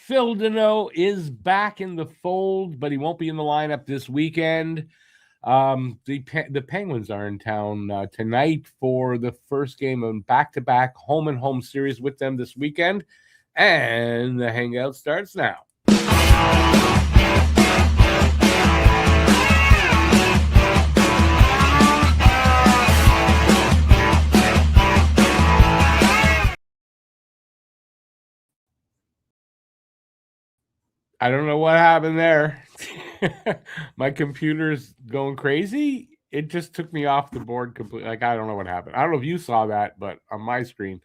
Phil Deneau is back in the fold, but he won't be in the lineup this weekend. The Penguins are in town tonight for the first game of back-to-back home-and-home series with them this weekend, and the Hangout starts now. I don't know what happened there. My computer's going crazy. It just took me off the board completely. Like, I don't know what happened. I don't know if you saw that, but on my screen.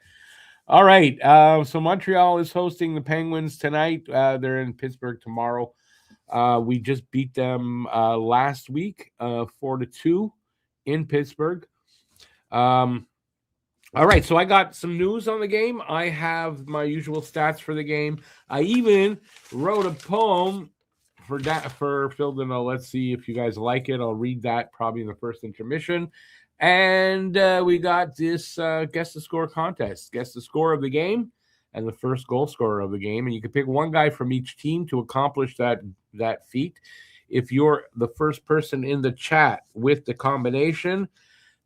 All right. So Montreal is hosting the Penguins tonight. They're in Pittsburgh tomorrow. We just beat them last week, 4-2 in Pittsburgh. All right, so I got some news on the game. I have my usual stats for the game. I even wrote a poem for Phil Deneau. Let's see if you guys like it. I'll read that probably in the first intermission. And we got this guess the score contest. Guess the score of the game and the first goal scorer of the game. And you can pick one guy from each team to accomplish that feat. If you're the first person in the chat with the combination,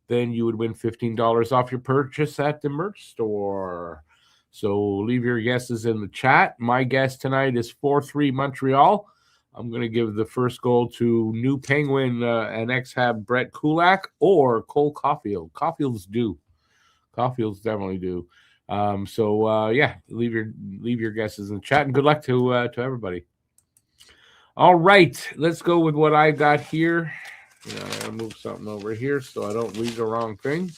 then you would win $15 off your purchase at the merch store. So leave your guesses in the chat. My guess tonight is 4-3 Montreal. I'm going to give the first goal to new Penguin and ex-Hab Brett Kulak or Cole Caulfield. Caulfield's due. Caulfield's definitely due. Yeah, leave your guesses in the chat, and good luck to everybody. All right, let's go with what I got here. I gotta move something over here so I don't read the wrong thing.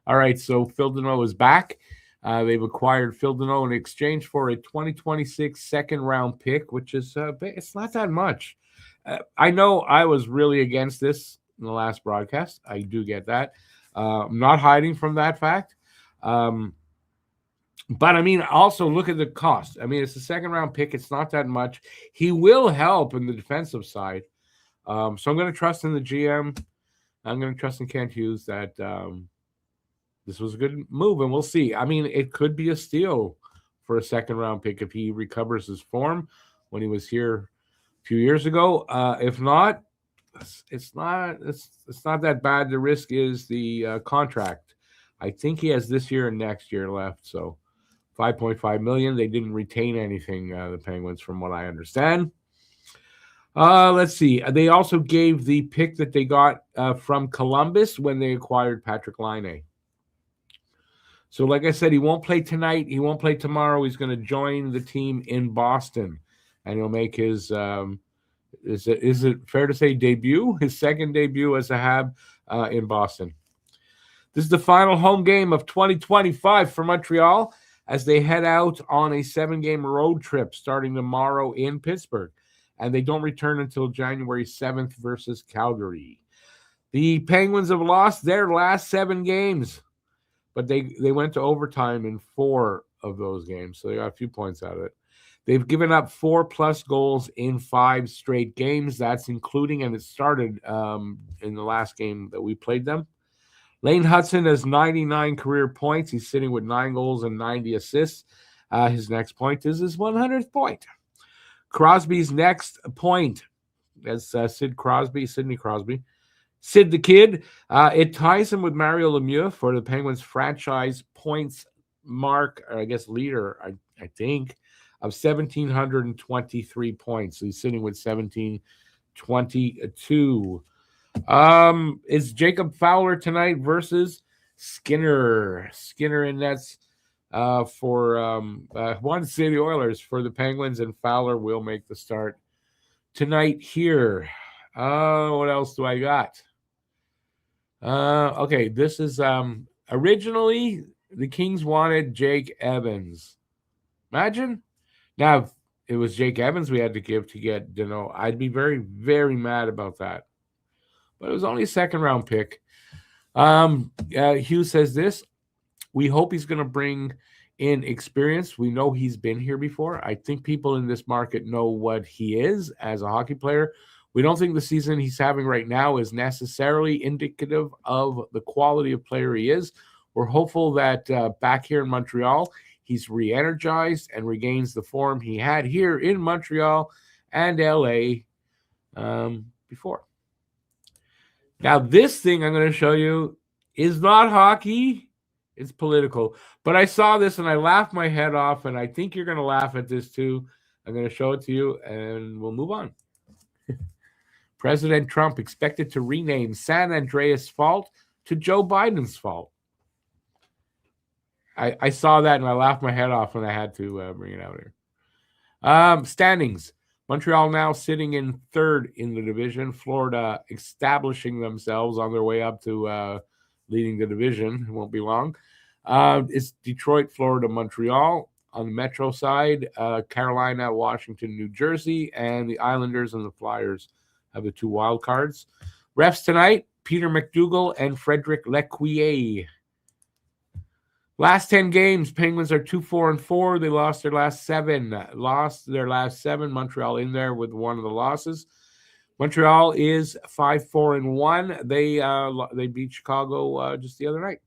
All right, so Phil Deneau is back. They've acquired Phil Deneau in exchange for a 2026 second-round pick, which is it's not that much. I know I was really against this in the last broadcast. I do get that. I'm not hiding from that fact. But, I mean, also look at the cost. I mean, it's a second-round pick. It's not that much. He will help in the defensive side. So I'm going to trust in the GM. I'm going to trust in Kent Hughes that this was a good move, and we'll see. I mean, it could be a steal for a second-round pick if he recovers his form when he was here a few years ago. If not, it's not that bad. The risk is the contract. I think he has this year and next year left, so $5.5 million. They didn't retain anything, the Penguins, from what I understand. Let's see. They also gave the pick that they got from Columbus when they acquired Patrick Laine. So, like I said, he won't play tonight. He won't play tomorrow. He's going to join the team in Boston, and he'll make his is it fair to say debut? His second debut as a Hab in Boston. This is the final home game of 2025 for Montreal as they head out on a 7-game road trip starting tomorrow in Pittsburgh. And they don't return until January 7th versus Calgary. The Penguins have lost their last 7 games, but they went to overtime in 4 of those games, so they got a few points out of it. They've given up 4+ goals in 5 straight games. That's including, and it started in the last game that we played them. Lane Hudson has 99 career points. He's sitting with 9 goals and 90 assists. His next point is his 100th point. Crosby's next point, as Sidney Crosby. Sid the Kid. It ties him with Mario Lemieux for the Penguins franchise points mark, or I guess leader, I think, of 1,723 points. So he's sitting with 1,722. It's Jacob Fowler tonight versus Skinner. Skinner in nets for one City Oilers for the Penguins, and Fowler will make the start tonight here. What else do I got? Okay, this is originally the Kings wanted Jake Evans. Imagine. Now, if it was Jake Evans we had to give to get Deneau, I'd be very, very mad about that. But it was only a second-round pick. Hughes says this. We hope he's going to bring in experience. We know he's been here before. I think people in this market know what he is as a hockey player. We don't think the season he's having right now is necessarily indicative of the quality of player he is. We're hopeful that back here in Montreal, he's re-energized and regains the form he had here in Montreal and LA before. Now, this thing I'm going to show you is not hockey. It's political. But I saw this and I laughed my head off, and I think you're going to laugh at this too. I'm going to show it to you, and we'll move on. President Trump expected to rename San Andreas Fault to Joe Biden's fault. I saw that and I laughed my head off, and I had to bring it out here. Standings. Montreal now sitting in third in the division. Florida establishing themselves on their way up to leading the division. It won't be long. It's Detroit, Florida, Montreal. On the Metro side, Carolina, Washington, New Jersey, and the Islanders and the Flyers have the 2 wild cards. Refs tonight, Peter McDougall and Frederic Lecuyer. Last 10 games, Penguins are 2-4-4. They lost their last 7. Montreal in there with one of the losses. Montreal is 5-4-1. They beat Chicago just the other night.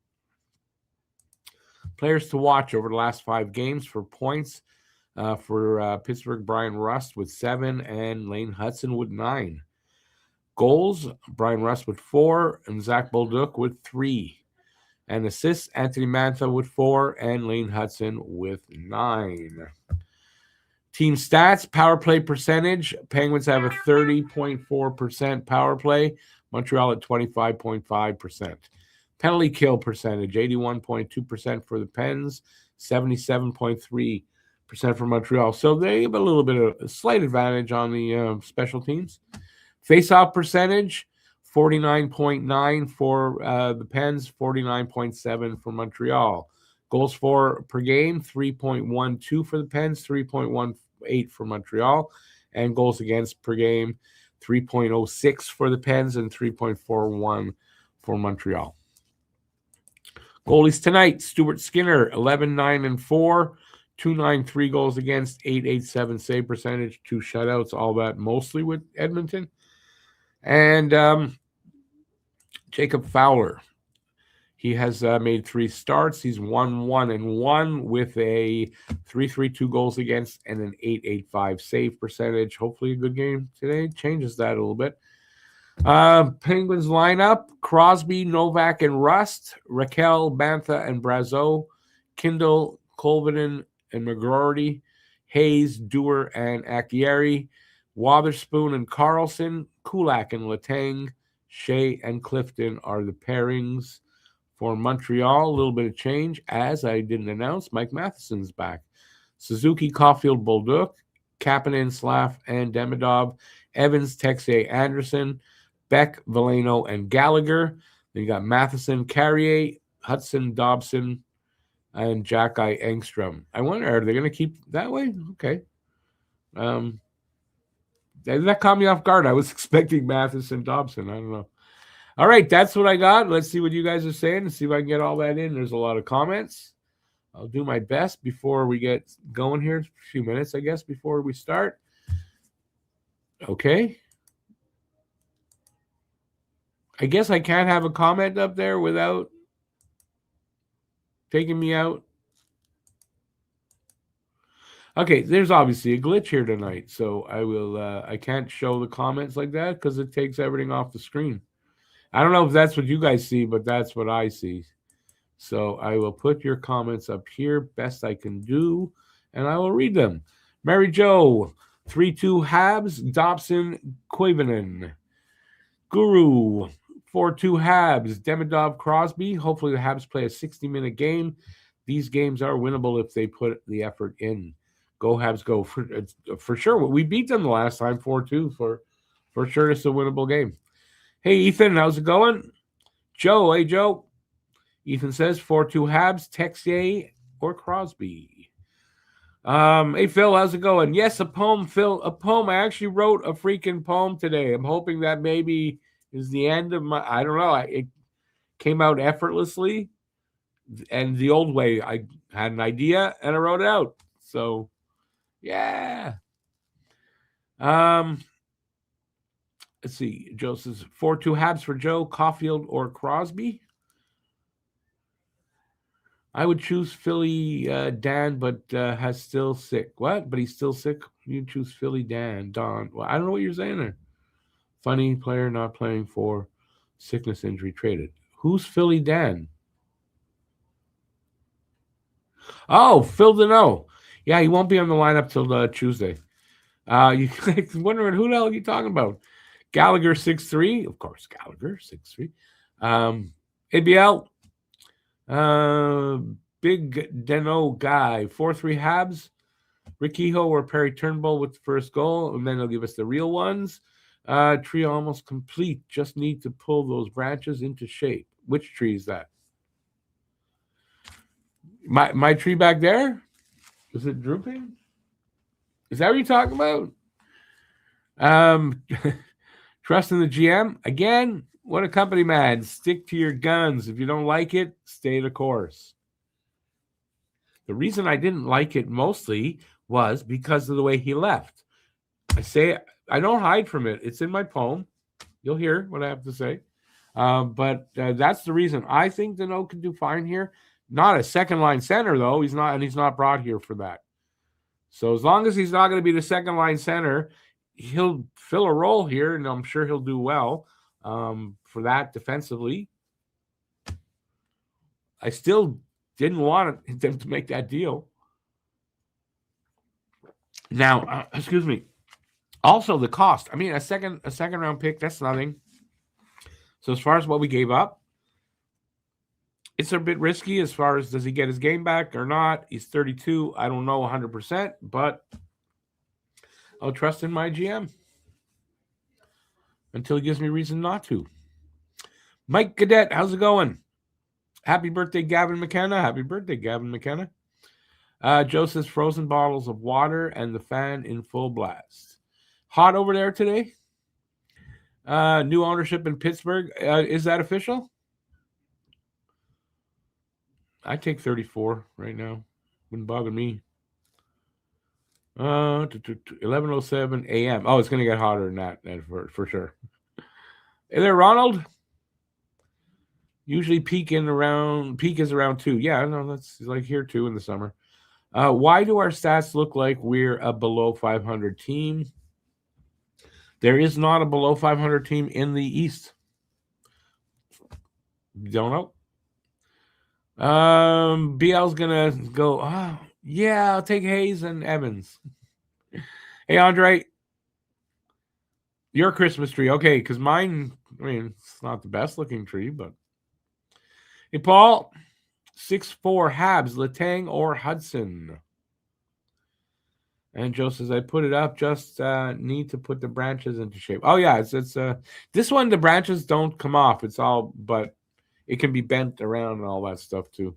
Players to watch over the last 5 games for points. For Pittsburgh, Brian Rust with 7 and Lane Hudson with 9. Goals, Brian Rust with 4 and Zach Bolduc with 3. And assists, Anthony Mantha with 4 and Lane Hudson with 9. Team stats, power play percentage. Penguins have a 30.4% power play. Montreal at 25.5%. Penalty kill percentage, 81.2% for the Pens, 77.3% for Montreal. So they have a little bit of a slight advantage on the special teams. Face-off percentage, 49.9 for the Pens, 49.7 for Montreal. Goals for per game, 3.12 for the Pens, 3.18 for Montreal. And goals against per game, 3.06 for the Pens and 3.41 for Montreal. Goalies tonight, Stuart Skinner, 11-9-4, 293 goals against, 887 save percentage, 2 shutouts, all that mostly with Edmonton. And Jacob Fowler, he has made 3 starts. He's 1-1-1 with a 332 goals against and an 885 save percentage. Hopefully a good game today. Changes that a little bit. Penguins lineup, Crosby, Novak, and Rust, Raquel, Bantha, and Brazeau, Kindle, Colvin, and McGroarty, Hayes, Dewar, and Akieri, Wotherspoon and Carlson, Kulak and Letang, Shea and Clifton are the pairings for Montreal. A little bit of change, as I didn't announce. Mike Matheson's back. Suzuki, Caulfield, Bolduc, Kapanen, Slav, and Demidov, Evans, Texier, Anderson, Beck, Veleno, and Gallagher. Then you got Matheson, Carrier, Hudson, Dobson, and Jack-Eye Engstrom. I wonder, are they going to keep that way? Okay. That caught me off guard. I was expecting Matheson, Dobson. I don't know. All right, that's what I got. Let's see what you guys are saying and see if I can get all that in. There's a lot of comments. I'll do my best before we get going here. A few minutes, I guess, before we start. Okay. I guess I can't have a comment up there without taking me out. Okay, there's obviously a glitch here tonight, so I can't show the comments like that because it takes everything off the screen. I don't know if that's what you guys see, but that's what I see. So I will put your comments up here, best I can do, and I will read them. Mary Jo, 3-2 Habs, Dobson, Koivunen. Guru, 4-2 Habs, Demidov, Crosby. Hopefully the Habs play a 60-minute game. These games are winnable if they put the effort in. Go Habs, go. For sure. We beat them the last time, 4-2. For sure, it's a winnable game. Hey, Ethan, how's it going? Joe, hey, Joe. Ethan says 4-2 Habs, Texier, or Crosby. Hey, Phil, how's it going? Yes, a poem, Phil. A poem. I actually wrote a freaking poem today. I'm hoping that maybe is the end of my... I don't know. It came out effortlessly. And the old way, I had an idea, and I wrote it out. So... yeah. Let's see. Joe says 4-2 Habs for Joe, Caulfield, or Crosby. I would choose Philly Dan, but has still sick. What? But he's still sick? You choose Philly Dan. Don. Well, I don't know what you're saying there. Funny player not playing for sickness injury traded. Who's Philly Dan? Oh, Phil Deneau. Yeah, he won't be on the lineup till Tuesday. You wondering who the hell are you talking about? Gallagher 6'3", of course. Gallagher 6'3". ABL, big Deneau guy 4-3 Habs. Rickiho or Perry Turnbull with the first goal, and then they'll give us the real ones. Tree almost complete. Just need to pull those branches into shape. Which tree is that? My tree back there? Is it drooping? Is that what you're talking about? Trust in the GM. Again, what a company man. Stick to your guns. If you don't like it, stay the course. The reason I didn't like it mostly was because of the way he left. I don't hide from it. It's in my poem. You'll hear what I have to say. But that's the reason. I think Deneau can do fine here. Not a second line center, though. He's not brought here for that. So as long as he's not going to be the second line center, he'll fill a role here, and I'm sure he'll do well for that defensively. I still didn't want them to make that deal. Now, excuse me. Also, the cost. I mean, a second round pick, that's nothing. So as far as what we gave up, it's a bit risky as far as does he get his game back or not. He's 32. I don't know 100%, but I'll trust in my GM until he gives me reason not to. Mike Cadet, how's it going? Happy birthday, Gavin McKenna. Happy birthday, Gavin McKenna. Joe says frozen bottles of water and the fan in full blast. Hot over there today? New ownership in Pittsburgh. Is that official? I take 34 right now. Wouldn't bother me. 11:07 a.m. Oh, it's going to get hotter than that for sure. Hey there, Ronald. Usually peak is around 2. Yeah, no, that's like here too in the summer. Why do our stats look like we're a below 500 team? There is not a below 500 team in the East. Don't know. BL's gonna go. Oh, yeah, I'll take Hayes and Evans. Hey, Andre, your Christmas tree, okay? Because mine, I mean, it's not the best looking tree, but hey, Paul, 6'4" Habs, Letang or Hudson. And Joe says, I put it up, just need to put the branches into shape. Oh, yeah, it's this one, the branches don't come off. It's all, but it can be bent around and all that stuff, too.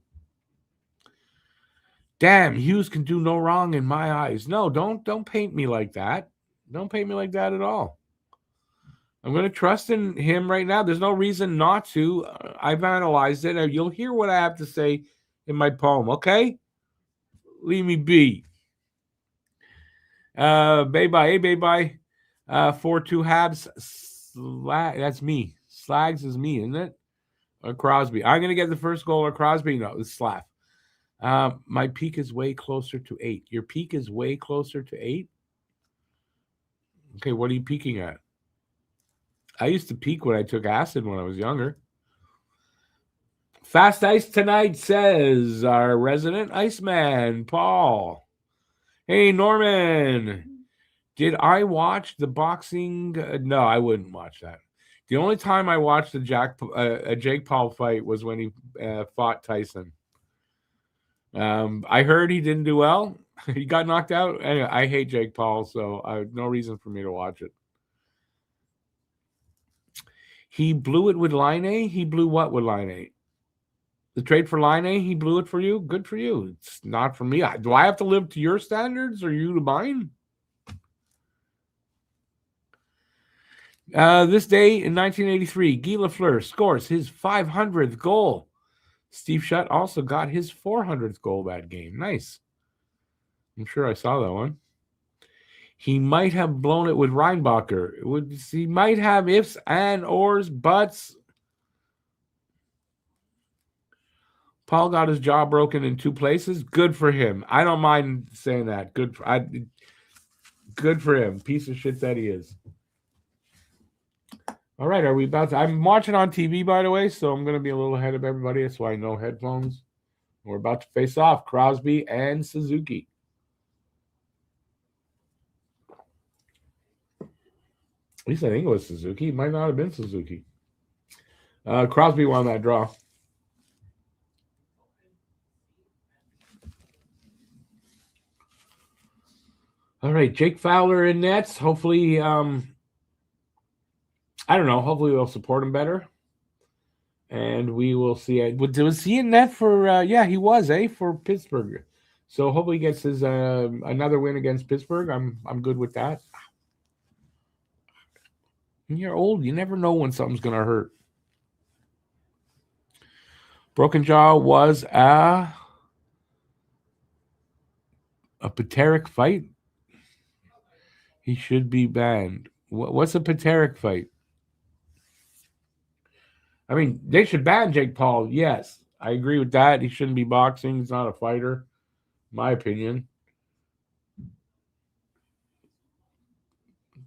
Damn, Hughes can do no wrong in my eyes. No, don't paint me like that. Don't paint me like that at all. I'm going to trust in him right now. There's no reason not to. I've analyzed it. You'll hear what I have to say in my poem, okay? Leave me be. Bye-bye. Hey, bye-bye. 4-2 Habs. That's me. Slags is me, isn't it? Or Crosby. I'm going to get the first goal or Crosby. No, it's Slav. My peak is way closer to 8. Your peak is way closer to 8? Okay, what are you peaking at? I used to peak when I took acid when I was younger. Fast Ice Tonight says our resident Iceman, Paul. Hey, Norman. Did I watch the boxing? No, I wouldn't watch that. The only time I watched a Jake Paul fight was when he fought Tyson. I heard he didn't do well. He got knocked out. Anyway, I hate Jake Paul, so no reason for me to watch it. He blew it with Line. He blew what with Line? The trade for Line, he blew it for you? Good for you. It's not for me. Do I have to live to your standards or you to mine? This day in 1983, Guy Lafleur scores his 500th goal. Steve Shutt also got his 400th goal that game. Nice. I'm sure I saw that one. He might have blown it with Reinbacher. He might have ifs and ors, buts. Paul got his jaw broken in 2 places. Good for him. I don't mind saying that. Good for him. Piece of shit that he is. All right, are we about to? I'm watching on TV, by the way, so I'm going to be a little ahead of everybody. That's why no headphones. We're about to face off Crosby and Suzuki. At least I think it was Suzuki. It might not have been Suzuki. Crosby won that draw. All right, Jake Fowler in nets. Hopefully, I don't know. Hopefully, we'll support him better. And we will see. Was he in net for? Yeah, he was. For Pittsburgh. So hopefully, he gets his another win against Pittsburgh. I'm good with that. When you're old, you never know when something's gonna hurt. Broken jaw was a Pateric fight. He should be banned. What's a Pateric fight? I mean, they should ban Jake Paul. Yes, I agree with that. He shouldn't be boxing. He's not a fighter, in my opinion.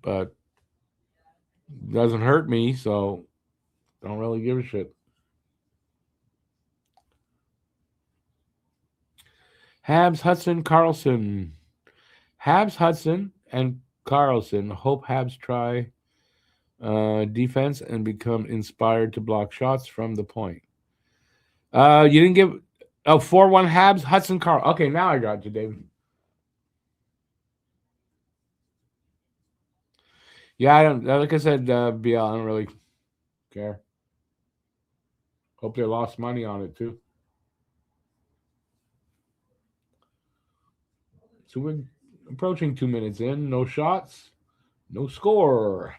But it doesn't hurt me, so don't really give a shit. Habs, Hudson, Carlson. Habs, Hudson, and Carlson hope Habs try defense and become inspired to block shots from the point. You didn't give 4-1 Habs, Hudson, Carl. Okay, now I got you, David. Yeah, I don't. Like I said, BL, I don't really care. Hope they lost money on it too. So we're approaching 2 minutes in. No shots, no score.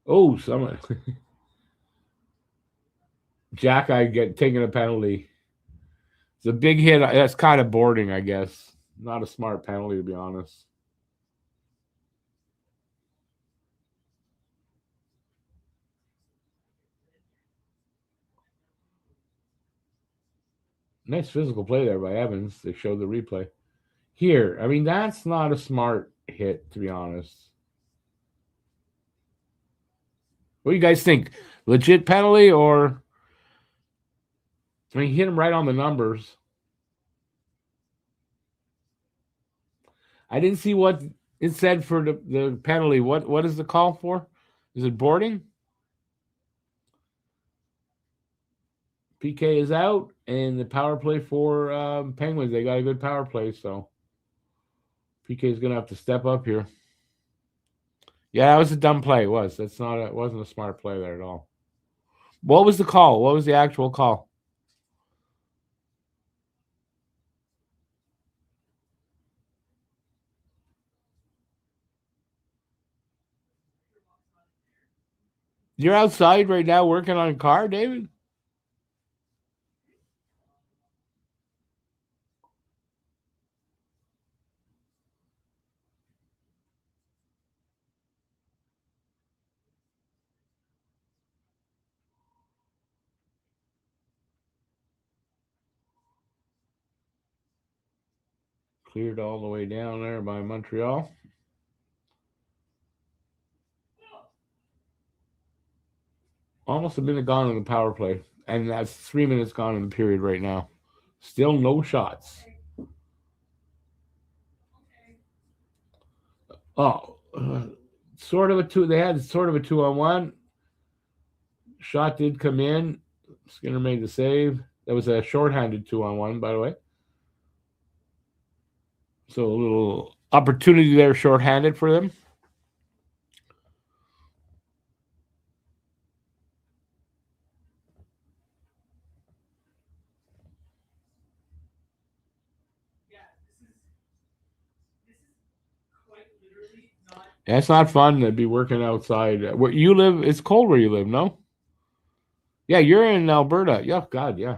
Oh, someone. Jack, I get taking a penalty. It's a big hit. That's kind of boarding, I guess. Not a smart penalty, to be honest. Nice physical play there by Evans. They showed the replay. Here, I mean, that's not a smart hit, to be honest. What do you guys think? Legit penalty or? I mean, he hit him right on the numbers. I didn't see what it said for the penalty. What is the call for? Is it boarding? PK is out, and the power play for Penguins. They got a good power play, so PK is going to have to step up here. Yeah, that was a dumb play. It was. It wasn't a smart play there at all. What was the call? What was the actual call? You're outside right now working on a car, David? Cleared all the way down there by Montreal. Almost a minute gone in the power play, and that's 3 minutes gone in the period right now. Still no shots. Sort of a two. They had sort of a 2-on-1. Shot did come in. Skinner made the save. That was a shorthanded 2-on-1, by the way. So a little opportunity there, shorthanded for them. Yeah, it's not fun to be working outside. Where you live, it's cold where you live, no? Yeah, you're in Alberta. Yeah, God, yeah.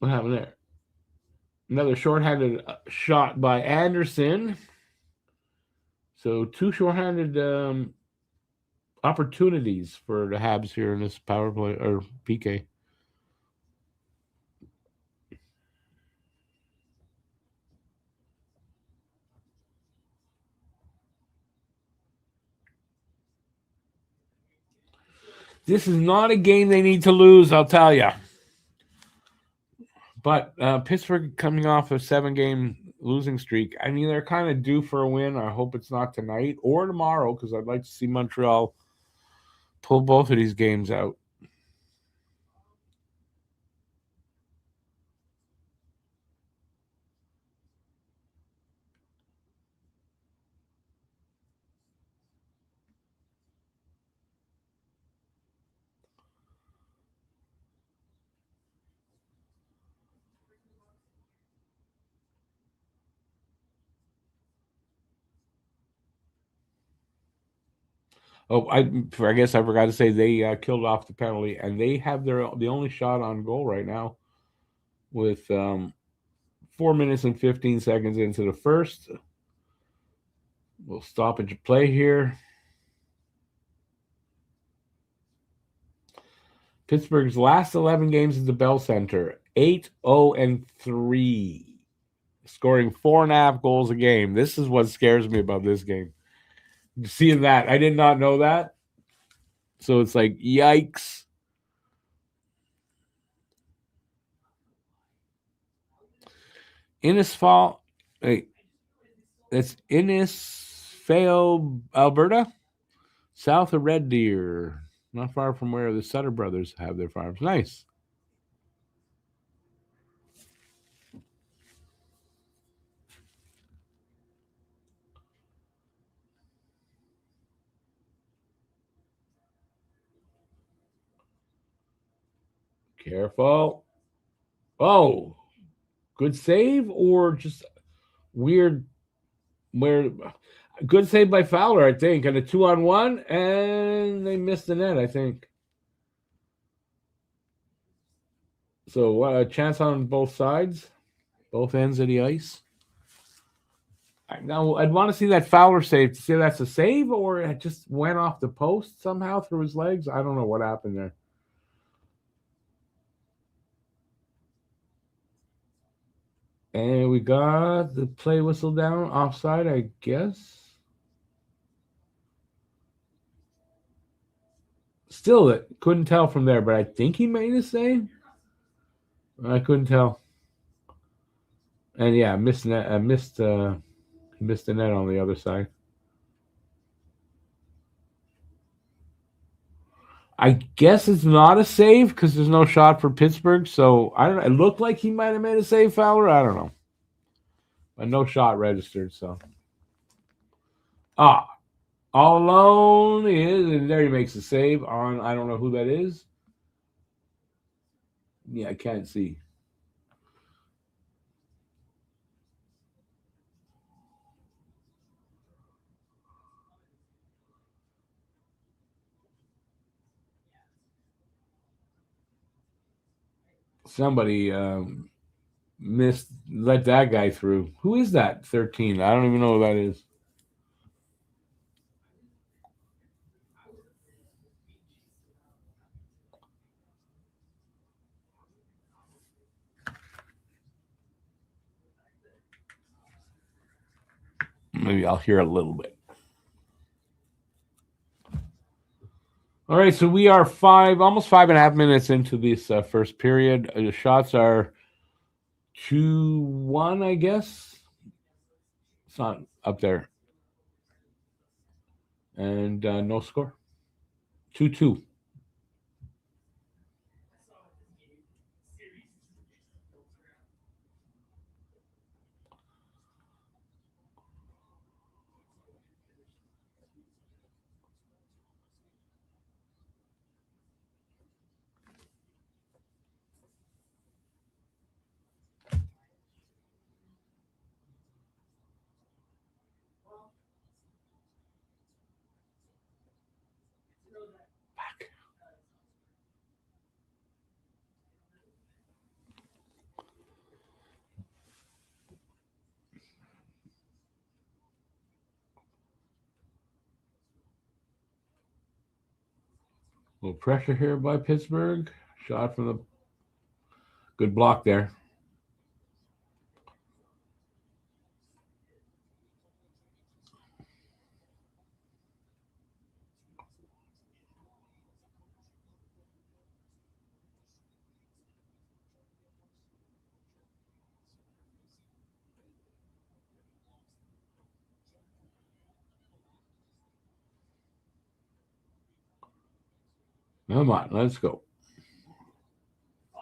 What happened there? Another shorthanded shot by Anderson. So 2 shorthanded opportunities for the Habs here in this power play or PK. This is not a game they need to lose, I'll tell you. But Pittsburgh coming off a 7-game losing streak. I mean, they're kind of due for a win. I hope it's not tonight or tomorrow because I'd like to see Montreal pull both of these games out. Oh, I guess I forgot to say they killed off the penalty, and they have the only shot on goal right now with 4 minutes and 15 seconds into the first. We'll stoppage play here. Pittsburgh's last 11 games at the Bell Center, 8-0-3, scoring 4.5 goals a game. This is what scares me about this game. Seeing that, I did not know that. So it's like, yikes. Innisfail, wait, that's Innisfail, Alberta, south of Red Deer, not far from where the Sutter brothers have their farms. Nice. Careful. Oh, good save or just weird? Where good save by Fowler, I think, and a 2-on-1, and they missed the net, I think. So a chance on both sides, both ends of the ice. Now I'd want to see that Fowler save to see if that's a save or it just went off the post somehow through his legs. I don't know what happened there. And we got the play whistle down, offside, I guess. Still, couldn't tell from there, but I think he made a save. I couldn't tell. And yeah, missed net. Missed the net on the other side. I guess it's not a save because there's no shot for Pittsburgh. So I don't know. It looked like he might have made a save, Fowler. I don't know. But no shot registered. So all alone is, and there he makes a save on. I don't know who that is. Yeah, I can't see. Somebody let that guy through. Who is that? 13. I don't even know who that is. Maybe I'll hear a little bit. All right, so we are almost 5.5 minutes into this first period. The shots are 2-1, I guess. It's not up there. And no score. 2-2. Back. A little pressure here by Pittsburgh. Shot from the good block there. Come on, let's go. I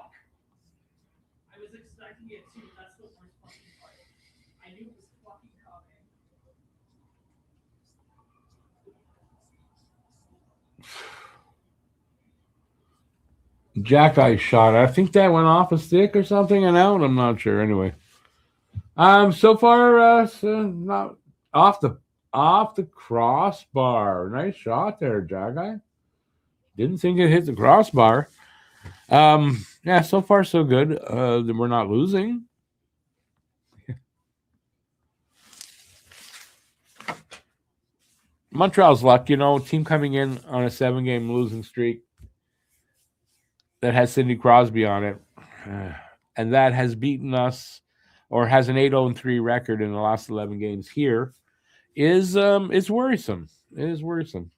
was expecting it too. That's the worst fucking part. I knew it was fucking coming. Jack shot. I think that went off a stick or something and out. I'm not sure. Anyway, so far, so not off the crossbar. Nice shot there, Jack. Didn't think it hit the crossbar. Yeah, so far so good. We're not losing. Montreal's luck, team coming in on a 7-game losing streak that has Sidney Crosby on it, and that has beaten us, or has an 8-0-3 record in the last 11 games here, is worrisome. It is worrisome.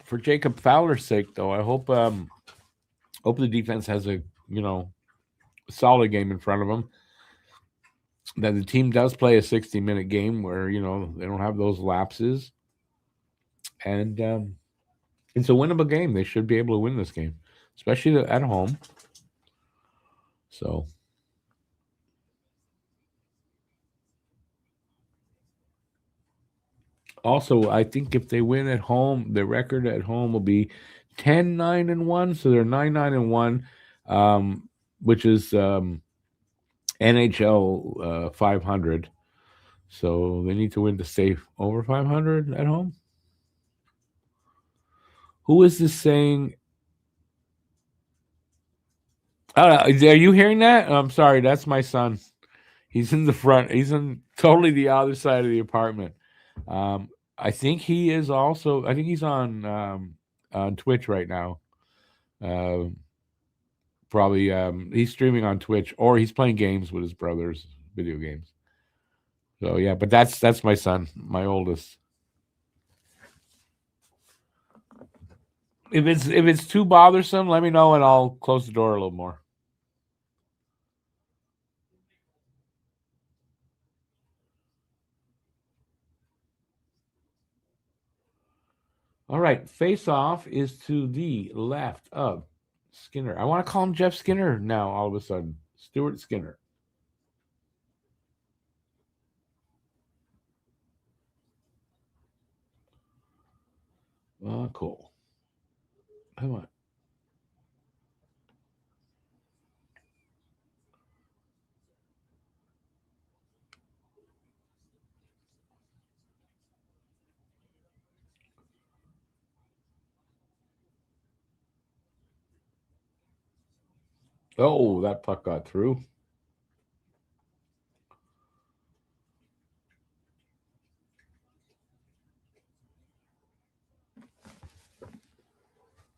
For Jacob Fowler's sake, though, I hope the defense has a solid game in front of them. That the team does play a 60-minute game where they don't have those lapses, and it's a winnable game. They should be able to win this game, especially at home. So, also, I think if they win at home, their record at home will be 10-9-1. So they're 9-9-1, which is NHL 500. So they need to win to stay over 500 at home. Who is this saying? Are you hearing that? I'm sorry, that's my son. He's in the front. He's in totally the other side of the apartment. I think he is also. I think he's on Twitch right now. Probably he's streaming on Twitch, or he's playing games with his brothers, video games. So yeah, but that's my son, my oldest. If it's too bothersome, let me know and I'll close the door a little more. All right, face off is to the left of Skinner. I want to call him Jeff Skinner now. All of a sudden, Stuart Skinner. Oh, cool. Come on. Oh, that puck got through.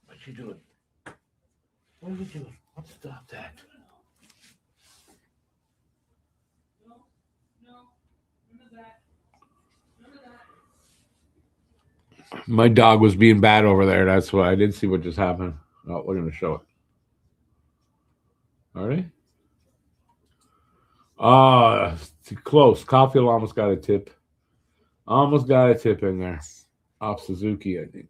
What you doing? What are you doing? Let's stop that. No. Remember that. My dog was being bad over there. That's why I didn't see what just happened. Oh, we're gonna show it. All right. Too close. Caulfield almost got a tip. Almost got a tip in there. Off Suzuki, I think.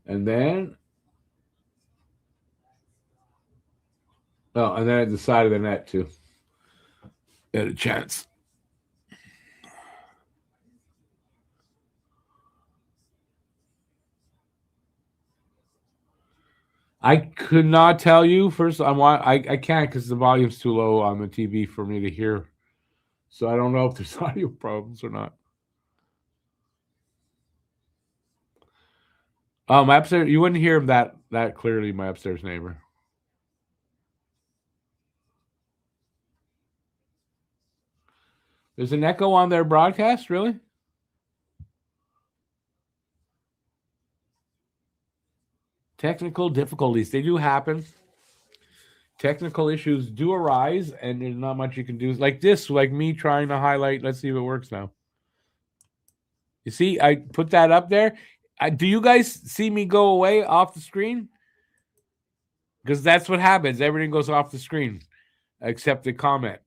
And then and then at the side of the net too. Had a chance. I could not tell you. First, I can't because the volume's too low on the TV for me to hear. So I don't know if there's audio problems or not. My upstairs, you wouldn't hear him that clearly. My upstairs neighbor. There's an echo on their broadcast, really? Technical difficulties. They do happen. Technical issues do arise, and there's not much you can do. Like this, like me trying to highlight. Let's see if it works now. You see, I put that up there. Do you guys see me go away off the screen? Because that's what happens. Everything goes off the screen except the comment.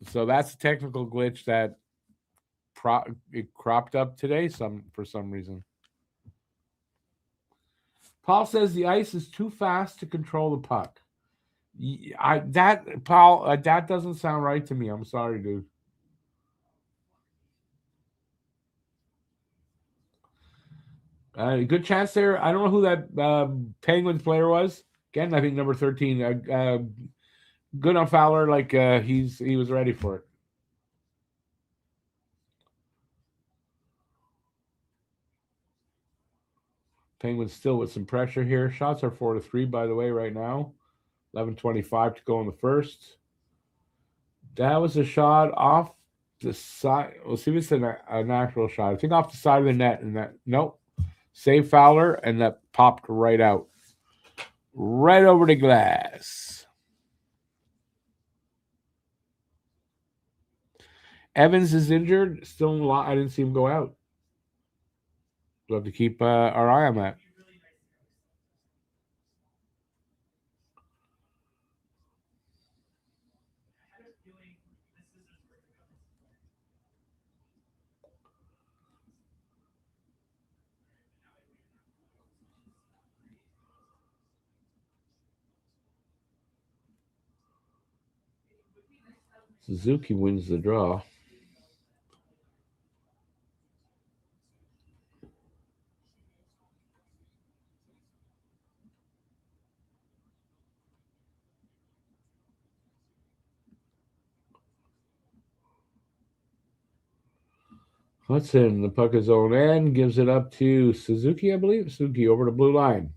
So that's a technical glitch that it cropped up today for some reason. Paul says the ice is too fast to control the puck. Paul, that doesn't sound right to me. I'm sorry, dude. Good chance there. I don't know who that Penguins player was. Again, I think number 13. Good on Fowler. Like he was ready for it. Penguins still with some pressure here. Shots are 4-3, by the way, right now. 11:25 to go in the first. That was a shot off the side. We'll see if it's an actual shot. I think off the side of the net. And that, nope. Save Fowler, and that popped right out. Right over the glass. Evans is injured. Still in the lot. I didn't see him go out. We'll have to keep our eye on that. Suzuki wins the draw. Hudson, the puck is own end, gives it up to Suzuki, I believe. Suzuki over the blue line.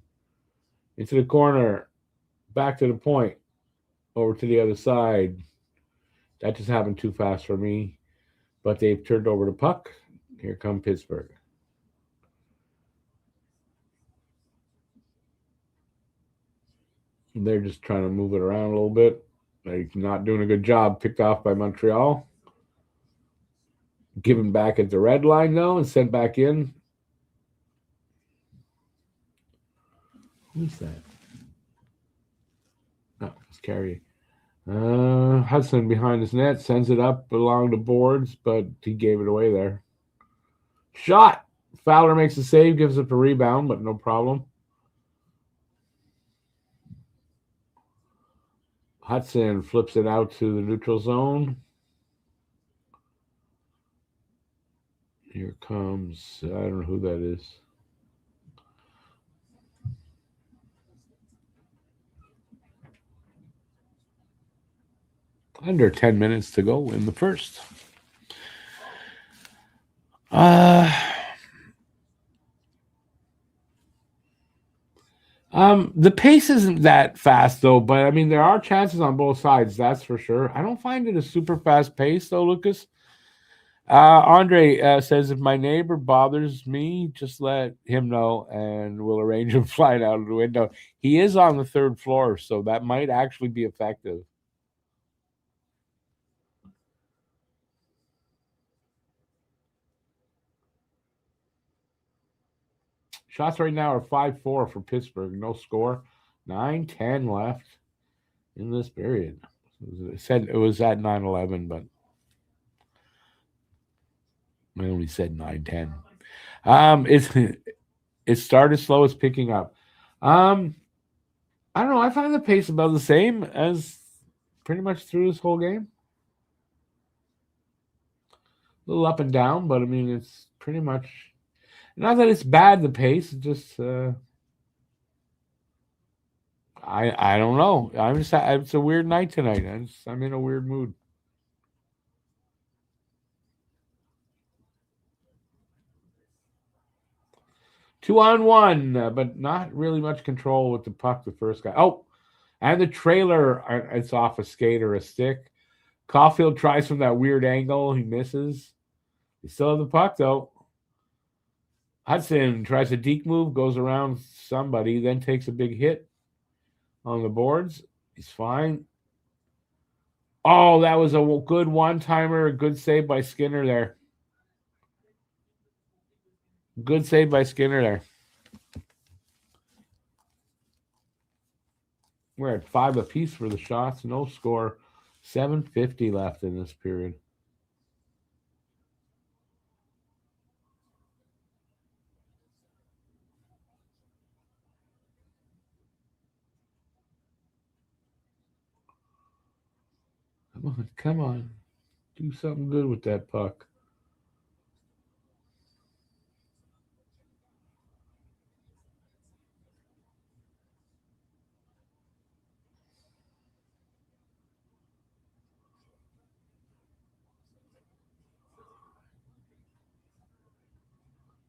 Into the corner. Back to the point. Over to the other side. That just happened too fast for me. But they've turned over the puck. Here come Pittsburgh. They're just trying to move it around a little bit. They're not doing a good job. Picked off by Montreal. Given back at the red line, though, and sent back in. Who's that? Oh, it's Carey. Hudson behind his net, sends it up along the boards, but he gave it away there. Shot! Fowler makes a save, gives up a rebound, but no problem. Hudson flips it out to the neutral zone. Here comes, I don't know who that is. Under 10 minutes to go in the first. The pace isn't that fast, though, but I mean, there are chances on both sides, that's for sure. I don't find it a super fast pace, though, Lucas. Andre says, if my neighbor bothers me, just let him know and we'll arrange him flying out of the window. He is on the third floor, so that might actually be effective. Shots right now are 5-4 for Pittsburgh. No score. 9-10 left in this period. It said it was at 9-11, but I only said 9-10. It started slow. It's picking up. I don't know. I find the pace about the same as pretty much through this whole game. A little up and down, but I mean, it's pretty much not that it's bad, the pace. It's just I don't know. It's a weird night tonight. I'm in a weird mood. Two on one, but not really much control with the puck. The first guy. Oh, and the trailer. It's off a skate or a stick. Caulfield tries from that weird angle. He misses. He still has the puck, though. Hudson tries a deke move, goes around somebody, then takes a big hit on the boards. He's fine. Oh, that was a good one-timer. Good save by Skinner there. Good save by Skinner there. We're at 5 apiece for the shots. No score. 7:50 left in this period. Come on, come on. Do something good with that puck.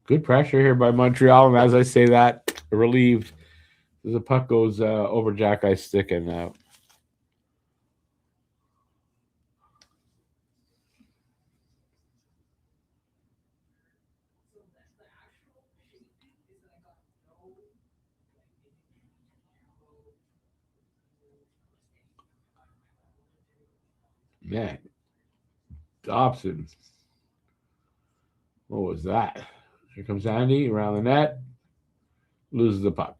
Good pressure here by Montreal, and as I say that, relieved. The puck goes over Jack Ice stick and out. Man, Dobson. What was that? Here comes Andy around the net. Loses the puck.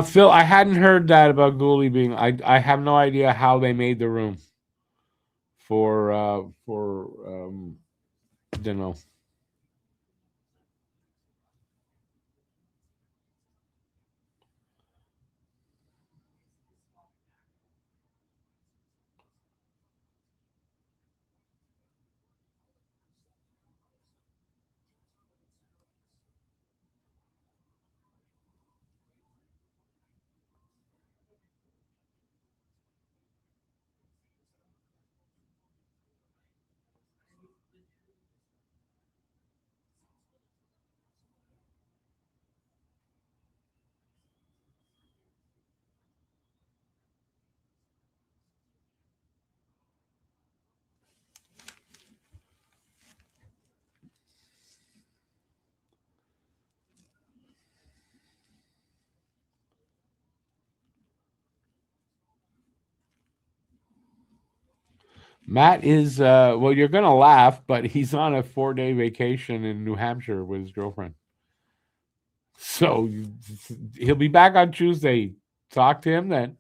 Phil, I hadn't heard that about Gooley being. I have no idea how they made the room for don't know. Matt is well, you're gonna laugh, but he's on a 4-day vacation in New Hampshire with his girlfriend. So he'll be back on Tuesday. Talk to him then.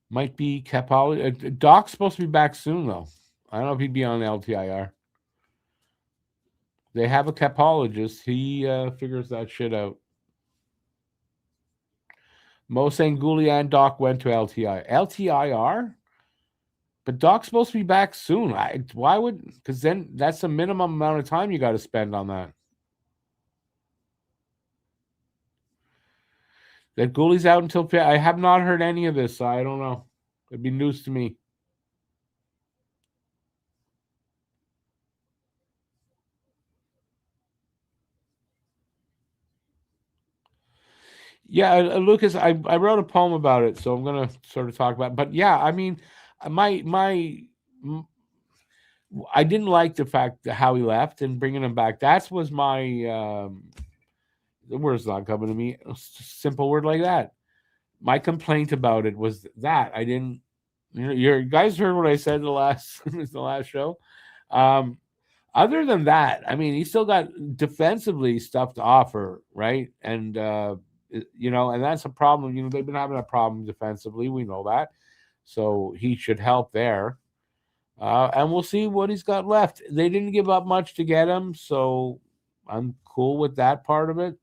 Might be Capoli. Doc's supposed to be back soon, though. I don't know if he'd be on LTIR. They have a capologist. He figures that shit out. Mo saying Gooley and Doc went to LTIR? But Doc's supposed to be back soon. Why would? Because then that's the minimum amount of time you got to spend on that. That Gooley's out until I have not heard any of this, so I don't know. It'd be news to me. Yeah, Lucas, I wrote a poem about it, so I'm gonna sort of talk about it. But yeah, I mean, I didn't like the fact that how he left and bringing him back. That was my the word's not coming to me. A simple word like that. My complaint about it was that I didn't. You know, you guys heard what I said the last the last show. Other than that, I mean, he still got defensively stuff to offer, right? And you know, and that's a problem. You know, they've been having a problem defensively. We know that, so he should help there. And we'll see what he's got left. They didn't give up much to get him, so I'm cool with that part of it.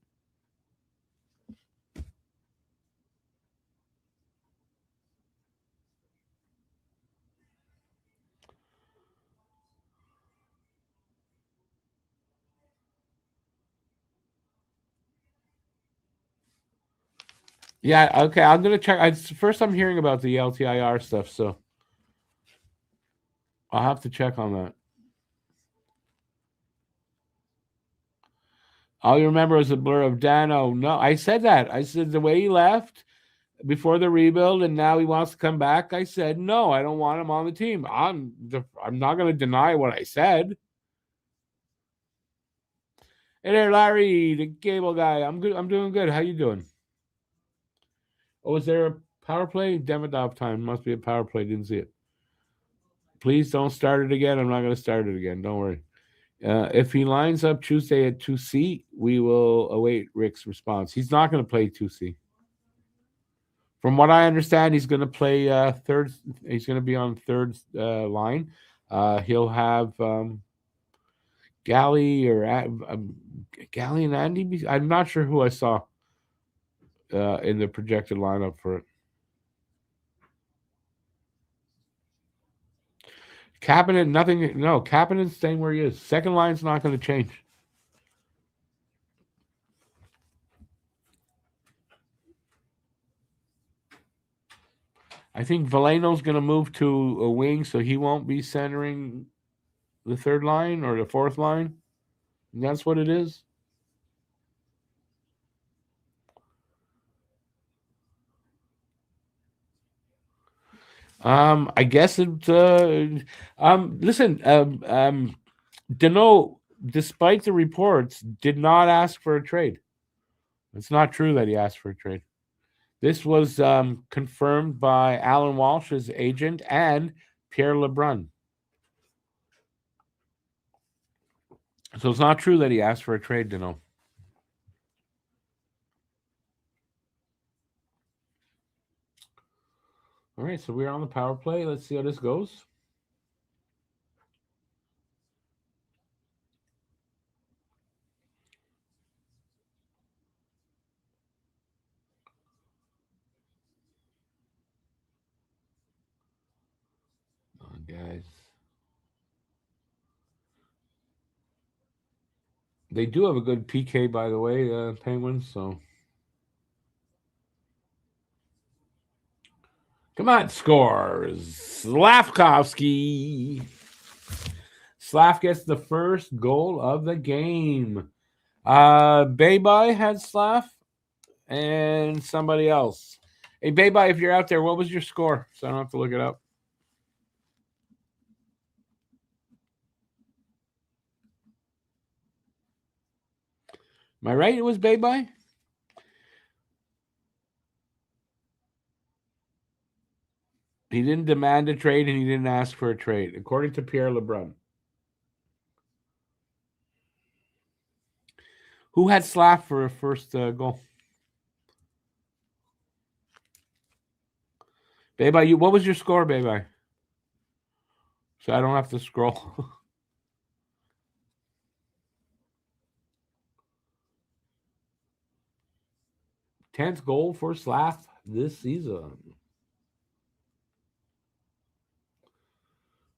Yeah, okay. I'm gonna check. It's the first I'm hearing about the LTIR stuff, so I'll have to check on that. All you remember is a blur of Dano. No, I said that. I said the way he left before the rebuild, and now he wants to come back. I said no. I don't want him on the team. I'm not going to deny what I said. Hey there, Larry, the cable guy. I'm good. I'm doing good. How you doing? Oh, is there a power play? Demidov time. Must be a power play. Didn't see it. Please don't start it again. I'm not going to start it again. Don't worry. If he lines up Tuesday at 2C, we will await Rick's response. He's not going to play 2C. From what I understand, he's going to play third. He's going to be on third line. He'll have Galley or Galley and Andy. I'm not sure who I saw in the projected lineup for it. Kapanen, nothing. No, Kapanen's staying where he is. Second line's not going to change. I think Veleno's going to move to a wing, so he won't be centering the third line or the fourth line. And that's what it is. I guess it. Listen. Deneau, despite the reports, did not ask for a trade. It's not true that he asked for a trade. This was confirmed by Alan Walsh's agent and Pierre Lebrun. So it's not true that he asked for a trade, Deneau. All right, so we're on the power play. Let's see how this goes. Oh, guys. They do have a good PK, by the way, Penguins, so. Come on, scores. Slavkovsky. Slav gets the first goal of the game. Baby had Slav and somebody else. Hey, Baby, if you're out there, what was your score? So I don't have to look it up. Am I right? It was Baby? He didn't demand a trade and he didn't ask for a trade, according to Pierre Lebrun. Who had Slav for a first goal? Baby, what was your score, Baby? So I don't have to scroll. 10th goal for Slav this season.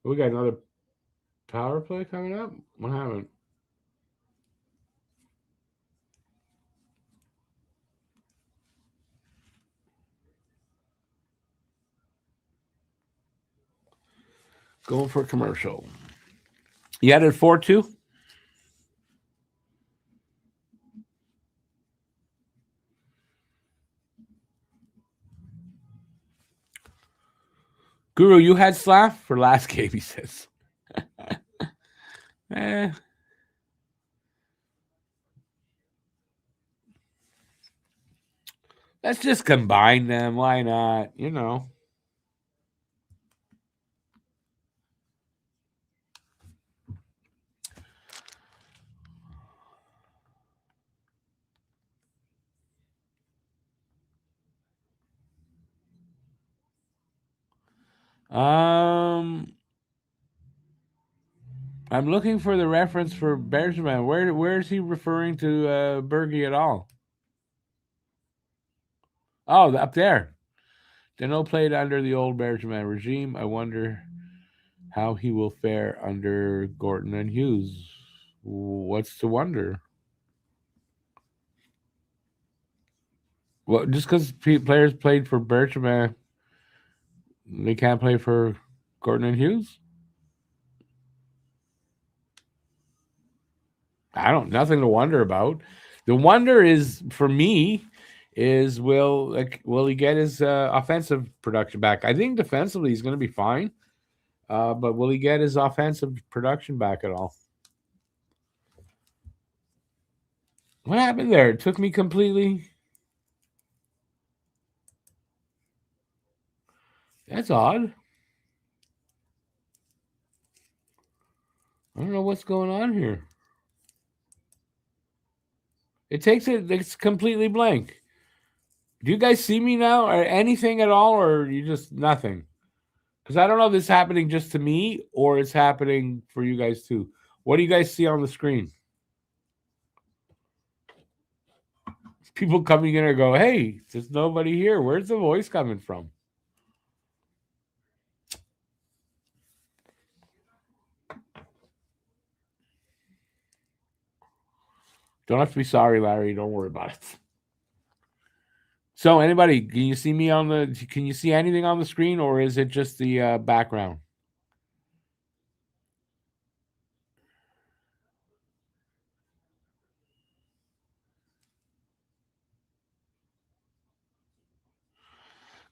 We got another power play coming up? What happened? Going for a commercial. You had it 4-2? Guru, you had Slav for last game, he says. Let's just combine them. Why not? You know. I'm looking for the reference for Bergman. Where is he referring to Bergie at all? Oh, up there. Deneau played under the old Bergman regime. I wonder how he will fare under Gorton and Hughes. What's to wonder? Well, just because players played for Bergman, they can't play for Gorton and Hughes? I don't. Nothing to wonder about. The wonder is for me is will he get his offensive production back? I think defensively he's going to be fine, but will he get his offensive production back at all? What happened there? It took me completely. That's odd. I don't know what's going on here. It takes it. It's completely blank. Do you guys see me now, or anything at all, or you just nothing? Because I don't know if this is happening just to me or it's happening for you guys too. What do you guys see on the screen? People coming in and go, "Hey, there's nobody here. Where's the voice coming from?" Don't have to be sorry, Larry. Don't worry about it. So, anybody, can you see me on the? Can you see anything on the screen, or is it just the background?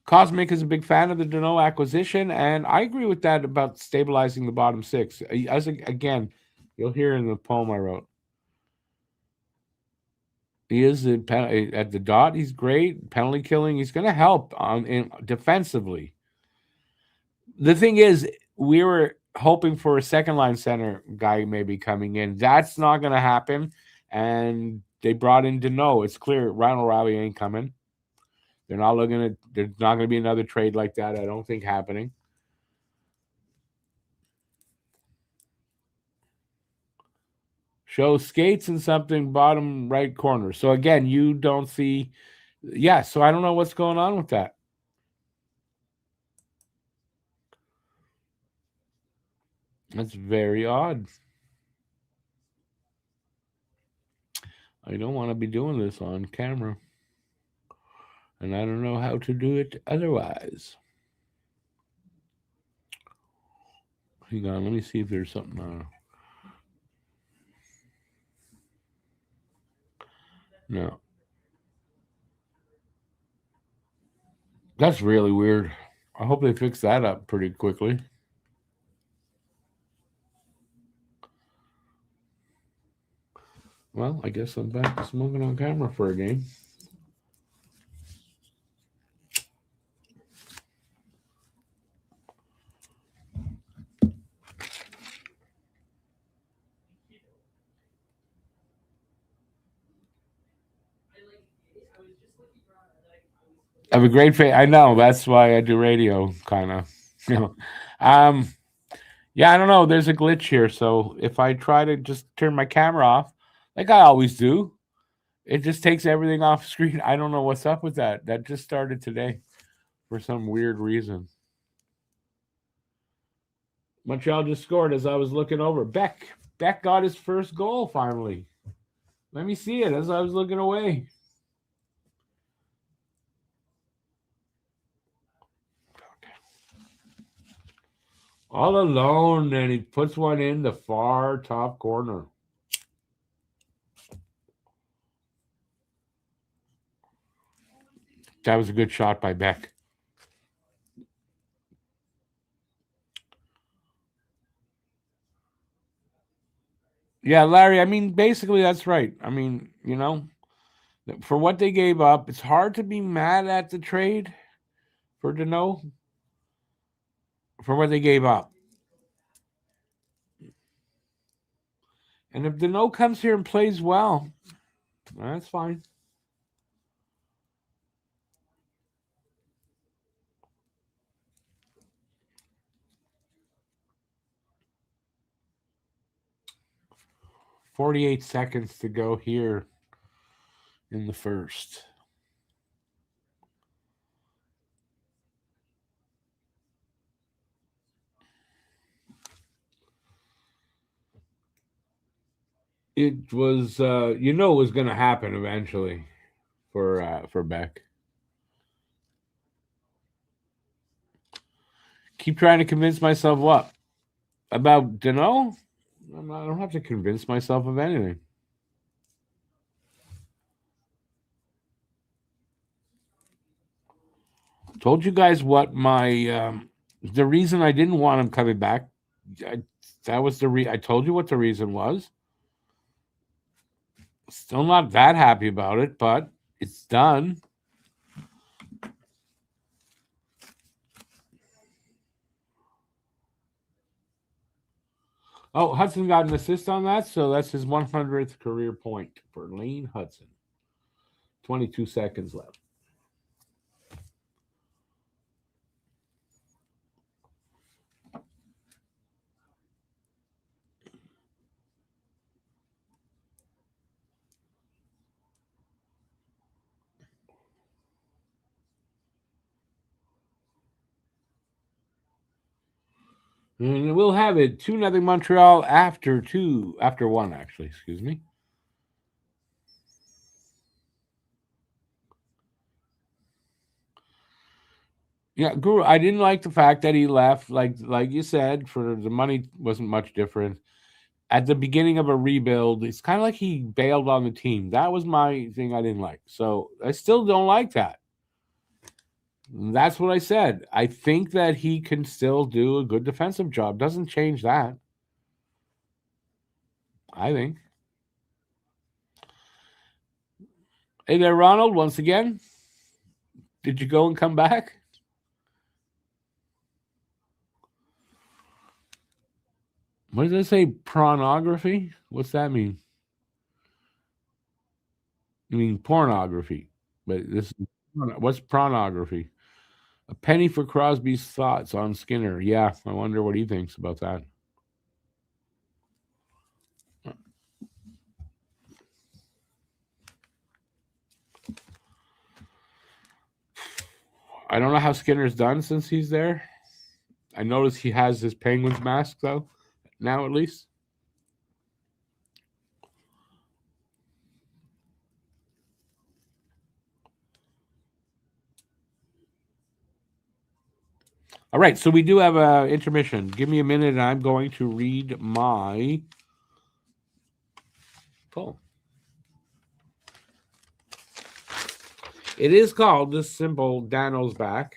Cosmic is a big fan of the Deneau acquisition, and I agree with that about stabilizing the bottom six. As again, you'll hear in the poem I wrote. He is at the dot. He's great. Penalty killing. He's going to help defensively. The thing is, we were hoping for a second line center guy maybe coming in. That's not going to happen. And they brought in Deneau. It's clear Ronald Raleigh ain't coming. They're not looking at. There's not going to be another trade like that. I don't think happening. Show skates and something bottom right corner. So again, you don't see. Yeah. So I don't know what's going on with that. That's very odd. I don't want to be doing this on camera. And I don't know how to do it otherwise. Hang on, let me see if there's something on. No. That's really weird. I hope they fix that up pretty quickly. Well, I guess I'm back to smoking on camera for a game. I have a great face. I know that's why I do radio, kind of. You know, yeah, I don't know. There's a glitch here, so if I try to just turn my camera off, like I always do, it just takes everything off screen. I don't know what's up with that. That just started today for some weird reason. Montreal just scored as I was looking over. Beck got his first goal finally. Let me see it as I was looking away. All alone, and he puts one in the far top corner. That was a good shot by Beck. Yeah, Larry, I mean, basically that's right. I mean, for what they gave up, it's hard to be mad at the trade for Deneau for what they gave up. And if Deneau comes here and plays well, that's fine. 48 seconds to go here in the first. It was, it was going to happen eventually for Beck. Keep trying to convince myself what? About Danault? I don't have to convince myself of anything. Told you guys what my the reason I didn't want him coming back. That was I told you what the reason was. Still not that happy about it, but it's done. Oh, Hudson got an assist on that, so that's his 100th career point for Lane Hudson. 22 seconds left. And we'll have it 2-0 Montreal after 1, actually. Excuse me. Yeah, Guru, I didn't like the fact that he left. Like you said, for the money wasn't much different. At the beginning of a rebuild, it's kind of like he bailed on the team. That was my thing I didn't like. So I still don't like that. That's what I said. I think that he can still do a good defensive job. Doesn't change that. I think. Hey there, Ronald, once again. Did you go and come back? What does it say? Pornography? What's that mean? You mean pornography. But what's pornography? A penny for Crosby's thoughts on Skinner. Yeah, I wonder what he thinks about that. I don't know how Skinner's done since he's there. I noticed he has his Penguins mask, though, now at least. All right, so we do have an intermission. Give me a minute, and I'm going to read my poll. It is called this simple Dano's Back.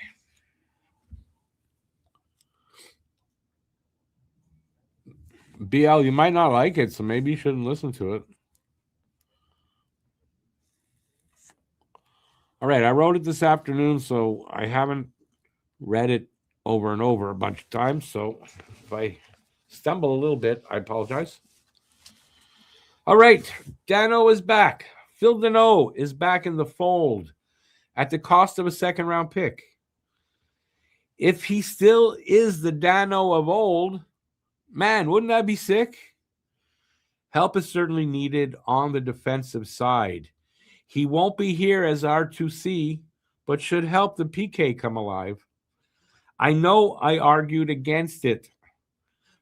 BL, you might not like it, so maybe you shouldn't listen to it. All right, I wrote it this afternoon, so I haven't read it over and over a bunch of times. So if I stumble a little bit, I apologize. All right, Dano is back. Phil Danault is back in the fold at the cost of a second-round pick. If he still is the Dano of old, man, wouldn't that be sick? Help is certainly needed on the defensive side. He won't be here as R2C, but should help the PK come alive. I know I argued against it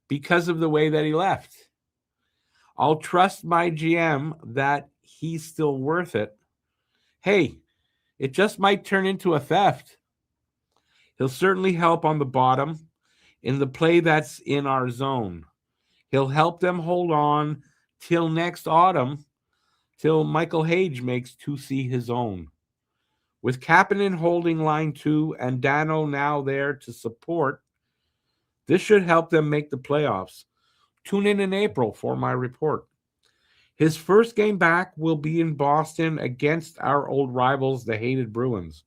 because of the way that he left. I'll trust my GM that he's still worth it. Hey, it just might turn into a theft. He'll certainly help on the bottom in the play that's in our zone. He'll help them hold on till next autumn, till Michael Hage makes 2C his own. With Kapanen holding line 2 and Dano now there to support, this should help them make the playoffs. Tune in April for my report. His first game back will be in Boston against our old rivals, the hated Bruins.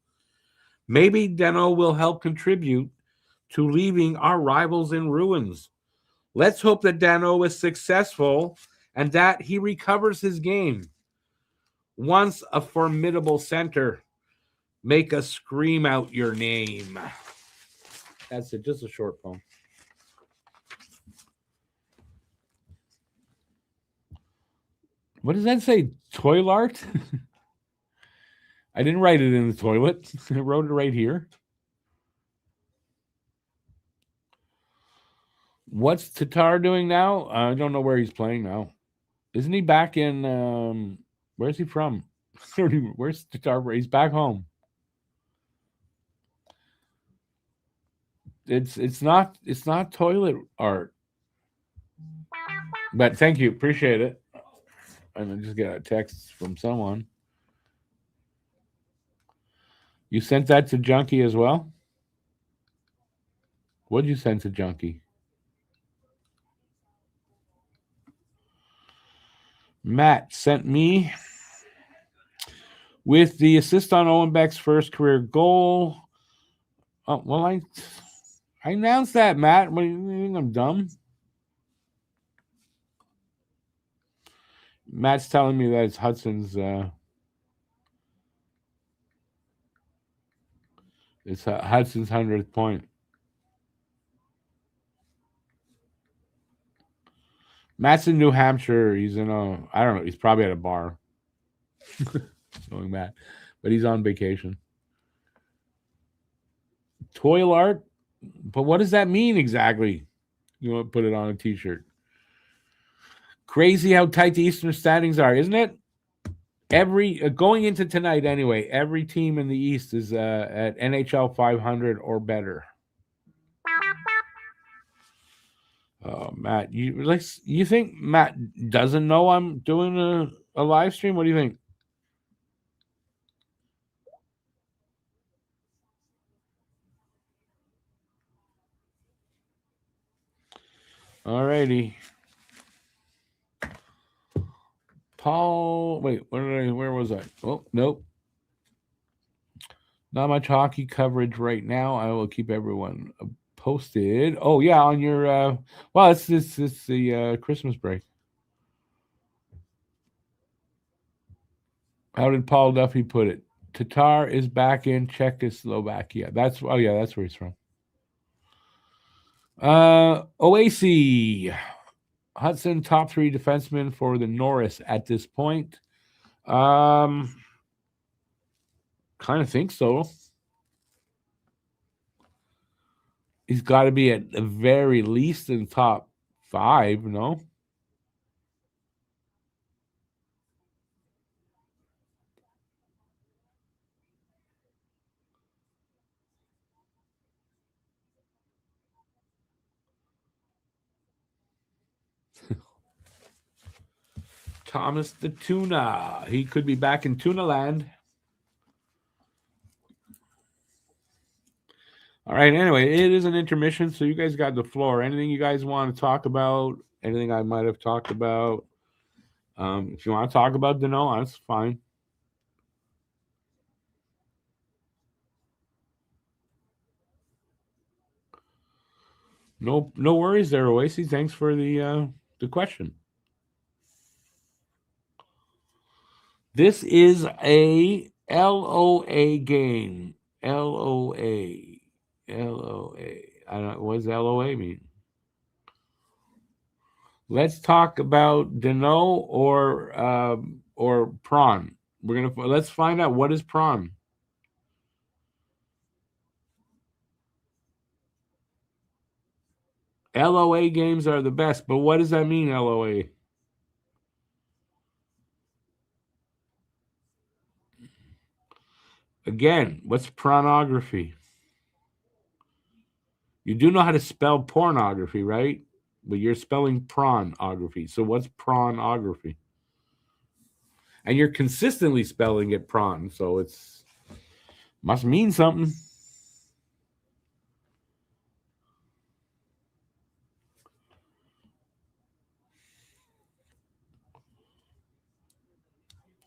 Maybe Dano will help contribute to leaving our rivals in ruins. Let's hope that Dano is successful and that he recovers his game. Once a formidable center, make us scream out your name. That's it, just a short poem. What does that say? Toilart? I didn't write it in the toilet. I wrote it right here. What's Tatar doing now? I don't know where he's playing now. Isn't he back in where's he from? Where's Tatar? He's back home. It's not toilet art. But thank you, appreciate it. And I just got a text from someone. You sent that to Junkie as well? What did you send to Junkie? Matt sent me with the assist on Owen Beck's first career goal. Oh, well, I announced that, Matt. What do you think? I'm dumb? Matt's telling me that it's Hudson's. It's Hudson's 100th point. Matt's in New Hampshire. He's in I don't know. He's probably at a bar. Knowing Matt, but he's on vacation. Toil art, but what does that mean exactly? You want to put it on a T-shirt? Crazy how tight the Eastern standings are, isn't it? Every going into tonight anyway, every team in the East is at NHL 500 or better. Oh, Matt, you think Matt doesn't know I'm doing a live stream? What do you think? All righty. Paul, wait, where was I? Oh, nope. Not much hockey coverage right now. I will keep everyone posted. Oh, yeah, on your, well, it's the Christmas break. How did Paul Duffy put it? Tatar is back in Czechoslovakia. That's where he's from. OAC. Hudson, top 3 defenseman for the Norris at this point. Kind of think so. He's got to be at the very least in top 5, no? Thomas the Tuna. He could be back in Tuna Land. All right. Anyway, it is an intermission, so you guys got the floor. Anything you guys want to talk about? Anything I might have talked about? If you want to talk about Dano, that's fine. No worries there, Oasis. Thanks for the question. This is a LOA game. LOA. I don't know. What does LOA mean? Let's talk about Dano or prawn. Let's find out what is prawn. LOA games are the best, but what does that mean, LOA? Again, what's pornography? You do know how to spell pornography, right? But you're spelling pornography. So what's pornography? And you're consistently spelling it prawn, so it's must mean something.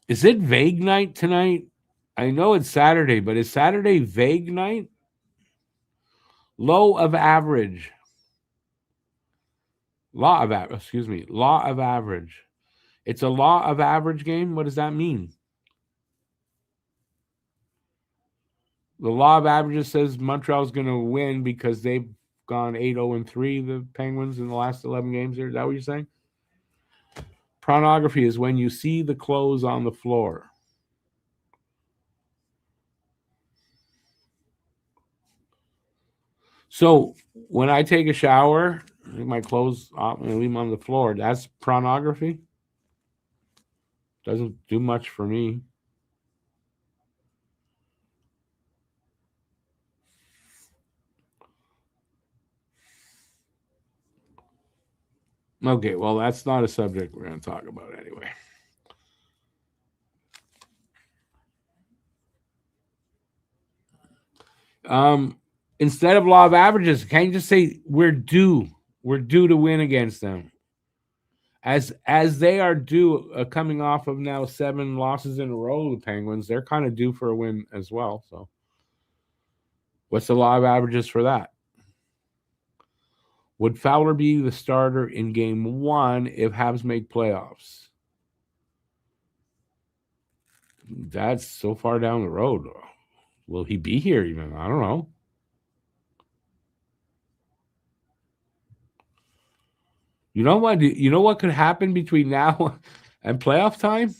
Is it vague night tonight? I know it's Saturday, but is Saturday vague night? Low of average. Law of average. It's a law of average game. What does that mean? The law of averages says Montreal's going to win because they've gone 8-0-3, the Penguins, in the last 11 games. Is that what you're saying? Pornography is when you see the clothes on the floor. So when I take a shower, my clothes off and leave them on the floor, that's pornography? Doesn't do much for me. Okay, well, that's not a subject we're going to talk about anyway. Instead of law of averages, can't you just say we're due to win against them? As they are due, coming off of now 7 losses in a row, the Penguins, they're kind of due for a win as well. So what's the law of averages for that? Would Fowler be the starter in game 1 if Habs make playoffs? That's so far down the road. Will he be here even? I don't know. You know what? You know what could happen between now and playoff time?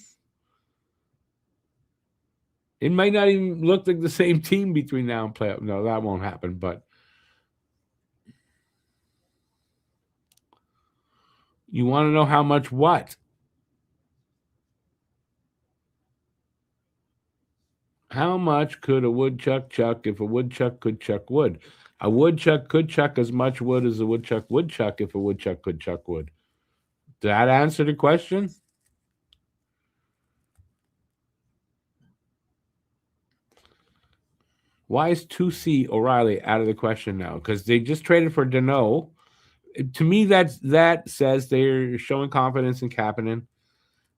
It might not even look like the same team between now and playoff. No, that won't happen. But you want to know how much what? How much could a woodchuck chuck if a woodchuck could chuck wood? A woodchuck could chuck as much wood as a woodchuck would chuck if a woodchuck could chuck wood. Did that answer the question? Why is 2C O'Reilly out of the question now? Because they just traded for Danault. To me, that says they're showing confidence in Kapanen.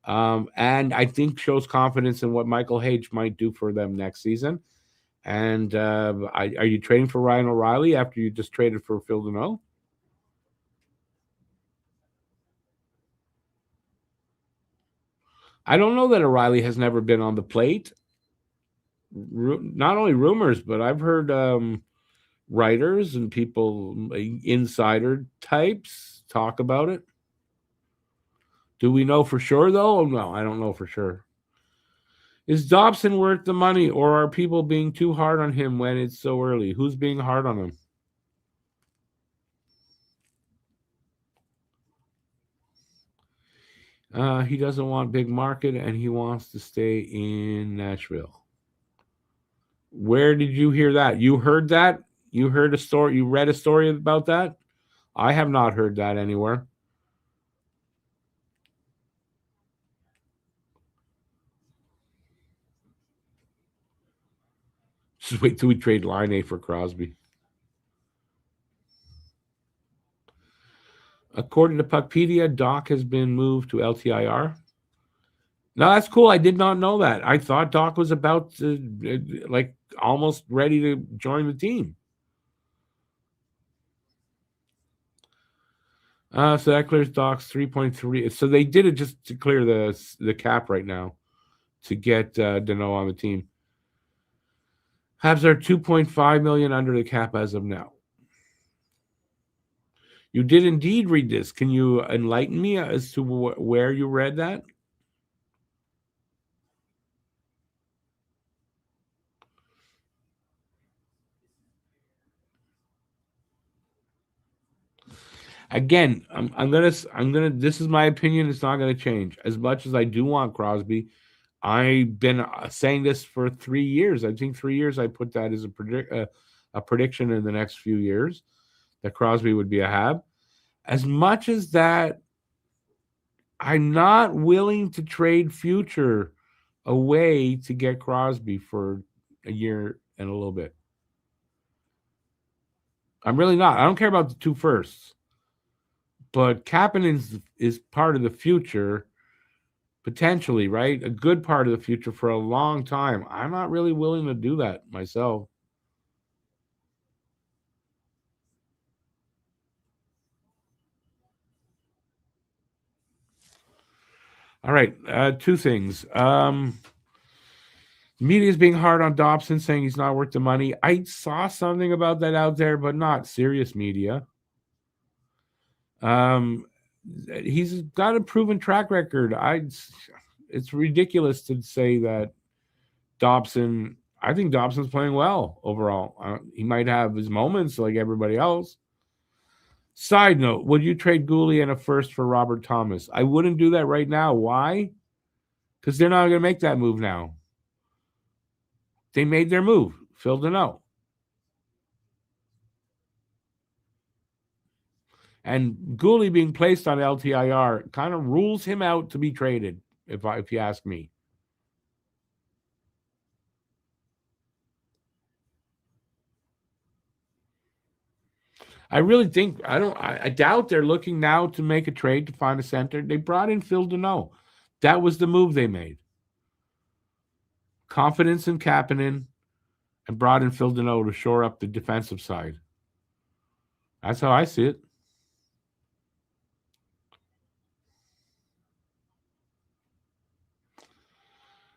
And I think shows confidence in what Michael Hage might do for them next season. And are you trading for Ryan O'Reilly after you just traded for Phil Danault? I don't know that O'Reilly has never been on the plate. Not only rumors, but I've heard writers and people, insider types, talk about it. Do we know for sure, though? Oh, no, I don't know for sure. Is Dobson worth the money, or are people being too hard on him when it's so early? Who's being hard on him? He doesn't want big market, and he wants to stay in Nashville. Where did you hear that? You heard that? You heard a story? You read a story about that? I have not heard that anywhere. Just wait till we trade Line A for Crosby. According to Puckpedia, Doc has been moved to LTIR. No, that's cool. I did not know that. I thought Doc was about to, almost ready to join the team. So that clears Doc's 3.3. So they did it just to clear the cap right now to get Danault on the team. Habs are $2.5 million under the cap as of now. You did indeed read this. Can you enlighten me as to where you read that? Again, I'm gonna. This is my opinion. It's not gonna change. As much as I do want Crosby, I've been saying this for 3 years. I think 3 years. I put that as a prediction in the next few years that Crosby would be a Hab. As much as that, I'm not willing to trade future away to get Crosby for a year and a little bit. I'm really not. I don't care about the 2 firsts. But Kapanen is part of the future, potentially, right? A good part of the future for a long time. I'm not really willing to do that myself. All right, 2 things. Media is being hard on Dobson, saying he's not worth the money. I saw something about that out there, but not serious media. he's got a proven track record. It's ridiculous to say that Dobson. I think Dobson's playing well overall. He might have his moments like everybody else. Side note: would you trade Gooley and a first for Robert Thomas? I wouldn't do that right now. Why? Because they're not going to make that move now. They made their move. Filled it out. And Gooley being placed on LTIR kind of rules him out to be traded, if you ask me. I really think I doubt they're looking now to make a trade to find a center. They brought in Phil Deneau. That was the move they made. Confidence in Kapanen and brought in Phil Deneau to shore up the defensive side. That's how I see it.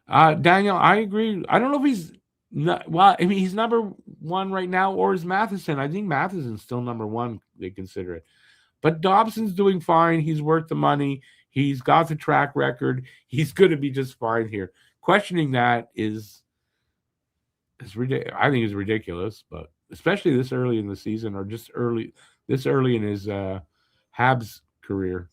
Daniel, I agree. I don't know if he's not, well, I mean, he's number one right now, or is Matheson? I think Matheson's still number one. They consider it, but Dobson's doing fine. He's worth the money. He's got the track record. He's going to be just fine here. Questioning that is ridiculous. I think it's ridiculous, but especially this early in the season, or just this early in his Habs career.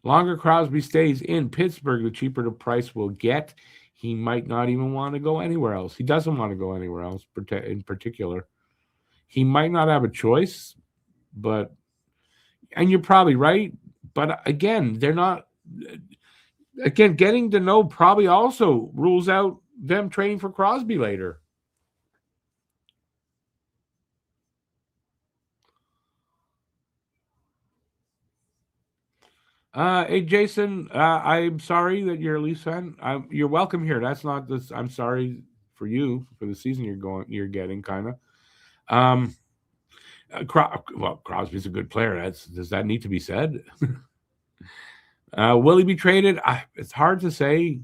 Longer Crosby stays in Pittsburgh, the cheaper the price will get. He might not even want to go anywhere else. He doesn't want to go anywhere else in particular. He might not have a choice, and you're probably right. But again, they're not. Again, getting to know probably also rules out them trading for Crosby later. Hey, Jason, I'm sorry that you're a Leafs fan. You're welcome here. That's not this. I'm sorry for you for the season you're getting, kind of. Crosby's a good player. Does that need to be said? Will he be traded? It's hard to say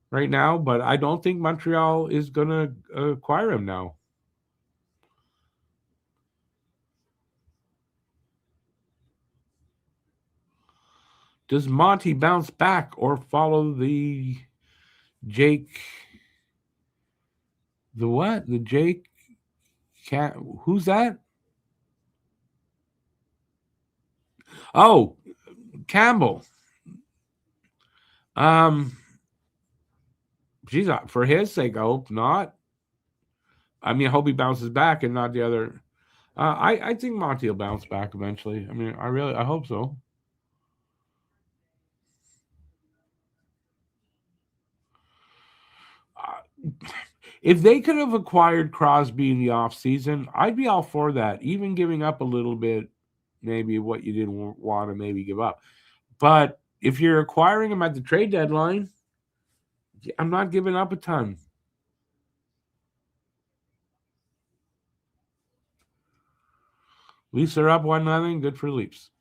right now, but I don't think Montreal is going to acquire him now. Does Monty bounce back or follow the Jake? The what? The Jake? Who's that? Oh, Campbell. Geez, for his sake, I hope not. I mean, I hope he bounces back and not the other. I think Monty will bounce back eventually. I mean, I hope so. If they could have acquired Crosby in the offseason, I'd be all for that, even giving up a little bit, maybe what you didn't want to maybe give up. But if you're acquiring him at the trade deadline, I'm not giving up a ton. Leafs are up 1-0. Good for Leafs.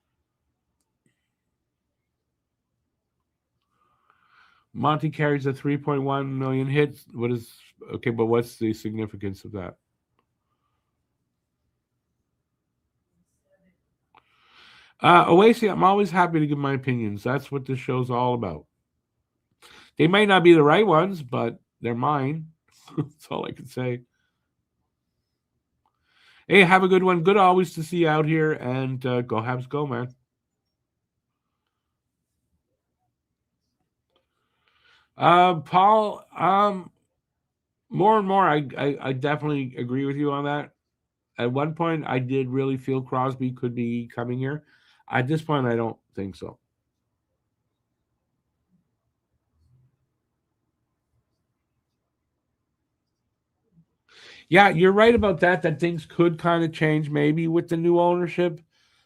Monty carries a 3.1 million hit. But what's the significance of that? Oasis, I'm always happy to give my opinions. That's what this show's all about. They might not be the right ones, but they're mine. That's all I can say. Hey, have a good one. Good always to see you out here, and go Habs, go, man. Paul, more and more, I definitely agree with you on that. At one point, I did really feel Crosby could be coming here. At this point, I don't think so. Yeah, you're right about that. That things could kind of change maybe with the new ownership.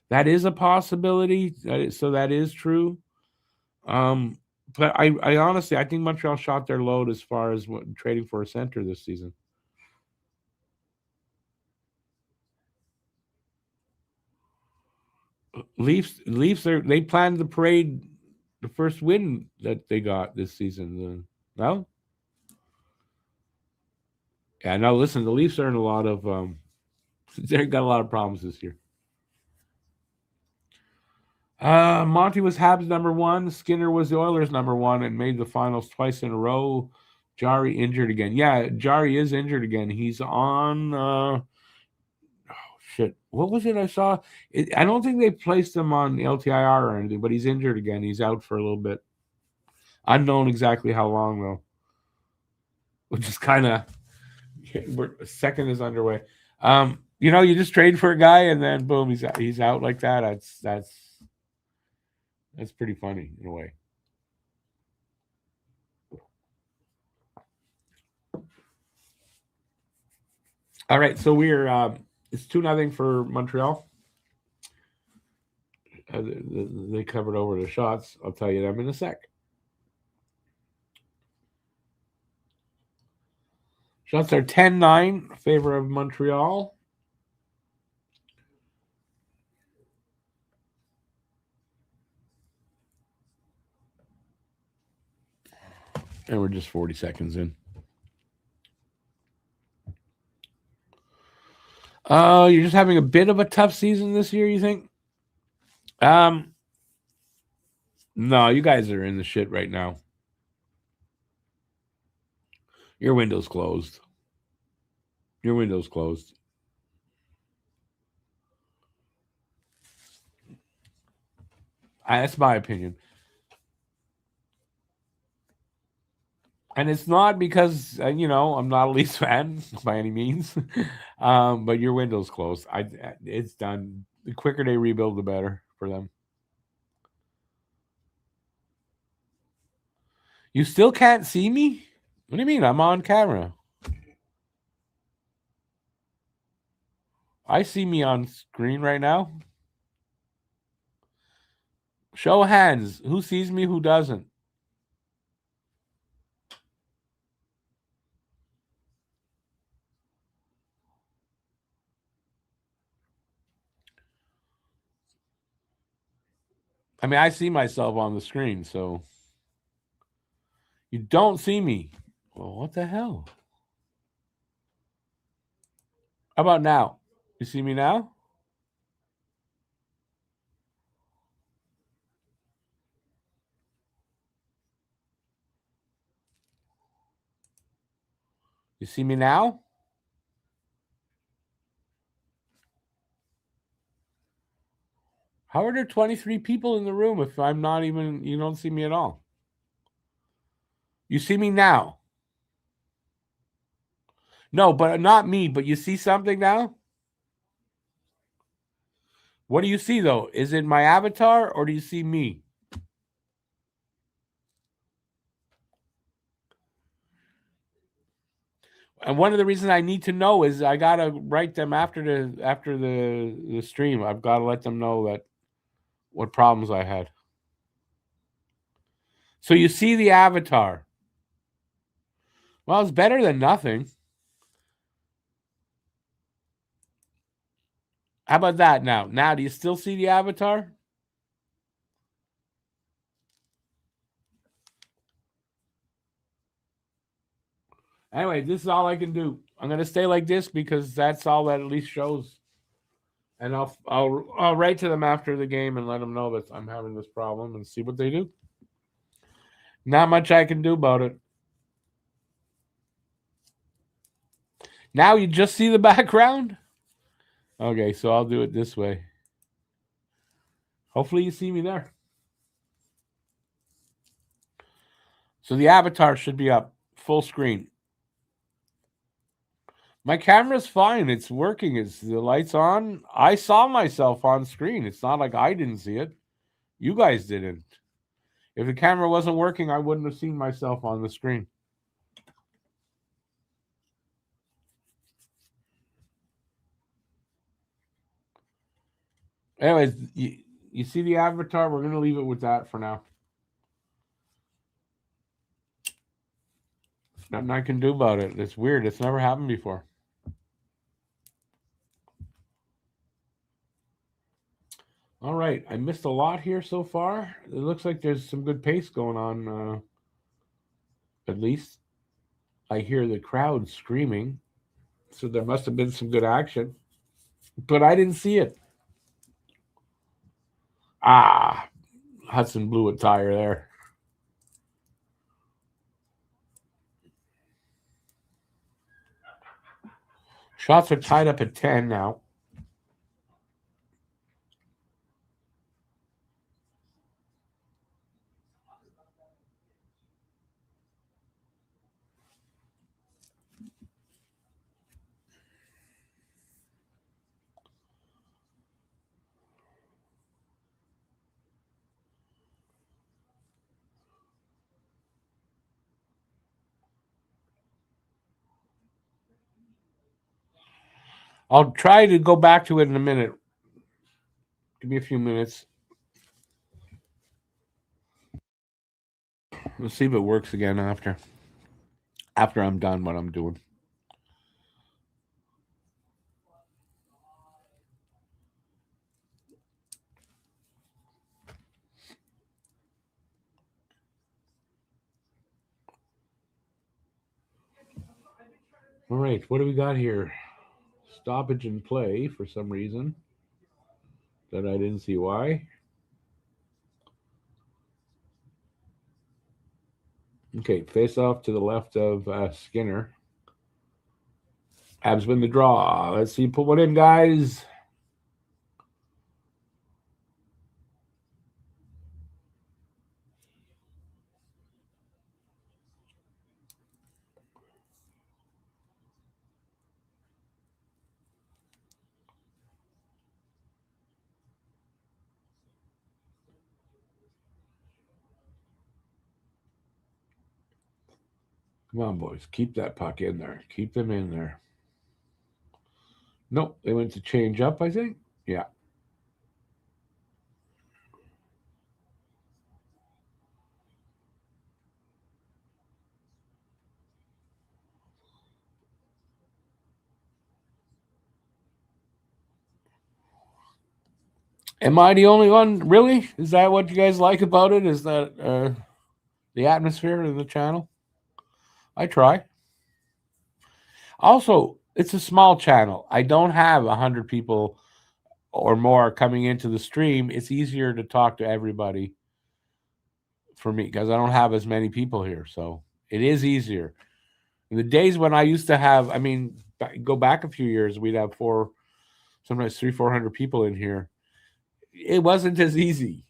That is a possibility. So that is true. But I honestly, I think Montreal shot their load as far as trading for a center this season. Leafs, they planned the parade, the first win that they got this season. No. Yeah, no, listen, the Leafs are in a lot of they've got a lot of problems this year. Monty was Habs number 1. Skinner was the Oilers number 1 and made the finals twice in a row. Jari injured again. Yeah, Jari is injured again. He's on shit. What was it I saw? I don't think they placed him on LTIR or anything, but he's injured again. He's out for a little bit. Unknown exactly how long though. Which is kind of second is underway. You just trade for a guy and then boom, he's out like that. That's pretty funny in a way. All right, so we're it's 2-0 for Montreal. They covered over the shots. I'll tell you them in a sec. Shots are 10-9 in favor of Montreal. And we're just 40 seconds in. You're just having a bit of a tough season this year, you think? No, you guys are in the shit right now. Your window's closed. That's my opinion. And it's not because, I'm not a Leafs fan by any means. But your window's closed. It's done. The quicker they rebuild, the better for them. You still can't see me? What do you mean? I'm on camera. I see me on screen right now. Show of hands. Who sees me? Who doesn't? I mean, I see myself on the screen, so you don't see me. Well, what the hell? How about now? You see me now? You see me now? How are there 23 people in the room if I'm not even, you don't see me at all? You see me now? No, but not me, but you see something now? What do you see though? Is it my avatar or do you see me? And one of the reasons I need to know is I gotta write them after the stream. I've got to let them know that what problems I had. So you see the avatar. Well, it's better than nothing. How about that now? Now, do you still see the avatar? Anyway, this is all I can do. I'm gonna stay like this because that's all that at least shows. And I'll write to them after the game and let them know that I'm having this problem and see what they do. Not much I can do about it. Now you just see the background? Okay, so I'll do it this way. Hopefully you see me there. So the avatar should be up full screen. My camera's fine. It's working. It's the lights on. I saw myself on screen. It's not like I didn't see it. You guys didn't. If the camera wasn't working, I wouldn't have seen myself on the screen. Anyways, you see the avatar? We're going to leave it with that for now. Nothing I can do about it. It's weird. It's never happened before. All right. I missed a lot here so far. It looks like there's some good pace going on. At least I hear the crowd screaming. So there must have been some good action, but I didn't see it. Hudson blew a tire there. Shots are tied up at 10 now. I'll try to go back to it in a minute. Give me a few minutes. Let's see if it works again after I'm done what I'm doing. All right, what do we got here? Stoppage in play for some reason that I didn't see why. Okay, face off to the left of Skinner. Habs win the draw. Let's see, put one in, guys. Come on, boys. Keep that puck in there. Keep them in there. Nope, they went to change up, I think. Yeah. Am I the only one? Really? Is that what you guys like about it? Is that the atmosphere of the channel? I try. Also, it's a small channel. I don't have 100 people or more coming into the stream. It's easier to talk to everybody for me because I don't have as many people here. So it is easier. In the days when I used to have, I mean, go back a few years, we'd have sometimes 300-400 people in here. It wasn't as easy.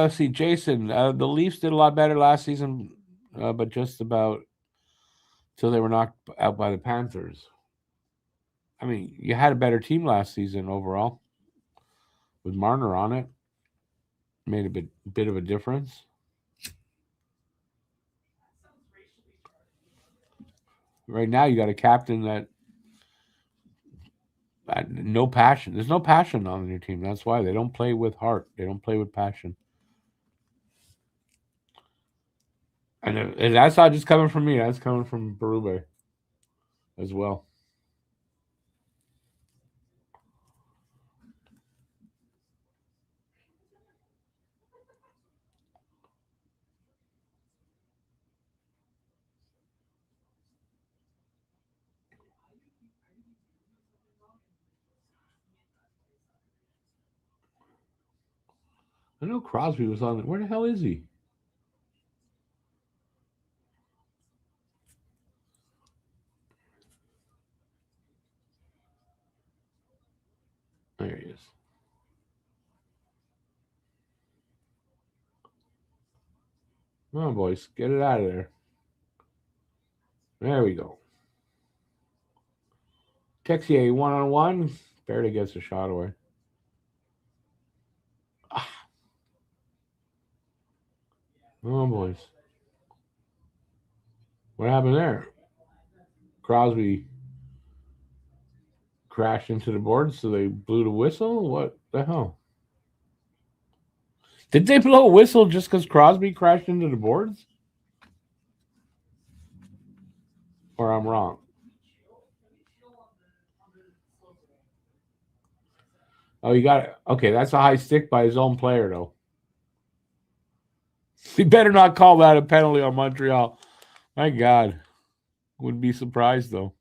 See, Jason, the Leafs did a lot better last season, but just about till they were knocked out by the Panthers. I mean, you had a better team last season overall with Marner on it. Made a bit of a difference. Right now, you got a captain that no passion. There's no passion on your team. That's why they don't play with heart. They don't play with passion. And that's not just coming from me. That's coming from Berube as well. I know Crosby was on it. Where the hell is he? There he is. Come on, boys. Get it out of there. There we go. Texier 1-on-1. Barely gets a shot away. Oh, boys. What happened there? Crosby crashed into the board, so they blew the whistle? What the hell? Did they blow a whistle just because Crosby crashed into the boards? Or I'm wrong? Oh, you got it. Okay, that's a high stick by his own player, though. He better not call that a penalty on Montreal. My God. Wouldn't be surprised, though.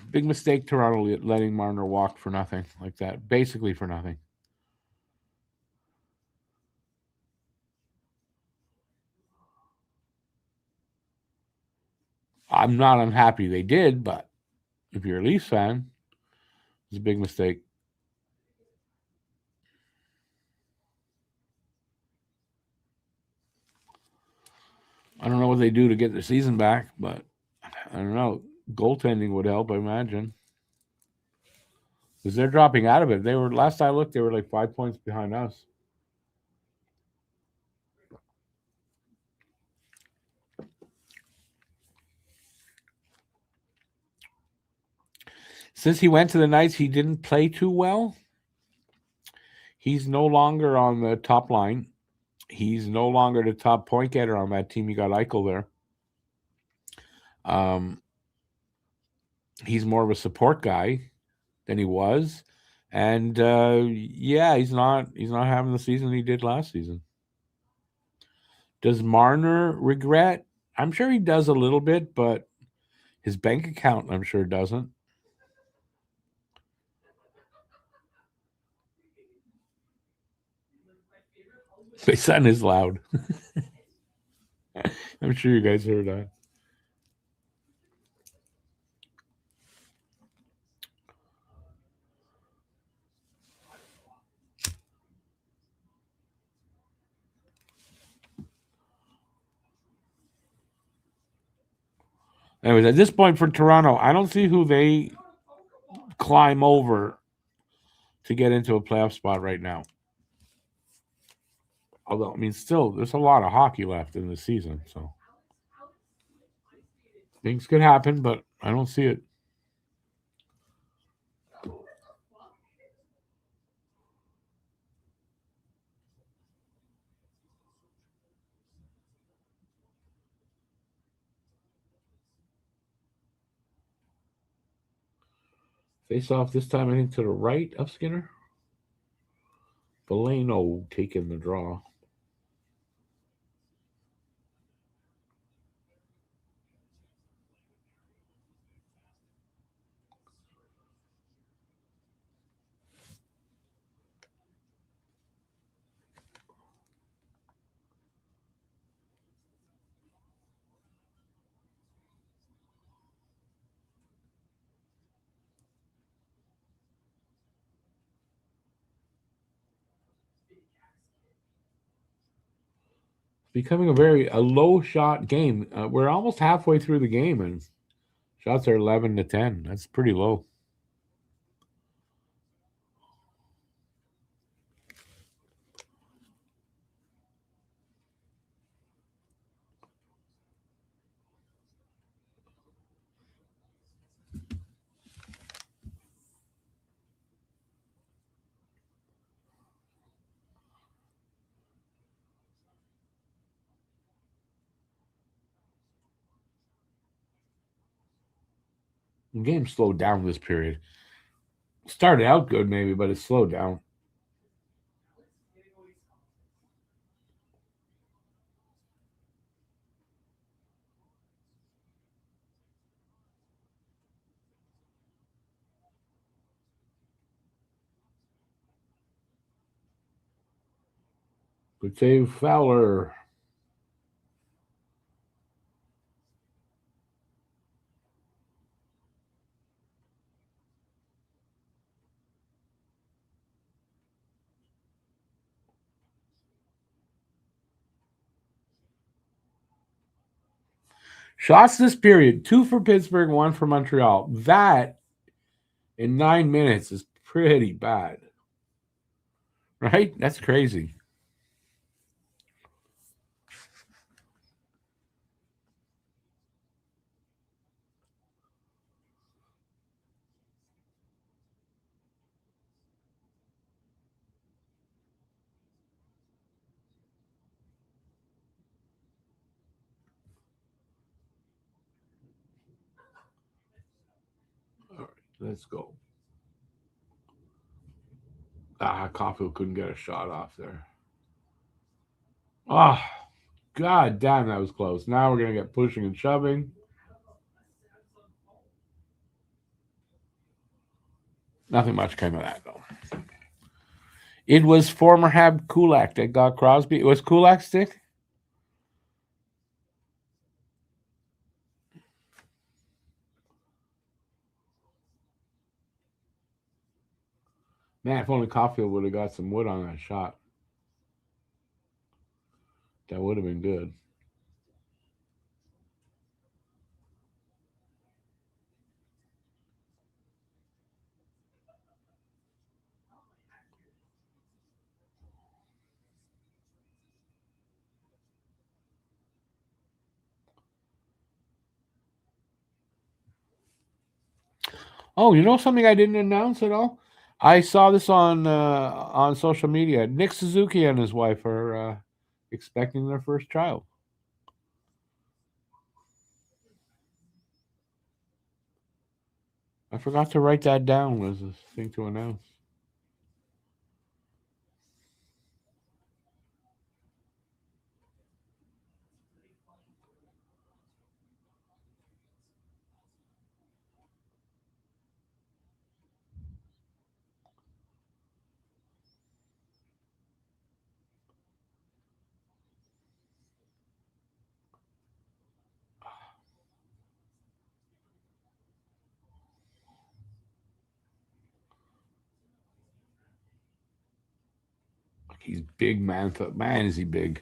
Big mistake, Toronto letting Marner walk for nothing like that. Basically for nothing. I'm not unhappy they did, but if you're a Leafs fan, it's a big mistake. I don't know what they do to get the season back, but I don't know. Goaltending would help, I imagine. Because they're dropping out of it. They were last I looked, they were like 5 points behind us. Since he went to the Knights, he didn't play too well. He's no longer on the top line. He's no longer the top point getter on that team. You got Eichel there. He's more of a support guy than he was, and yeah, he's not having the season he did last season. Does Marner regret? I'm sure he does a little bit, but his bank account, I'm sure, doesn't. My son is loud. I'm sure you guys heard that. Anyways, at this point for Toronto, I don't see who they climb over to get into a playoff spot right now. Although, I mean, still, there's a lot of hockey left in the season, so things could happen, but I don't see it. Face off this time, I think, to the right of Skinner. Valeno taking the draw. Becoming a low shot game. We're almost halfway through the game, and shots are 11-10. That's pretty low. The game slowed down this period. Started out good, maybe, but it slowed down. Good save, Fowler. Shots this period: 2 for Pittsburgh, 1 for Montreal. That in 9 minutes is pretty bad, right? That's crazy. All right, let's go. Caulfield couldn't get a shot off there. Oh, god damn, that was close. Now we're gonna get pushing and shoving. Nothing much came of that though. It was former Hab Kulak that got Crosby. It was Kulak's stick. Man, if only Caulfield would have got some wood on that shot, that would have been good. Oh, you know something I didn't announce at all? I saw this on social media. Nick Suzuki and his wife are expecting their first child. I forgot to write that down as a thing to announce. He's big, man. Man, is he big.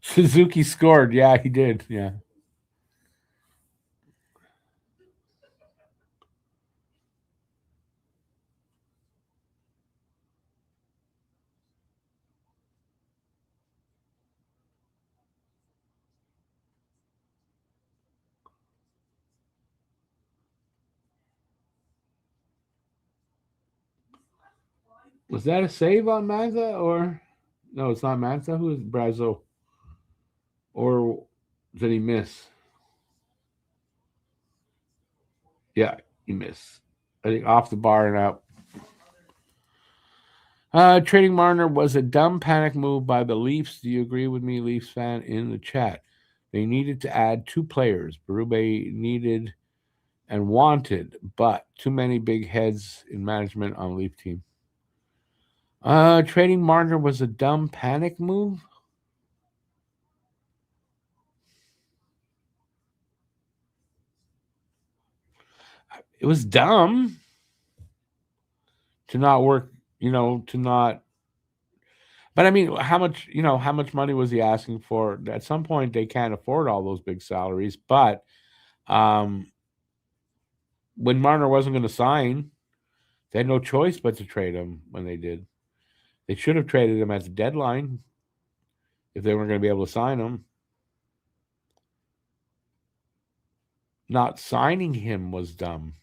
Suzuki scored. Yeah, he did. Yeah. Was that a save on Manza or no? It's not Manza. Who is Brazo? Or did he miss? Yeah, he missed. I think off the bar and out. Trading Marner was a dumb panic move by the Leafs. Do you agree with me, Leafs fan, in the chat? They needed to add 2 players. Berube needed and wanted, but too many big heads in management on Leaf team. Trading Marner was a dumb panic move. It was dumb to not work, to not. But I mean, how much money was he asking for? At some point, they can't afford all those big salaries. But um, when Marner wasn't going to sign, they had no choice but to trade him when they did. They should have traded him at the deadline if they weren't going to be able to sign him. Not signing him was dumb.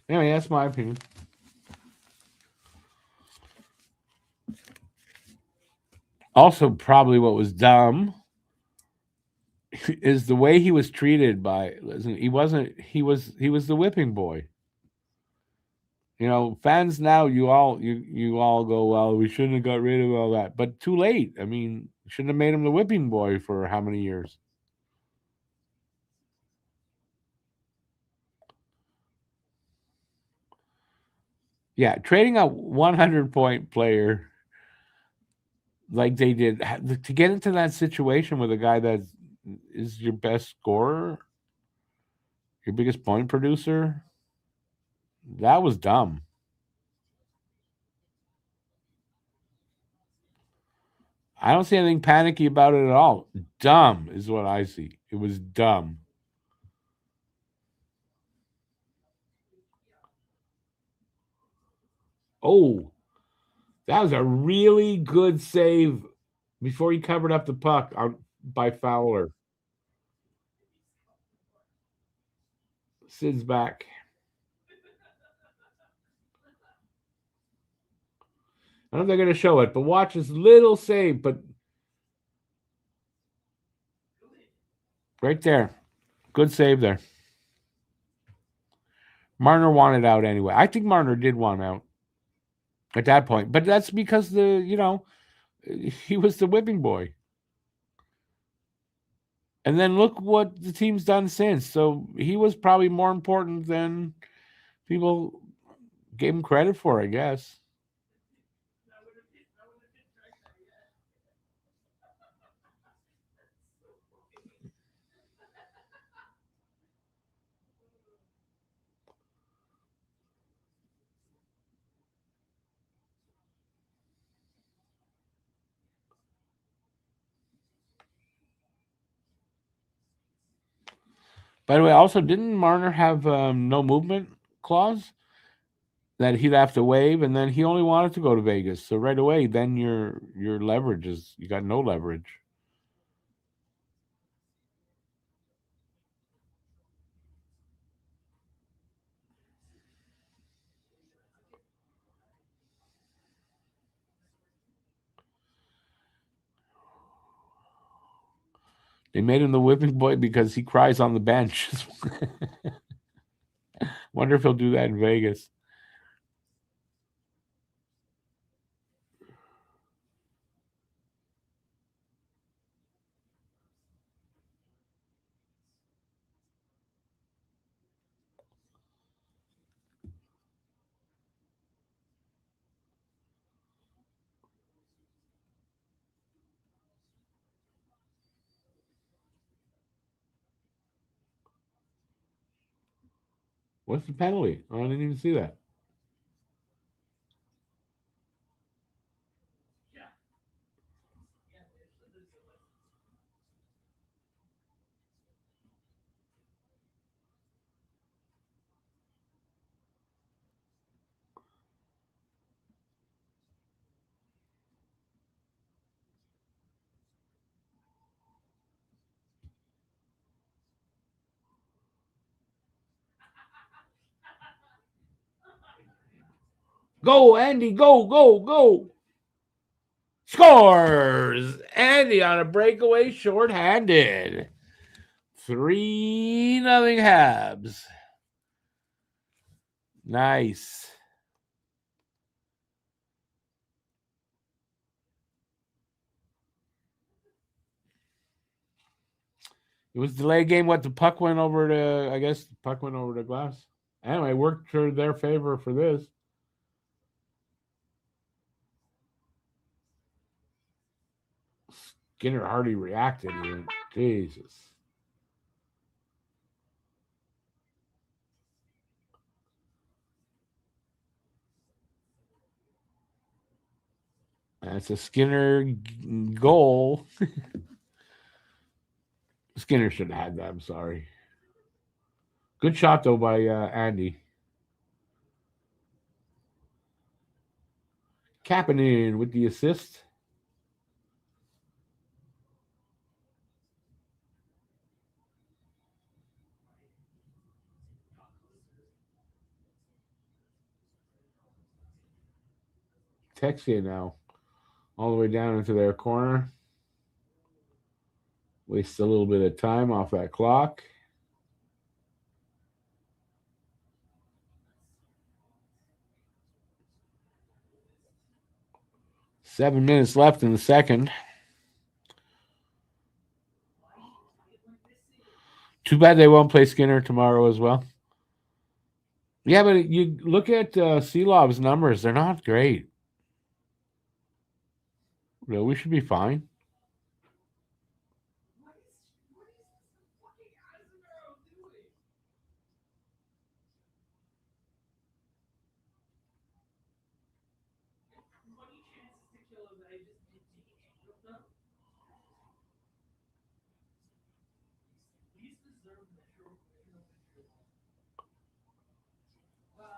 Anyway, that's my opinion. Also, probably what was dumb is the way he was treated by. Listen, he wasn't. He was the whipping boy. Fans now, you all go, well, we shouldn't have got rid of all that, but too late. I mean, shouldn't have made him the whipping boy for how many years? Yeah, trading a 100-point player like they did to get into that situation with a guy that is your best scorer, your biggest point producer, that was dumb. I don't see anything panicky about it at all. Dumb is what I see. It was dumb. Oh, that was a really good save before he covered up the puck by Fowler. Sid's back. I don't know if they're going to show it, but watch his little save. But right there. Good save there. Marner wanted out anyway. I think Marner did want out at that point. But that's because he was the whipping boy. And then look what the team's done since. So he was probably more important than people gave him credit for, I guess. By the way, also, didn't Marner have no movement clause that he'd have to waive, and then he only wanted to go to Vegas. So right away, then your leverage is you got no leverage. They made him the whipping boy because he cries on the bench. Wonder if he'll do that in Vegas. What's the penalty? Oh, I didn't even see that. Go, Andy, go, go, go. Scores! Andy on a breakaway shorthanded. 3-0 Habs. Nice. It was a delayed game. What, the puck went over to, I guess the puck went over the glass. Anyway, worked to their favor for this. Skinner hardly reacted. Jesus. That's a Skinner goal. Skinner should have had that. I'm sorry. Good shot, though, by Andy. Kapanen with the assist. Texia now. All the way down into their corner. Waste a little bit of time off that clock. Seven minutes left in the second. Too bad they won't play Skinner tomorrow as well. Yeah, but you look at Seelov's numbers; they're not great. No, we should be fine. What is this fucking Asimov doing? 20 chances to kill him, and I just didn't take any of them. These deserve Metro victory. Bye.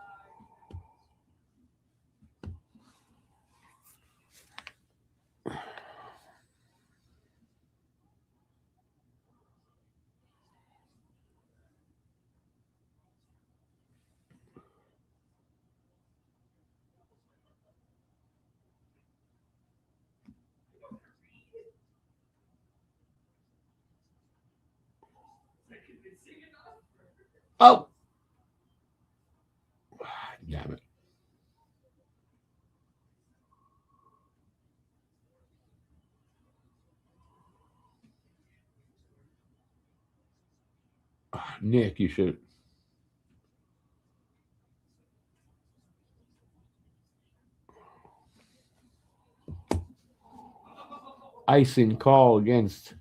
Is that convincing enough? Oh, damn it! Nick, you should. Icing call against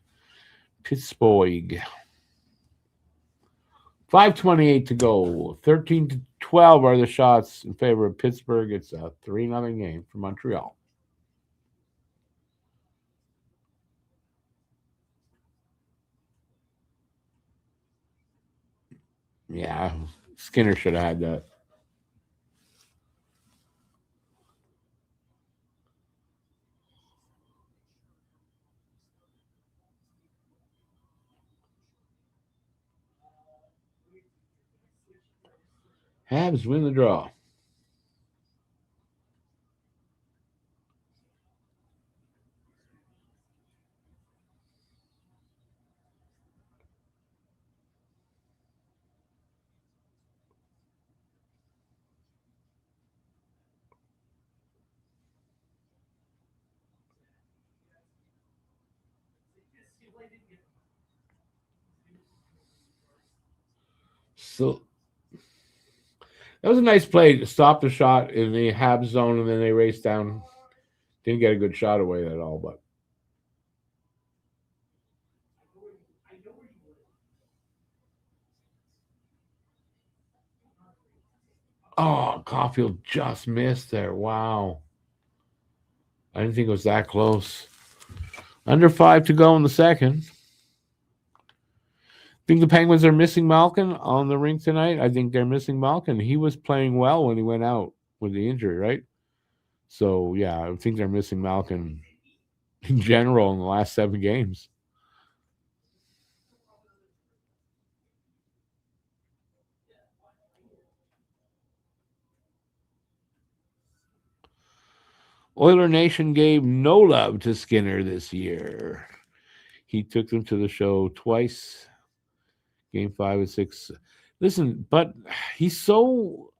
Pittsburgh. 5:28 to go. 13-12 are the shots in favor of Pittsburgh. It's a 3-0 game for Montreal. Yeah, Skinner should have had that. Habs win the draw. So that was a nice play to stop the shot in the Habs zone, and then they raced down. Didn't get a good shot away at all, but I know where you would. oh, Caulfield just missed there. Wow. I didn't think it was that close. Under 5 to go in the second. Think the Penguins are missing Malkin on the rink tonight? I think they're missing Malkin. He was playing well when he went out with the injury, right? So, yeah, I think they're missing Malkin in general in the last 7 games. Oiler Nation gave no love to Skinner this year. He took them to the show twice, game 5 and 6. Listen, but he's so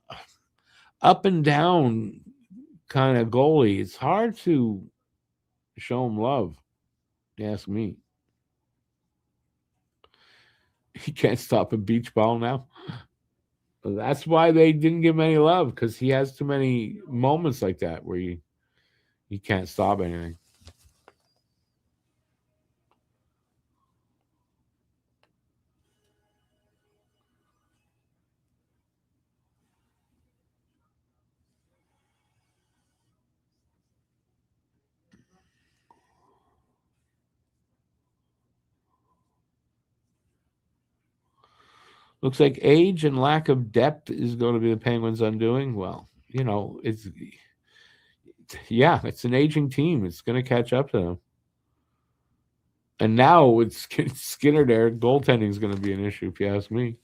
up and down kind of goalie. It's hard to show him love. You ask me. He can't stop a beach ball now. That's why they didn't give him any love, because he has too many moments like that where he can't stop anything. Looks like age and lack of depth is going to be the Penguins' undoing. Well, it's it's an aging team. It's going to catch up to them. And now it's Skinner there. Goaltending is going to be an issue, if you ask me.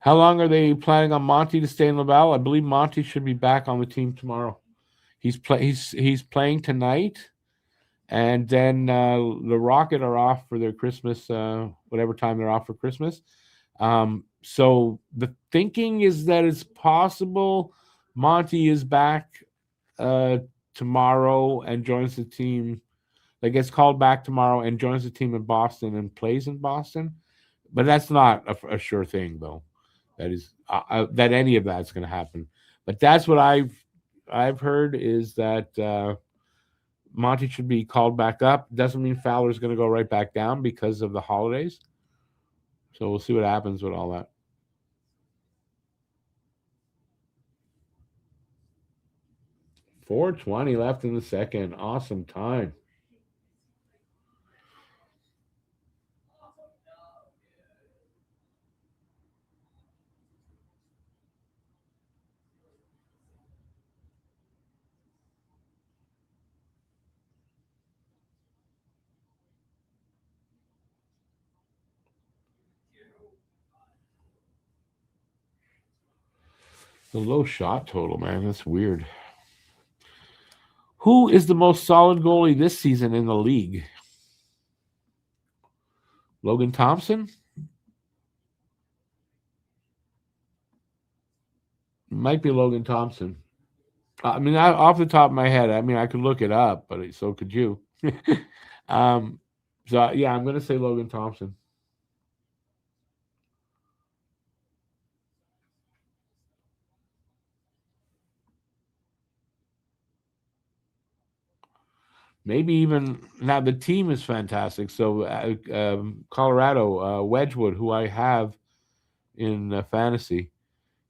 How long are they planning on Monty to stay in Laval? I believe Monty should be back on the team tomorrow. He's playing tonight, and then the Rocket are off for their Christmas, whatever time they're off for Christmas. So the thinking is that it's possible Monty is back tomorrow and joins the team that gets called back tomorrow and joins the team in Boston and plays in Boston. But that's not a sure thing, though. That is that any of that's going to happen. But that's what I've heard is that Monty should be called back up. Doesn't mean Fowler's going to go right back down because of the holidays. So we'll see what happens with all that. 4:20 left in the second. Awesome time. The low shot total, man. That's weird. Who is the most solid goalie this season in the league? Logan Thompson? Might be Logan Thompson. I mean, off the top of my head, I mean, I could look it up, but so could you. So, yeah, I'm going to say Logan Thompson. Maybe even now the team is fantastic. So Colorado, Wedgwood, who I have in fantasy,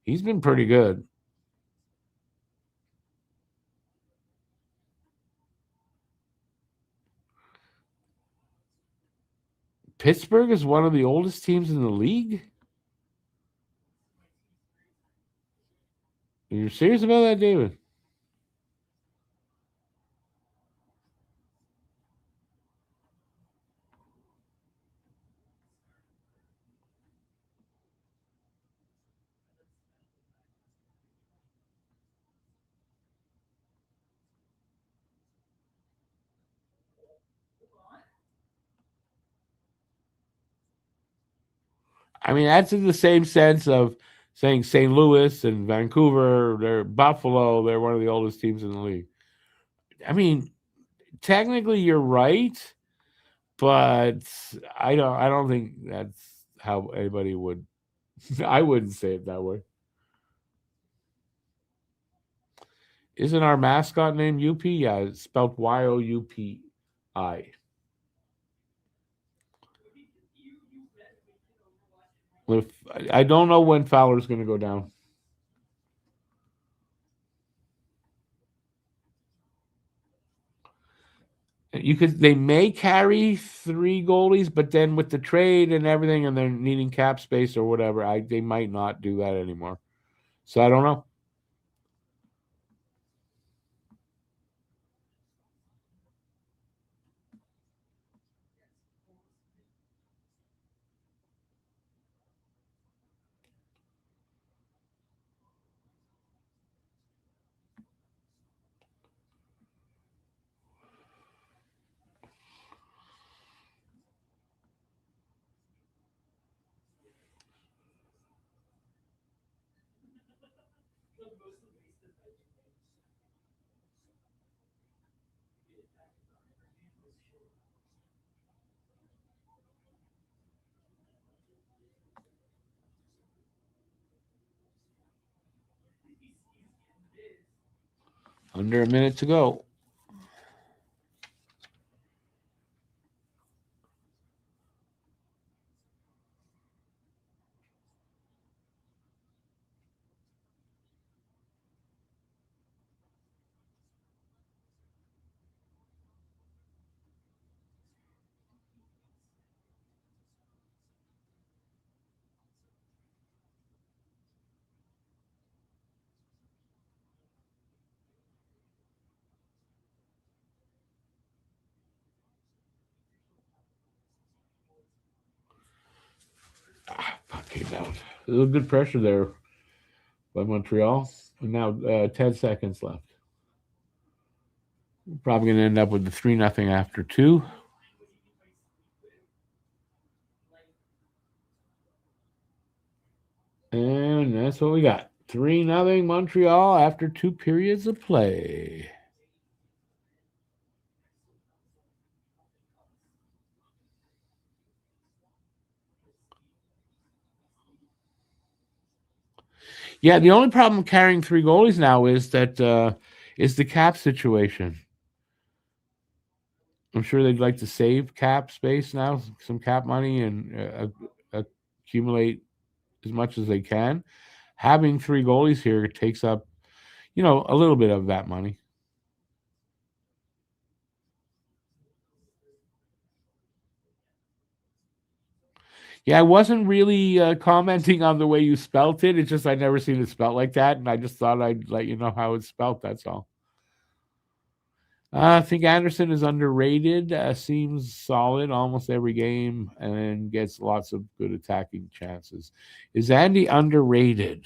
he's been pretty good. Pittsburgh is one of the oldest teams in the league. Are you serious about that, David? I mean, that's in the same sense of saying St. Louis and Vancouver, they're Buffalo, they're one of the oldest teams in the league. I mean, technically you're right, but I don't think that's how anybody would I wouldn't say it that way. Isn't our mascot named UP? Yeah, it's spelled YOUPI. I don't know when Fowler's going to go down. They may carry 3 goalies, but then with the trade and everything, and they're needing cap space or whatever, they might not do that anymore. So I don't know. Under a minute to go. Puck came out. A little good pressure there by Montreal. And now 10 seconds left. We're probably going to end up with the 3-0 after 2. And that's what we got. 3-0 Montreal after 2 periods of play. Yeah, the only problem carrying 3 goalies now is that is the cap situation. I'm sure they'd like to save cap space now, some cap money, and accumulate as much as they can. Having 3 goalies here takes up, a little bit of that money. Yeah, I wasn't really commenting on the way you spelt it. It's just I'd never seen it spelt like that, and I just thought I'd let you know how it's spelt. That's all. I think Anderson is underrated. Seems solid almost every game and gets lots of good attacking chances. Is Andy underrated?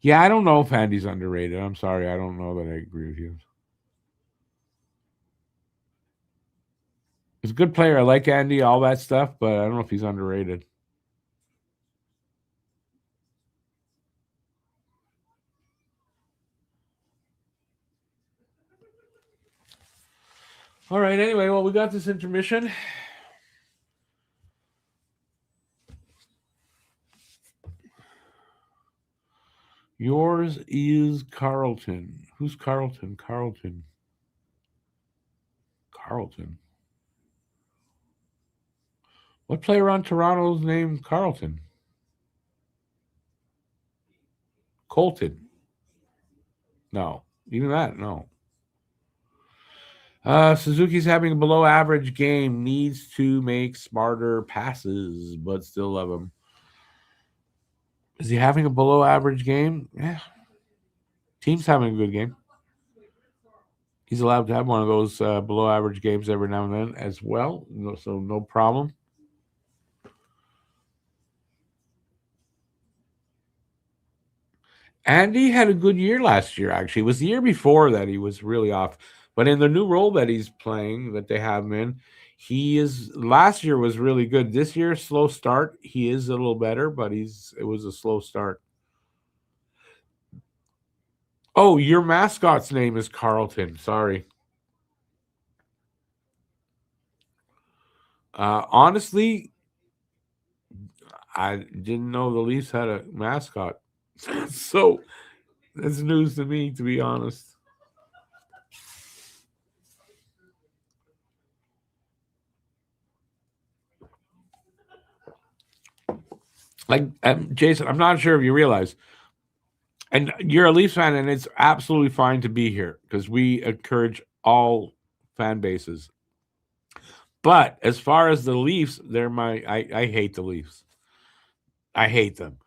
Yeah, I don't know if Andy's underrated. I'm sorry. I don't know that I agree with you. He's a good player. I like Andy, all that stuff, but I don't know if he's underrated. All right. Anyway, well, we got this intermission. Yours is Carlton. Who's Carlton? Carlton. What player on Toronto's named Carlton? Colton. No. Even that, no. Suzuki's having a below average game. Needs to make smarter passes, but still love him. Is he having a below average game? Yeah. Team's having a good game. He's allowed to have one of those below average games every now and then as well. So no problem. Andy had a good year last year, actually. It was the year before that he was really off. But in the new role that he's playing, that they have him in, last year was really good. This year, slow start. He is a little better, but it was a slow start. Oh, your mascot's name is Carlton. Sorry. Honestly, I didn't know the Leafs had a mascot. So that's news to me, to be honest. Like, Jason, I'm not sure if you realize, and you're a Leafs fan, and it's absolutely fine to be here because we encourage all fan bases. But as far as the Leafs, I hate the Leafs. I hate them.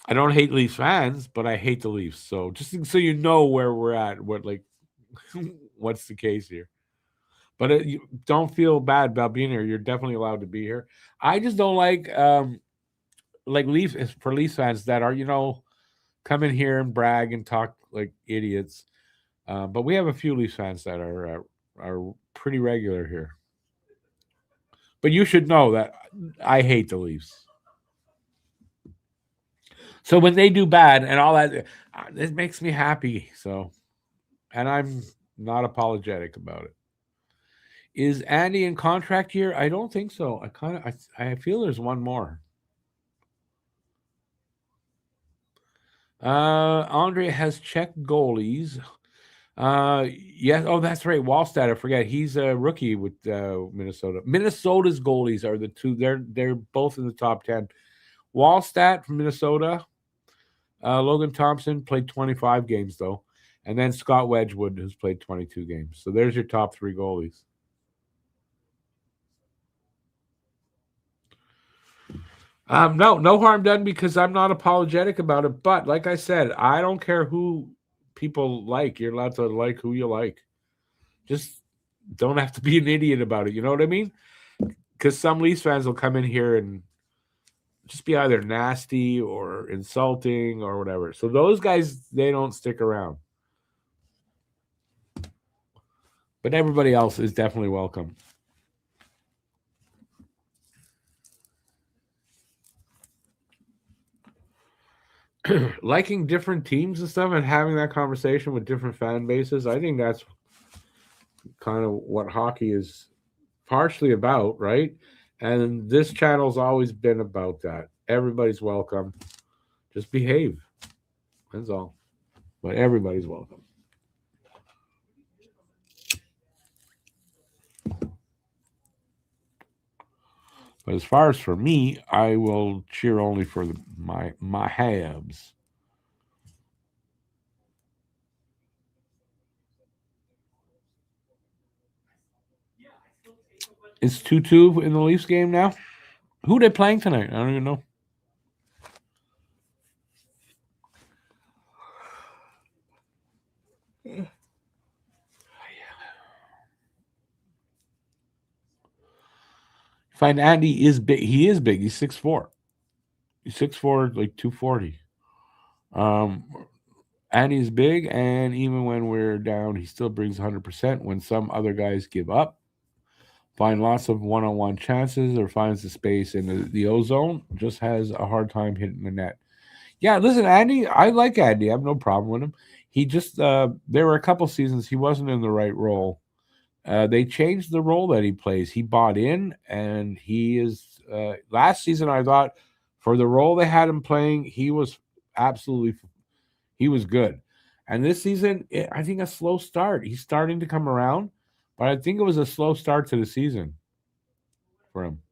I don't hate Leafs fans, but I hate the Leafs. So just so you know where we're at, what's the case here. But you don't feel bad about being here. You're definitely allowed to be here. I just don't like Leafs for Leafs fans that are come in here and brag and talk like idiots. But we have a few Leafs fans that are pretty regular here. But you should know that I hate the Leafs. So when they do bad and all that, it makes me happy. So, and I'm not apologetic about it. Is Andy in contract year? I don't think so. I feel there's one more. Andre has checked goalies. Yes. Oh, that's right. Wallstat. I forget. He's a rookie with Minnesota. Minnesota's goalies are the two. They're both in the top 10. Wallstat from Minnesota. Logan Thompson played 25 games though, and then Scott Wedgwood has played 22 games. So there's your top 3 goalies. No harm done because I'm not apologetic about it. But like I said, I don't care who people like. You're allowed to like who you like. Just don't have to be an idiot about it. You know what I mean? Because some Leafs fans will come in here and just be either nasty or insulting or whatever. So those guys, they don't stick around. But everybody else is definitely welcome. Liking different teams and stuff and having that conversation with different fan bases, I think that's kind of what hockey is partially about, right? And this channel's always been about that. Everybody's welcome. Just behave. That's all. But everybody's welcome. But as far as for me, I will cheer only for my Habs. It's 2-2 in the Leafs game now. Who are they playing tonight? I don't even know. Find Andy is big. He is big. He's 6'4". He's 6'4", like 240. Um, Andy's big, and even when we're down, he still brings 100%. When some other guys give up, find lots of one-on-one chances, or finds the space in the ozone, just has a hard time hitting the net. Yeah, listen, Andy, I like Andy. I have no problem with him. He just there were a couple seasons he wasn't in the right role. They changed the role that he plays. He bought in, and he is. Last season, I thought for the role they had him playing, he was absolutely he was good. And this season, I think a slow start. He's starting to come around, but I think it was a slow start to the season for him.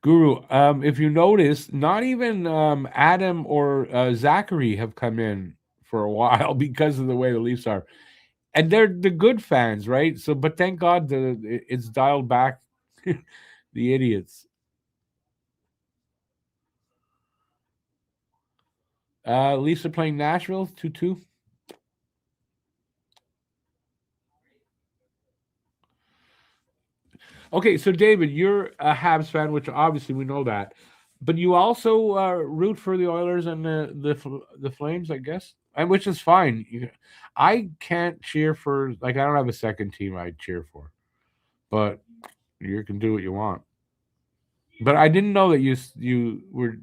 Guru, if you notice, not even Adam or Zachary have come in for a while because of the way the Leafs are, and they're the good fans, right? So, but thank God it's dialed back. The idiots. Leafs are playing Nashville 2-2. Okay, so David, you're a Habs fan, which obviously we know that, but you also root for the Oilers and the Flames, I guess, and which is fine. I can't cheer for like I don't have a second team I cheer for, but you can do what you want. But I didn't know that you were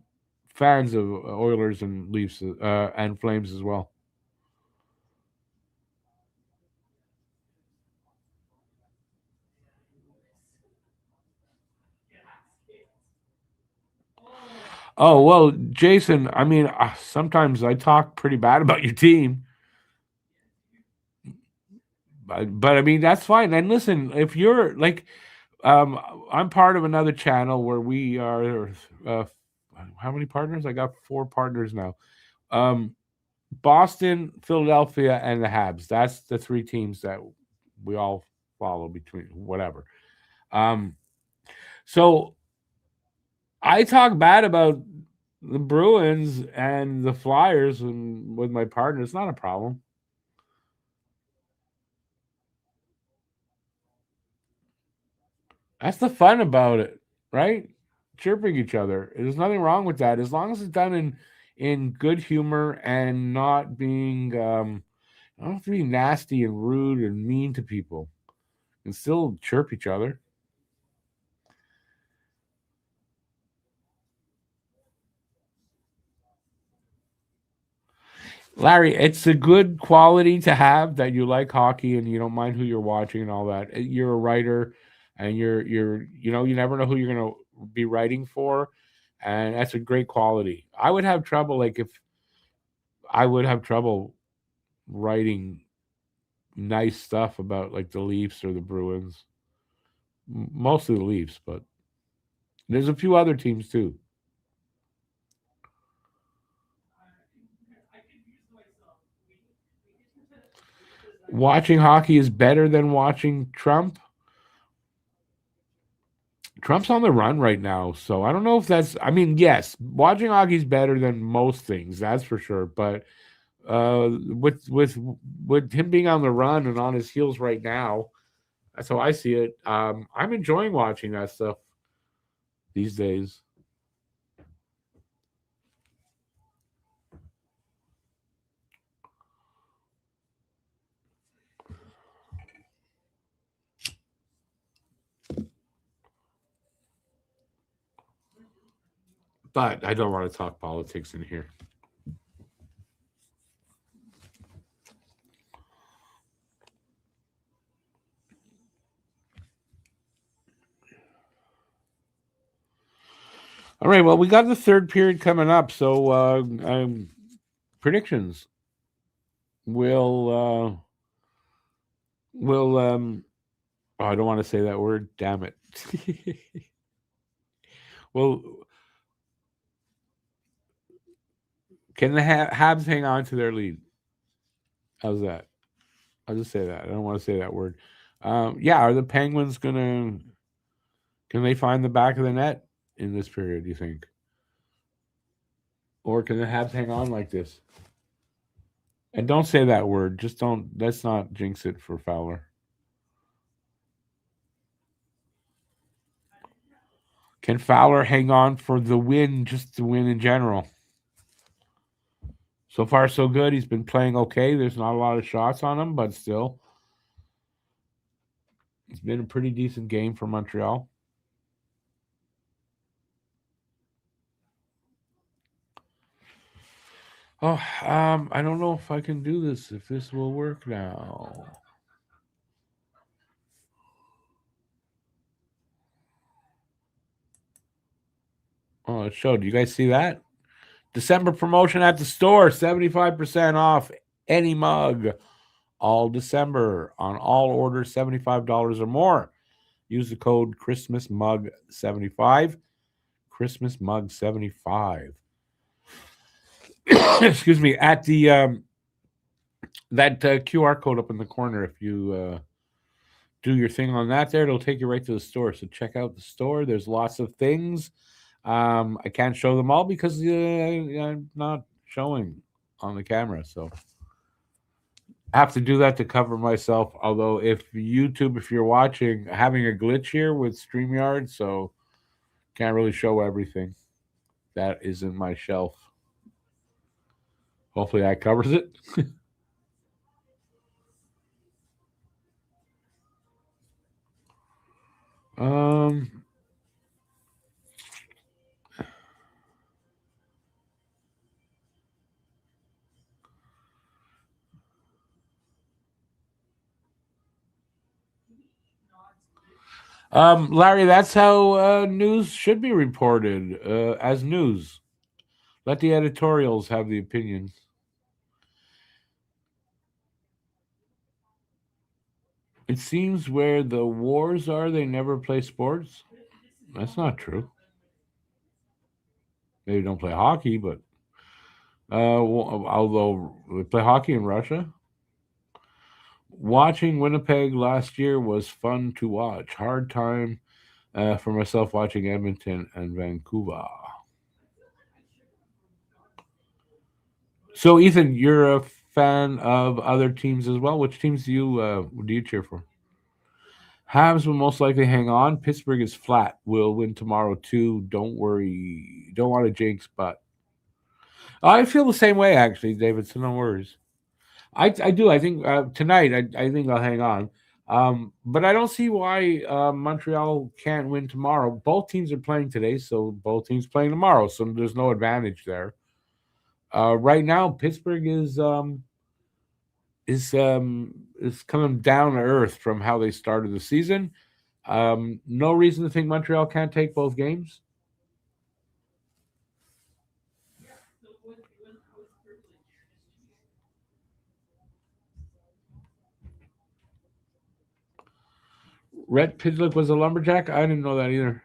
fans of Oilers and Leafs and Flames as well. Oh well, Jason. I mean, sometimes I talk pretty bad about your team. But I mean that's fine. And listen, if you're like, um, I'm part of another channel where we are. Uh, how many partners? I got 4 partners now. Um, Boston, Philadelphia, and the Habs. That's the 3 teams that we all follow between whatever. Um, so I talk bad about the Bruins and the Flyers and with my partner. It's not a problem. That's the fun about it, right? Chirping each other. There's nothing wrong with that as long as it's done in good humor and not being I don't have to be nasty and rude and mean to people and still chirp each other. Larry, it's a good quality to have that you like hockey and you don't mind who you're watching and all that. You're a writer and you're you never know who you're going to be writing for, and that's a great quality. I would have trouble like if I would have trouble writing nice stuff about like the Leafs or the Bruins. Mostly the Leafs, but there's a few other teams too. Watching hockey is better than watching Trump. Trump's on the run right now, so I don't know if that's. I mean, yes, watching hockey is better than most things, that's for sure. But with him being on the run and on his heels right now, that's how I see it. I'm enjoying watching that stuff these days. But I don't want to talk politics in here. All right. Well, we got the third period coming up, so predictions. Will oh, I don't want to say that word. Damn it. Well, can the Habs hang on to their lead? How's that? I'll just say that. I don't want to say that word. Yeah, are the Penguins gonna? Can they find the back of the net in this period? Do you think, or can the Habs hang on like this? And don't say that word. Just don't. Let's not jinx it for Fowler. Can Fowler hang on for the win, just the win in general? So far, so good. He's been playing okay. There's not a lot of shots on him, but still, it's been a pretty decent game for Montreal. Oh, I don't know if I can do this. If this will work now. Oh, it showed. You guys see that? December promotion at the store, 75% off any mug. All December on all orders, $75 or more. Use the code Christmas Mug 75. Christmas Mug 75. Excuse me. At the that QR code up in the corner, if you do your thing on that there, it'll take you right to the store. So check out the store. There's lots of things. I can't show them all because I'm not showing on the camera. So I have to do that to cover myself. Although if you're watching, having a glitch here with StreamYard, so can't really show everything that is in my shelf. Hopefully that covers it. um Larry, that's how news should be reported as news. Let the editorials have the opinion. It seems where the wars are, they never play sports. That's not true. Maybe don't play hockey, but although they play hockey in Russia. Watching Winnipeg last year was fun to watch. Hard time for myself watching Edmonton and Vancouver. So, Ethan, you're a fan of other teams as well. Which teams do you cheer for? Habs will most likely hang on. Pittsburgh is flat. Will win tomorrow too. Don't worry. Don't want to jinx, but I feel the same way actually, David. So no worries. I do. I think tonight. I think I'll hang on. But I don't see why Montreal can't win tomorrow. Both teams are playing today, so both teams playing tomorrow. So there's no advantage there. Right now, Pittsburgh is coming down to earth from how they started the season. No reason to think Montreal can't take both games. Rhett Pitlick was a lumberjack. I didn't know that either.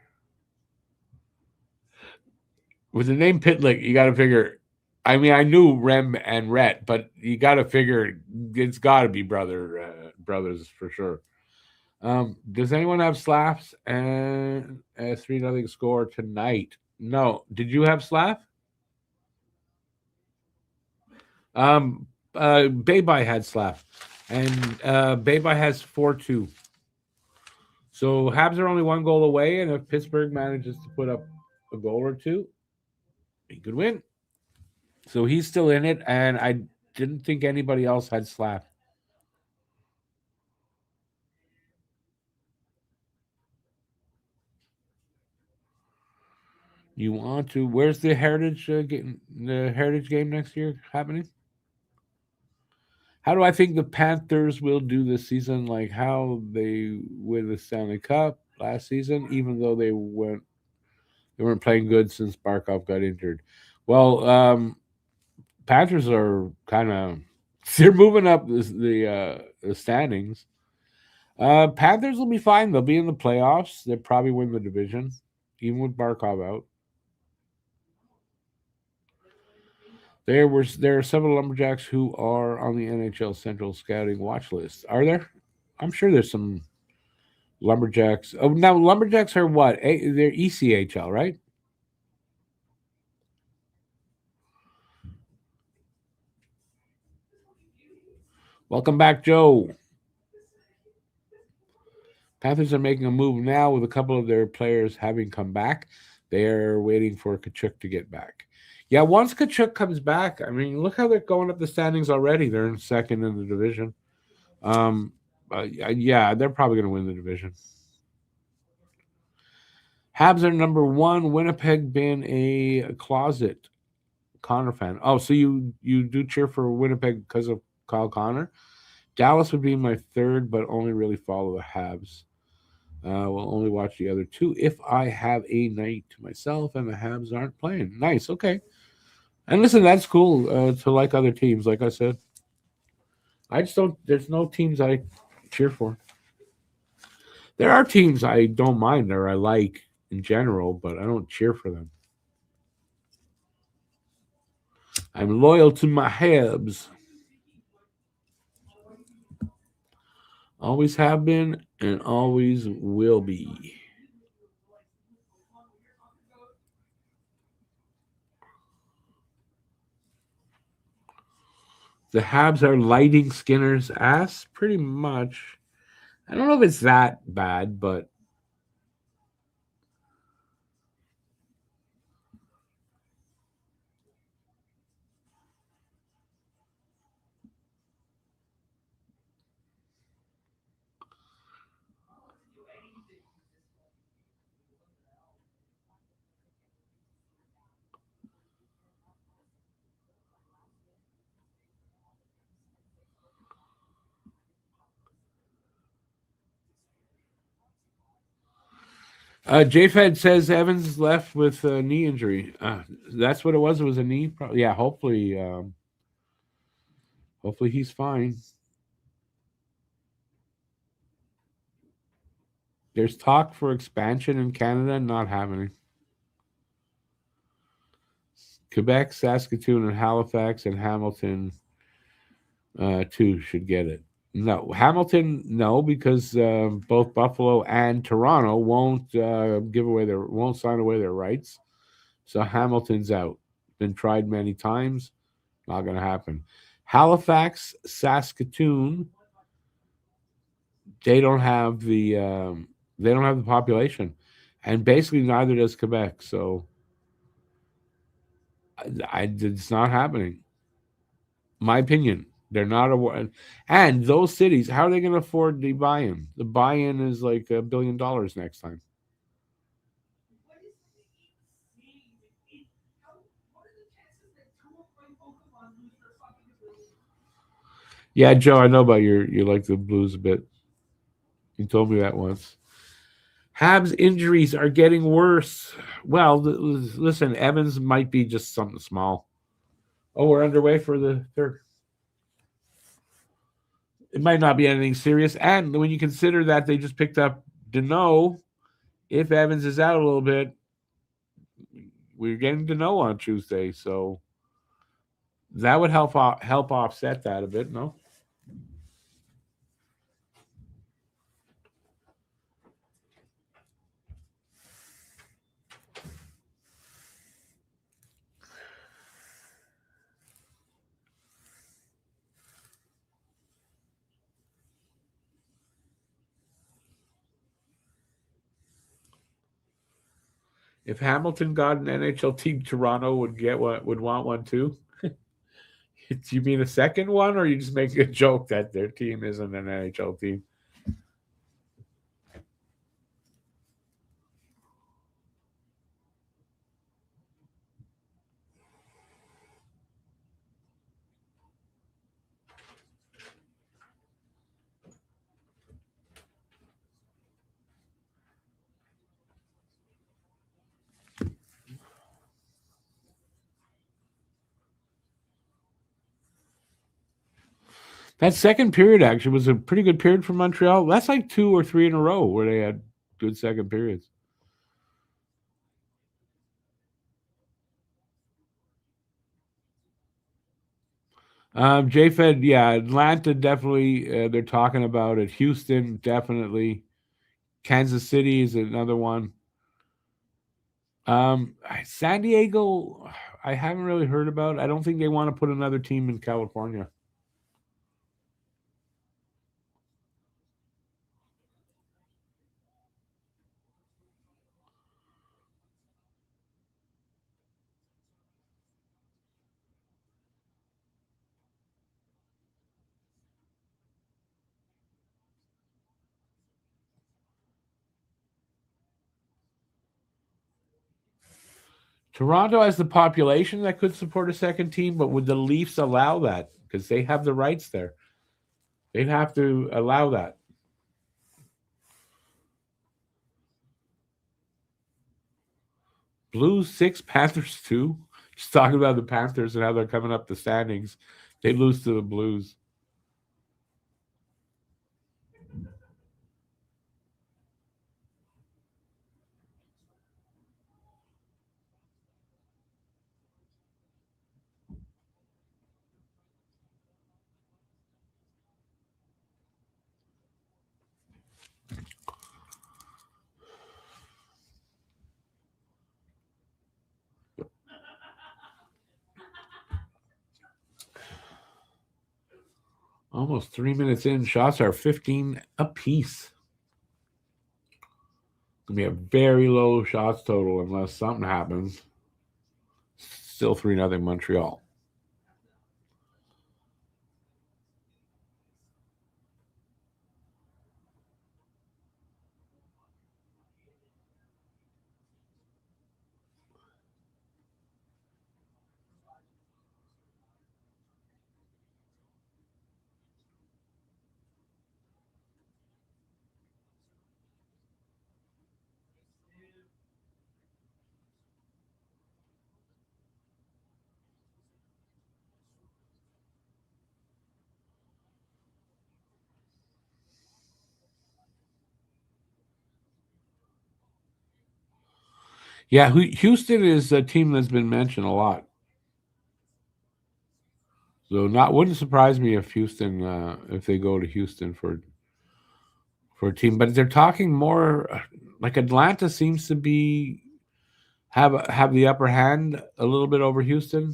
With the name Pitlick, you got to figure. I mean, I knew Rem and Rhett, but you got to figure it's got to be brothers for sure. Does anyone have slaps and a 3-0 score tonight? No. Did you have slap? Baby had slap, and Baby has 4-2. So Habs are only one goal away, and if Pittsburgh manages to put up a goal or two, he could win. So he's still in it, and I didn't think anybody else had slap. You want to? Where's the Heritage game next year happening? How do I think the Panthers will do this season? Like how they win the Stanley Cup last season, even though They weren't playing good since Barkov got injured. Well, Panthers are kind of they're moving up the standings. Panthers will be fine. They'll be in the playoffs. They'll probably win the division, even with Barkov out. There are several Lumberjacks who are on the NHL Central scouting watch list. Are there? I'm sure there's some Lumberjacks. Oh, now Lumberjacks are what? They're ECHL, right? Welcome back, Joe. Panthers are making a move now with a couple of their players having come back. They're waiting for Kachuk to get back. Yeah, once Kachuk comes back, I mean, look how they're going up the standings already. They're in second in the division. Yeah, they're probably going to win the division. Habs are number one. Winnipeg been a closet Connor fan. Oh, so you do cheer for Winnipeg because of Kyle Connor? Dallas would be my third, but only really follow the Habs. Will only watch the other two if I have a night to myself and the Habs aren't playing. Nice, okay. And listen, that's cool to like other teams. Like I said, I just don't. There's no teams I cheer for. There are teams I don't mind or I like in general, but I don't cheer for them. I'm loyal to my Habs. Always have been and always will be. The Habs are lighting Skinner's ass pretty much. I don't know if it's that bad, but JFed says Evans left with a knee injury. That's what it was. It was a knee. Yeah, hopefully, hopefully he's fine. There's talk for expansion in Canada, not happening. Quebec, Saskatoon, and Halifax and Hamilton, too, should get it. No, Hamilton, no, because both Buffalo and Toronto won't won't sign away their rights. So Hamilton's out. Been tried many times, not going to happen. Halifax, Saskatoon, they don't have the population, and basically neither does Quebec. So it's not happening. My opinion. They're not a and those cities. How are they going to afford the buy-in? The buy-in is like $1 billion next time. Yeah, Joe, I know about you like the Blues a bit. You told me that once. Habs injuries are getting worse. Well, listen, Evans might be just something small. Oh, we're underway for the third. It might not be anything serious. And when you consider that they just picked up Deneau, if Evans is out a little bit, we're getting Deneau on Tuesday. So that would help offset that a bit, no? If Hamilton got an NHL team, Toronto would want one too. Do you mean a second one, or are you just making a joke that their team isn't an NHL team? That second period actually was a pretty good period for Montreal. That's like 2 or 3 in a row where they had good second periods. JFed, yeah, Atlanta definitely. They're talking about it. Houston definitely. Kansas City is another one. San Diego, I haven't really heard about. I don't think they want to put another team in California. Toronto has the population that could support a second team, but would the Leafs allow that? Because they have the rights there. They'd have to allow that. Blues 6, Panthers 2. Just talking about the Panthers and how they're coming up the standings. They lose to the Blues. Almost 3 minutes in. Shots are 15 apiece. It's going to be a very low shots total unless something happens. Still 3-0 Montreal. Yeah, Houston is a team that's been mentioned a lot. So wouldn't surprise me if Houston if they go to Houston for a team, but they're talking more like Atlanta seems to be have the upper hand a little bit over Houston.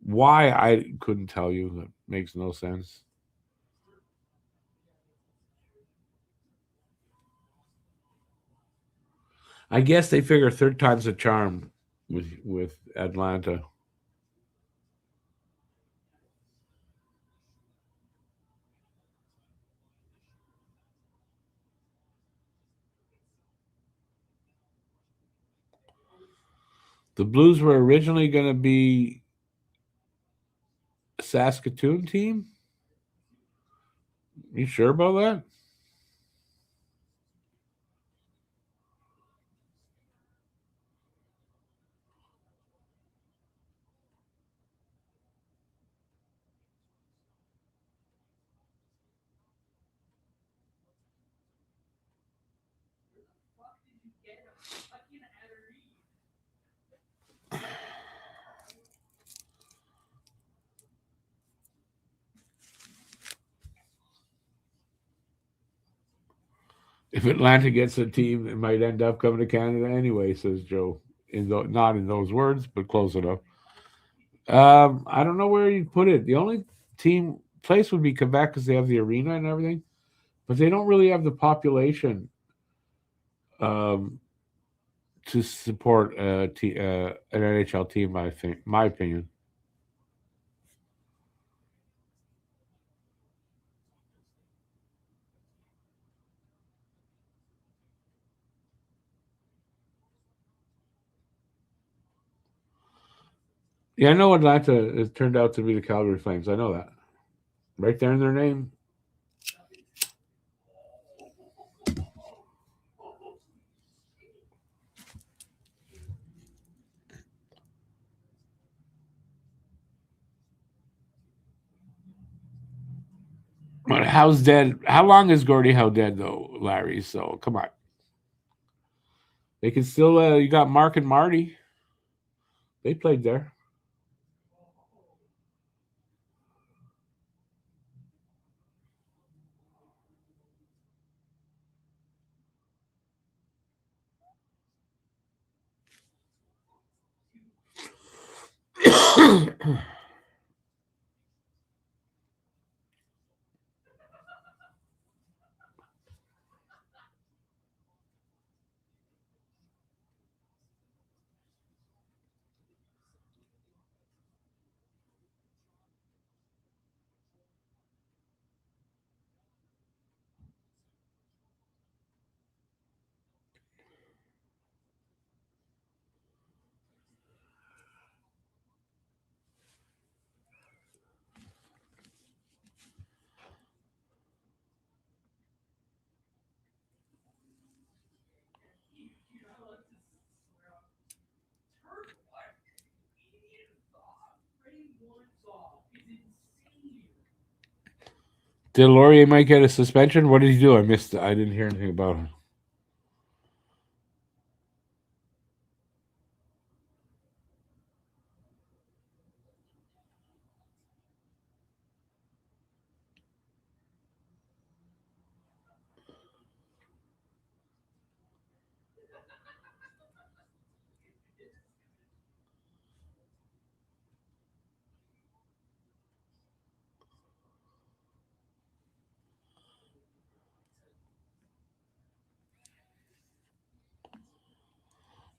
Why I couldn't tell you. That makes no sense. I guess they figure third time's a charm with Atlanta. The Blues were originally going to be a Saskatoon team. You sure about that? If Atlanta gets a team, it might end up coming to Canada anyway, says Joe. Not in those words, but close enough. I don't know where you put it. The only team place would be Quebec because they have the arena and everything, but they don't really have the population um, to support an NHL team. I think, my opinion. Yeah, I know Atlanta has turned out to be the Calgary Flames. I know that. Right there in their name. But how's dead? How long is Gordie Howe dead though, Larry? So come on, they can still. You got Mark and Marty. They played there. Did Laurier might get a suspension? What did he do? I missed. I didn't hear anything about him.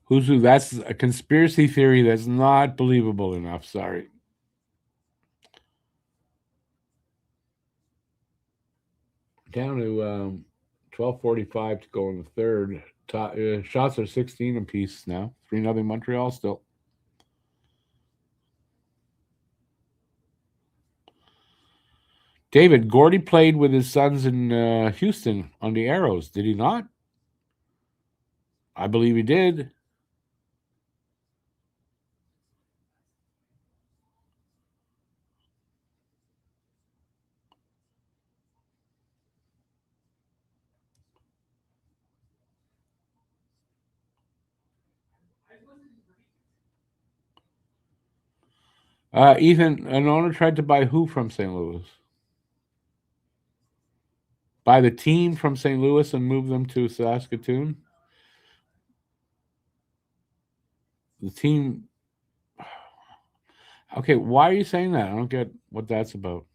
Who's who? That's a conspiracy theory that's not believable enough. Sorry. Down to 12:45 to go in the third. Shots are 16 apiece now. 3-0 Montreal still. David, Gordy played with his sons in Houston on the Arrows. Did he not? I believe he did. Ethan, an owner tried to buy who from St. Louis? Buy the team from St. Louis and move them to Saskatoon? The team. Okay, why are you saying that? I don't get what that's about.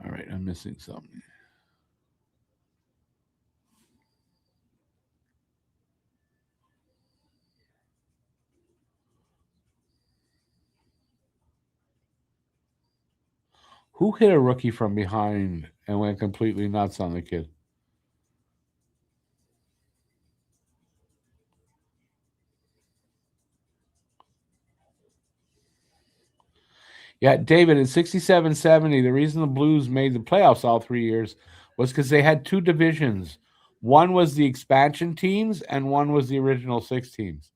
All right, I'm missing something. Who hit a rookie from behind and went completely nuts on the kid? Yeah, David, in 67-70, the reason the Blues made the playoffs all 3 years was because they had two divisions. One was the expansion teams, and one was the original six teams.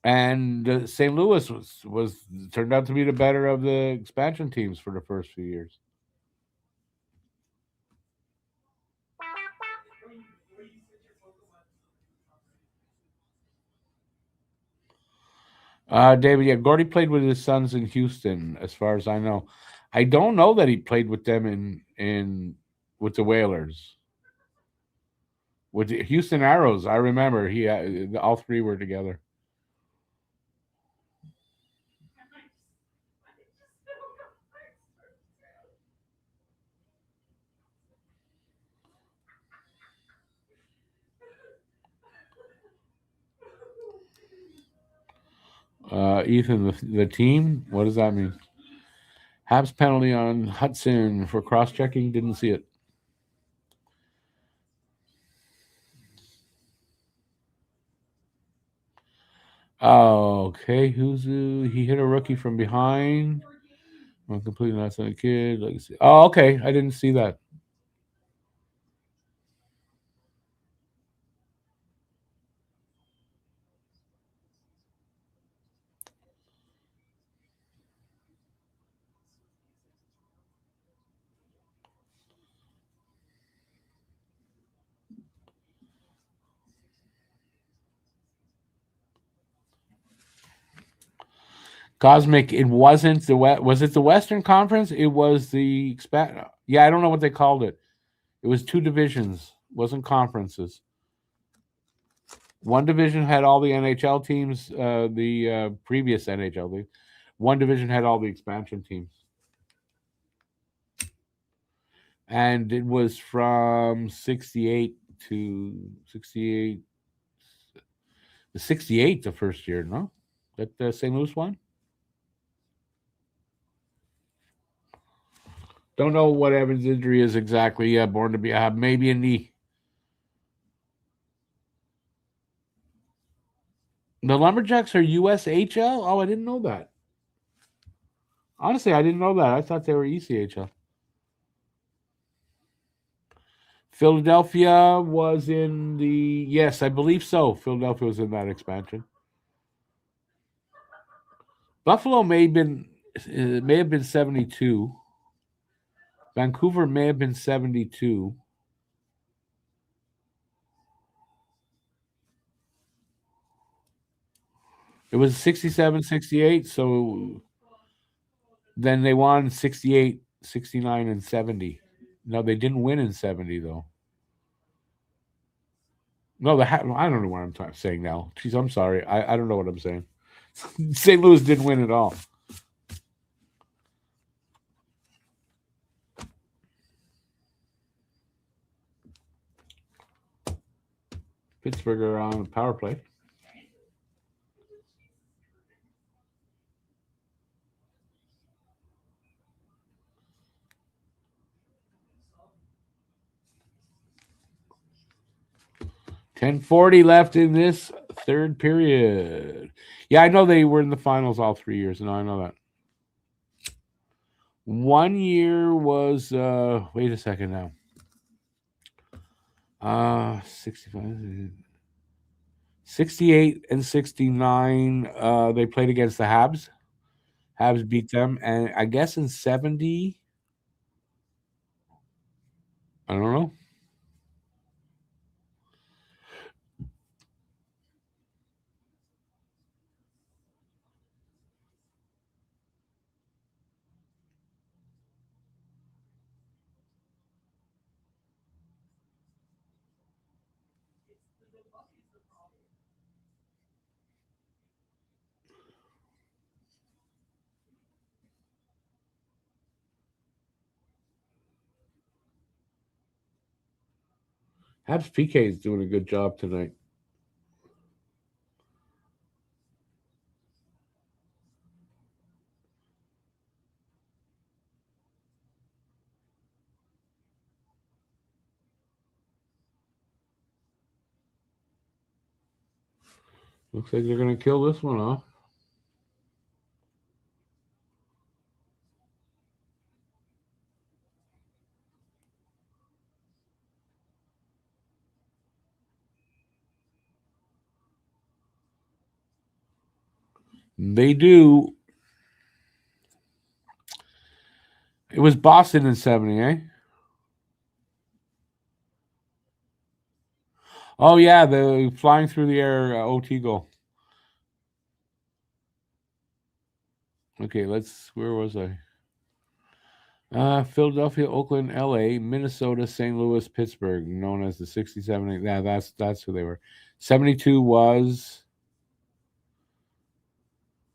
And St. Louis was turned out to be the better of the expansion teams for the first few years. David, yeah, Gordy played with his sons in Houston, as far as I know. I don't know that he played with them in with the Whalers. With the Houston Arrows, I remember he all three were together. Ethan, the team. What does that mean? Habs penalty on Hudson for cross-checking. Didn't see it. Oh, okay. He hit a rookie from behind. I'm completely not a kid. Legacy. Oh, okay. I didn't see that. Cosmic. It wasn't the West. Was it the Western Conference? It was the expand. Yeah, I don't know what they called it. It was 2 divisions. Wasn't conferences. One division had all the NHL teams. The previous NHL league. One division had all the expansion teams. And it was from 68 to 68. The 68 the first year, no? That the St. Louis one? Don't know what Evans' injury is exactly. Yeah, born to be maybe a knee. The Lumberjacks are USHL? Oh, I didn't know that. Honestly, I didn't know that. I thought they were ECHL. Philadelphia was in the yes, I believe so. Philadelphia was in that expansion. Buffalo may have been 72. Vancouver may have been 72. It was 67, 68. So then they won 68, 69, and 70. No, they didn't win in 70, though. No, I don't know what I'm saying now. Jeez, I'm sorry. I don't know what I'm saying. St. Louis didn't win at all. Pittsburgh are on power play. $10:40 left in this third period. Yeah, I know they were in the finals all 3 years. No, I know that. 1 year was wait a second now. 65, 68 and 69. They played against the Habs. Habs beat them, and I guess in 70. I don't know. Habs PK is doing a good job tonight. Looks like they're going to kill this one off. They do. It was Boston in 70, eh? Oh, yeah, the flying through the air OT goal. Okay, where was I? Philadelphia, Oakland, LA, Minnesota, St. Louis, Pittsburgh, known as the 67. Yeah, that's who they were. 72 was.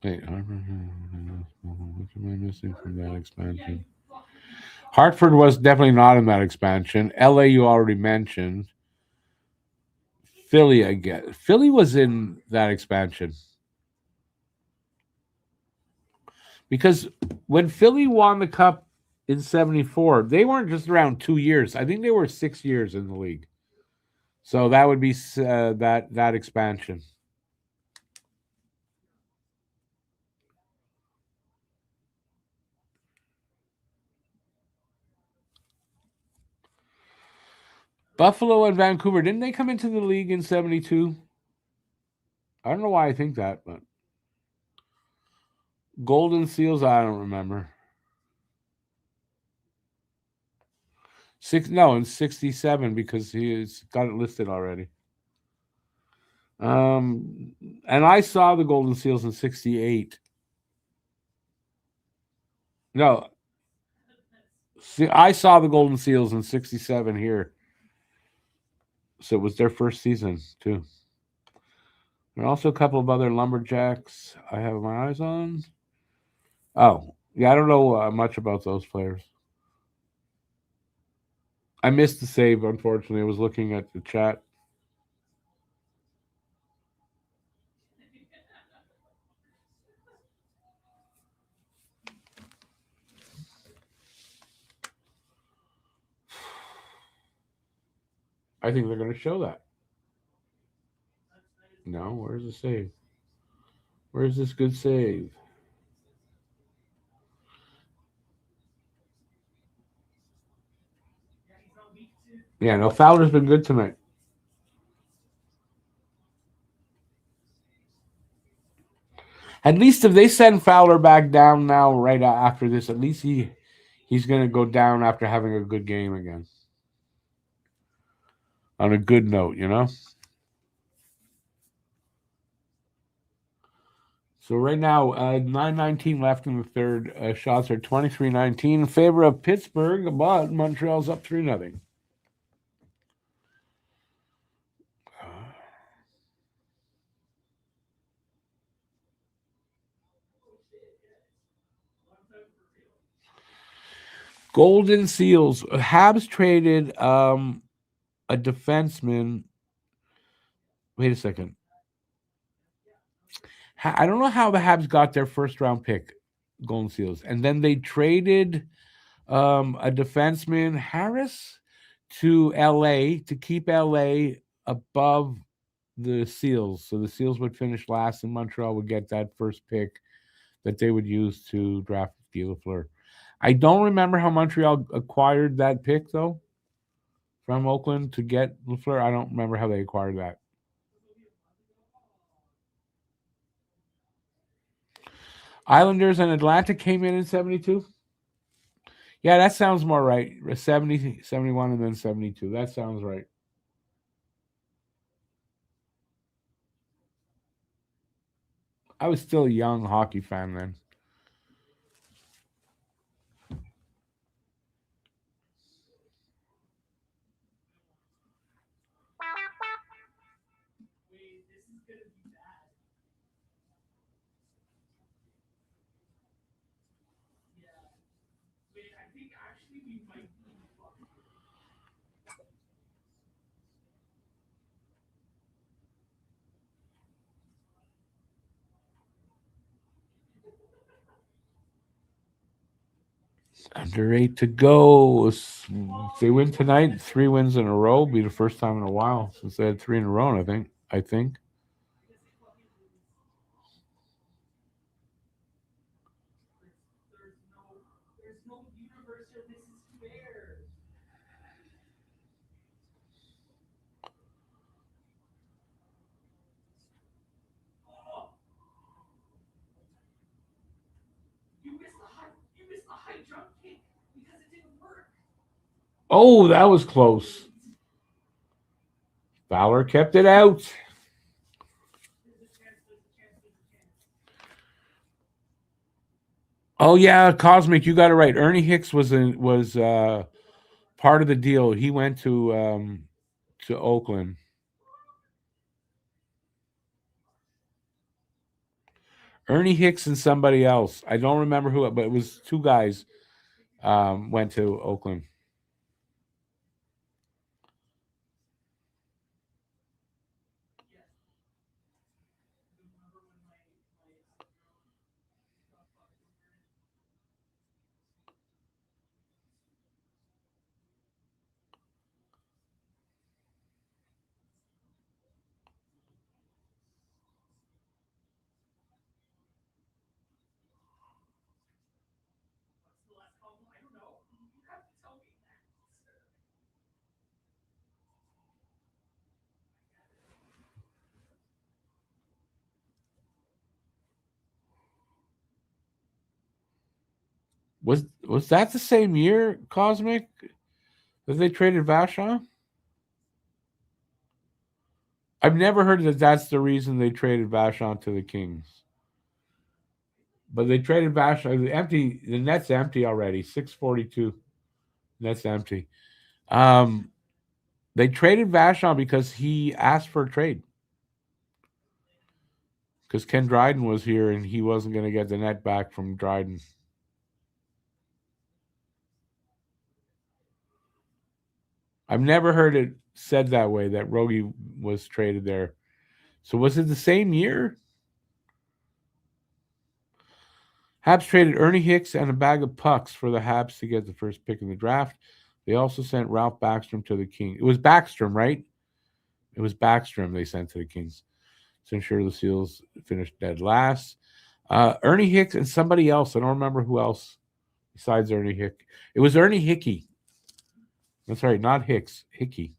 Wait, what am I missing from that expansion? Hartford was definitely not in that expansion. LA, you already mentioned. Philly, I guess. Philly was in that expansion. Because when Philly won the cup in '74, they weren't just around 2 years. I think they were 6 years in the league. So that would be that expansion. Buffalo and Vancouver, didn't they come into the league in '72? I don't know why I think that, but Golden Seals, I don't remember. In '67 because he's got it listed already. And I saw the Golden Seals in '68. No, see, I saw the Golden Seals in '67 here, so it was their first season too. There are also a couple of other Lumberjacks I have my eyes on. Oh, yeah, I don't know much about those players. I missed the save, unfortunately. I was looking at the chat. I think they're going to show that. No, where's the save? Where's this good save? Yeah, no, Fowler's been good tonight. At least if they send Fowler back down now, right after this, at least he's going to go down after having a good game again. On a good note, you know? So right now, 9:19 left in the third. Shots are 23-19 in favor of Pittsburgh, but Montreal's up 3-0. Golden Seals. Habs traded a defenseman. Wait a second. I don't know how the Habs got their first round pick, Golden Seals, and then they traded a defenseman, Harris, to LA to keep LA above the Seals. So the Seals would finish last, and Montreal would get that first pick that they would use to draft Guy Lafleur. I don't remember how Montreal acquired that pick though from Oakland to get Lafleur. I don't remember how they acquired that. Islanders and Atlanta came in '72. Yeah, that sounds more right. 70, 71, and then 72. That sounds right. I was still a young hockey fan then. Under 8 to go. If they win tonight, 3 wins in a row. Will be the first time in a while since they had 3 in a row. I think. Oh, that was close. Fowler kept it out. Oh yeah, Cosmic, you got it right. Ernie Hicks was part of the deal. He went to Oakland. Ernie Hicks and somebody else. I don't remember who, but it was 2 guys went to Oakland. Was that the same year, Cosmic, that they traded Vashon? I've never heard that that's the reason they traded Vashon to the Kings. But they traded Vashon. Empty. The net's empty already. 642. Net's empty. They traded Vashon because he asked for a trade. Because Ken Dryden was here and he wasn't going to get the net back from Dryden. I've never heard it said that way, that Rogie was traded there. So was it the same year? Habs traded Ernie Hicks and a bag of pucks for the Habs to get the first pick in the draft. They also sent Ralph Backstrom to the Kings. It was Backstrom, right? It was Backstrom they sent to the Kings to ensure the Seals finished dead last. Ernie Hicks and somebody else. I don't remember who else besides Ernie Hick. It was Ernie Hickey. That's right, not Hicks. Hickey.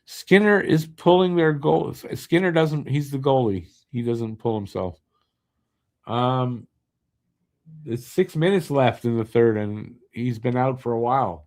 Skinner is pulling their goals. Skinner doesn't. He's the goalie. He doesn't pull himself. It's 6 minutes left in the third, and he's been out for a while.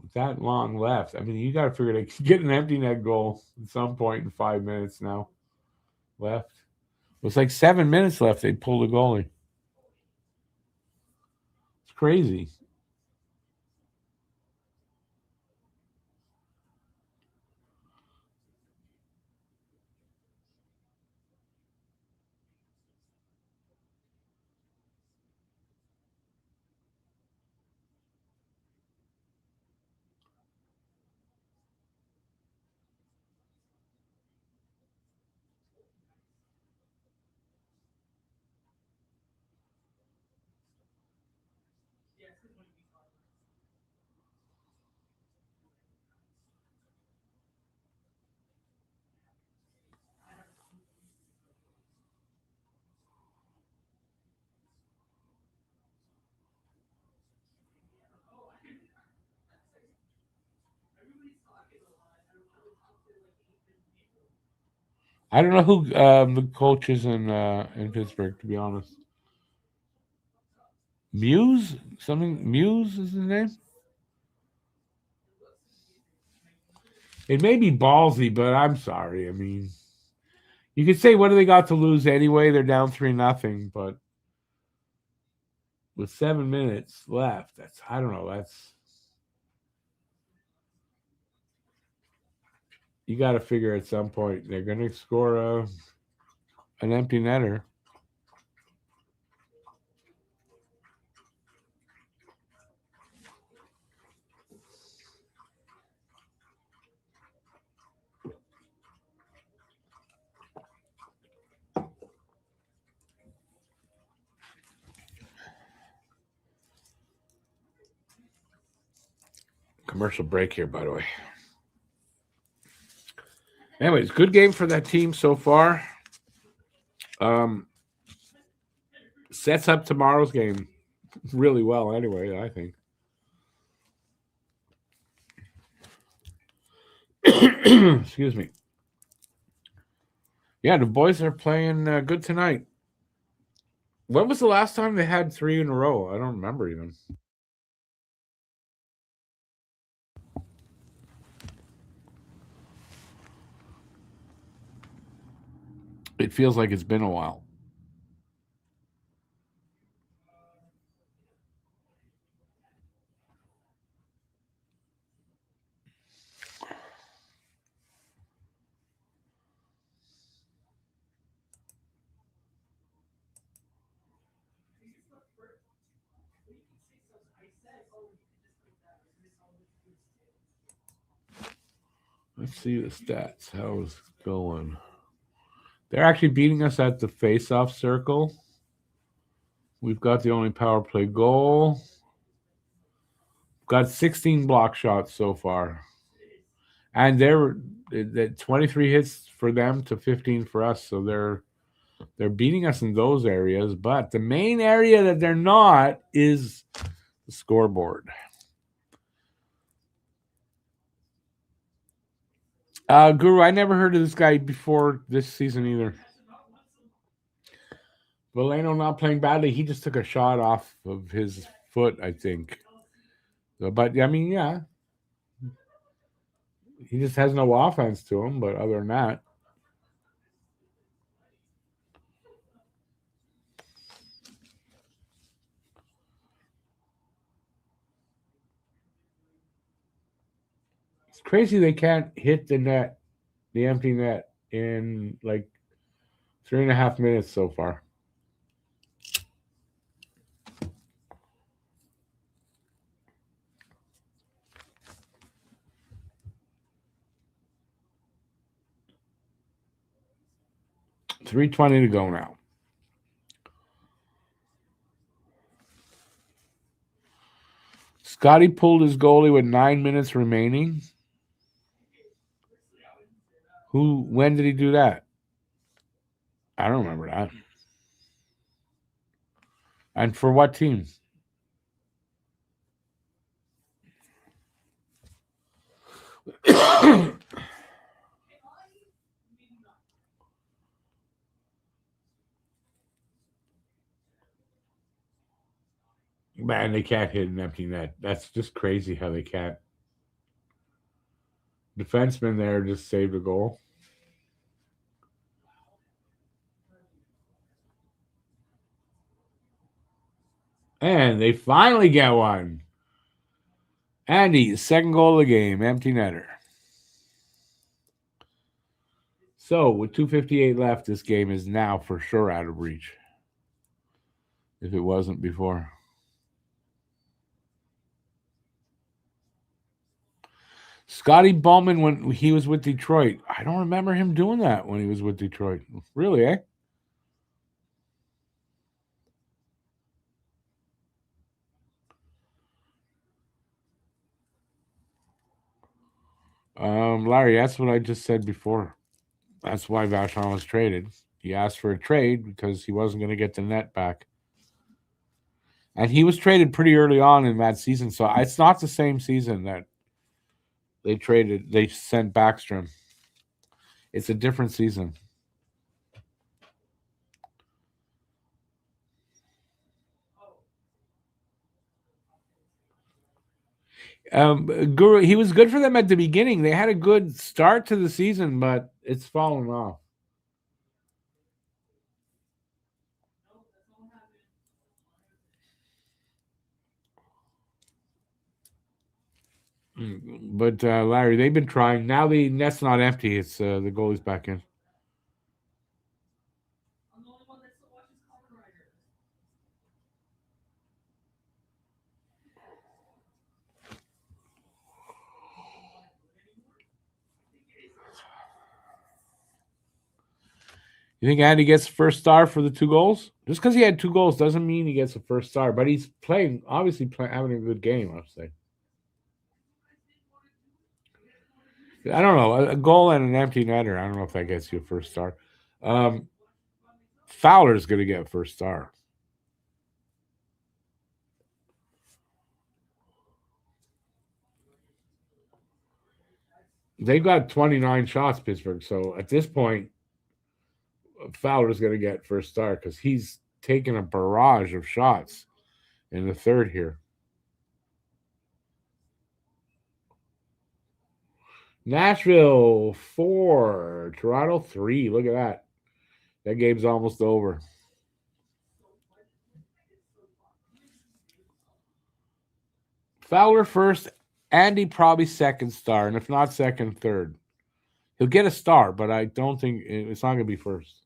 With that long left, I mean, you got to figure they can get an empty net goal at some point in 5 minutes now left. It's like 7 minutes left. They pulled the goalie. It's crazy. I don't know who the coach is in Pittsburgh, to be honest. Muse? Something Muse is the name? It may be ballsy, but I'm sorry. I mean, you could say what do they got to lose anyway? They're down 3-0, but with 7 minutes left, that's I don't know, that's you got to figure at some point they're going to score an empty netter. Commercial break here, by the way. Anyways, good game for that team so far. Sets up tomorrow's game really well anyway, I think. Excuse me. Yeah, the boys are playing good tonight. When was the last time they had 3 in a row? I don't remember even. It feels like it's been a while. Let's see the stats. How's it going? They're actually beating us at the face-off circle. We've got the only power play goal. Got 16 block shots so far. And they're 23 hits for them to 15 for us. So they're beating us in those areas. But the main area that they're not is the scoreboard. Guru, I never heard of this guy before this season either. Valeno not playing badly. He just took a shot off of his foot, I think. So, but I mean, yeah, he just has no offense to him. But other than that, it's crazy they can't hit the net, the empty net, in like 3.5 minutes so far. $3:20 to go now. Scotty pulled his goalie with 9 minutes remaining. When did he do that? I don't remember that. And for what team? Man, they can't hit an empty net. That's just crazy how they can't. Defenseman there just saved a goal. And they finally get one. Andy, second goal of the game, empty netter. So with 2:58 left, this game is now for sure out of reach. If it wasn't before. Scotty Bowman when he was with Detroit. I don't remember him doing that when he was with Detroit. Really, eh? Larry, that's what I just said before. That's why Vachon was traded. He asked for a trade because he wasn't going to get the net back. And he was traded pretty early on in that season. So it's not the same season that they sent Backstrom. It's a different season. Guru, he was good for them at the beginning. They had a good start to the season, but it's fallen off. But Larry, they've been trying. Now the net's not empty. It's the goalie's back in. You think Andy gets the first star for the 2 goals? Just because he had 2 goals doesn't mean he gets the first star. But he's obviously having a good game, I would say. I don't know. A goal and an empty netter. I don't know if that gets you a first star. Fowler's going to get first star. They've got 29 shots, Pittsburgh. So at this point, Fowler's going to get first star because he's taken a barrage of shots in the third here. Nashville 4, Toronto 3. Look at that. That game's almost over. Fowler first, Andy probably second star, and if not second, third. He'll get a star, but I don't think it's not going to be first.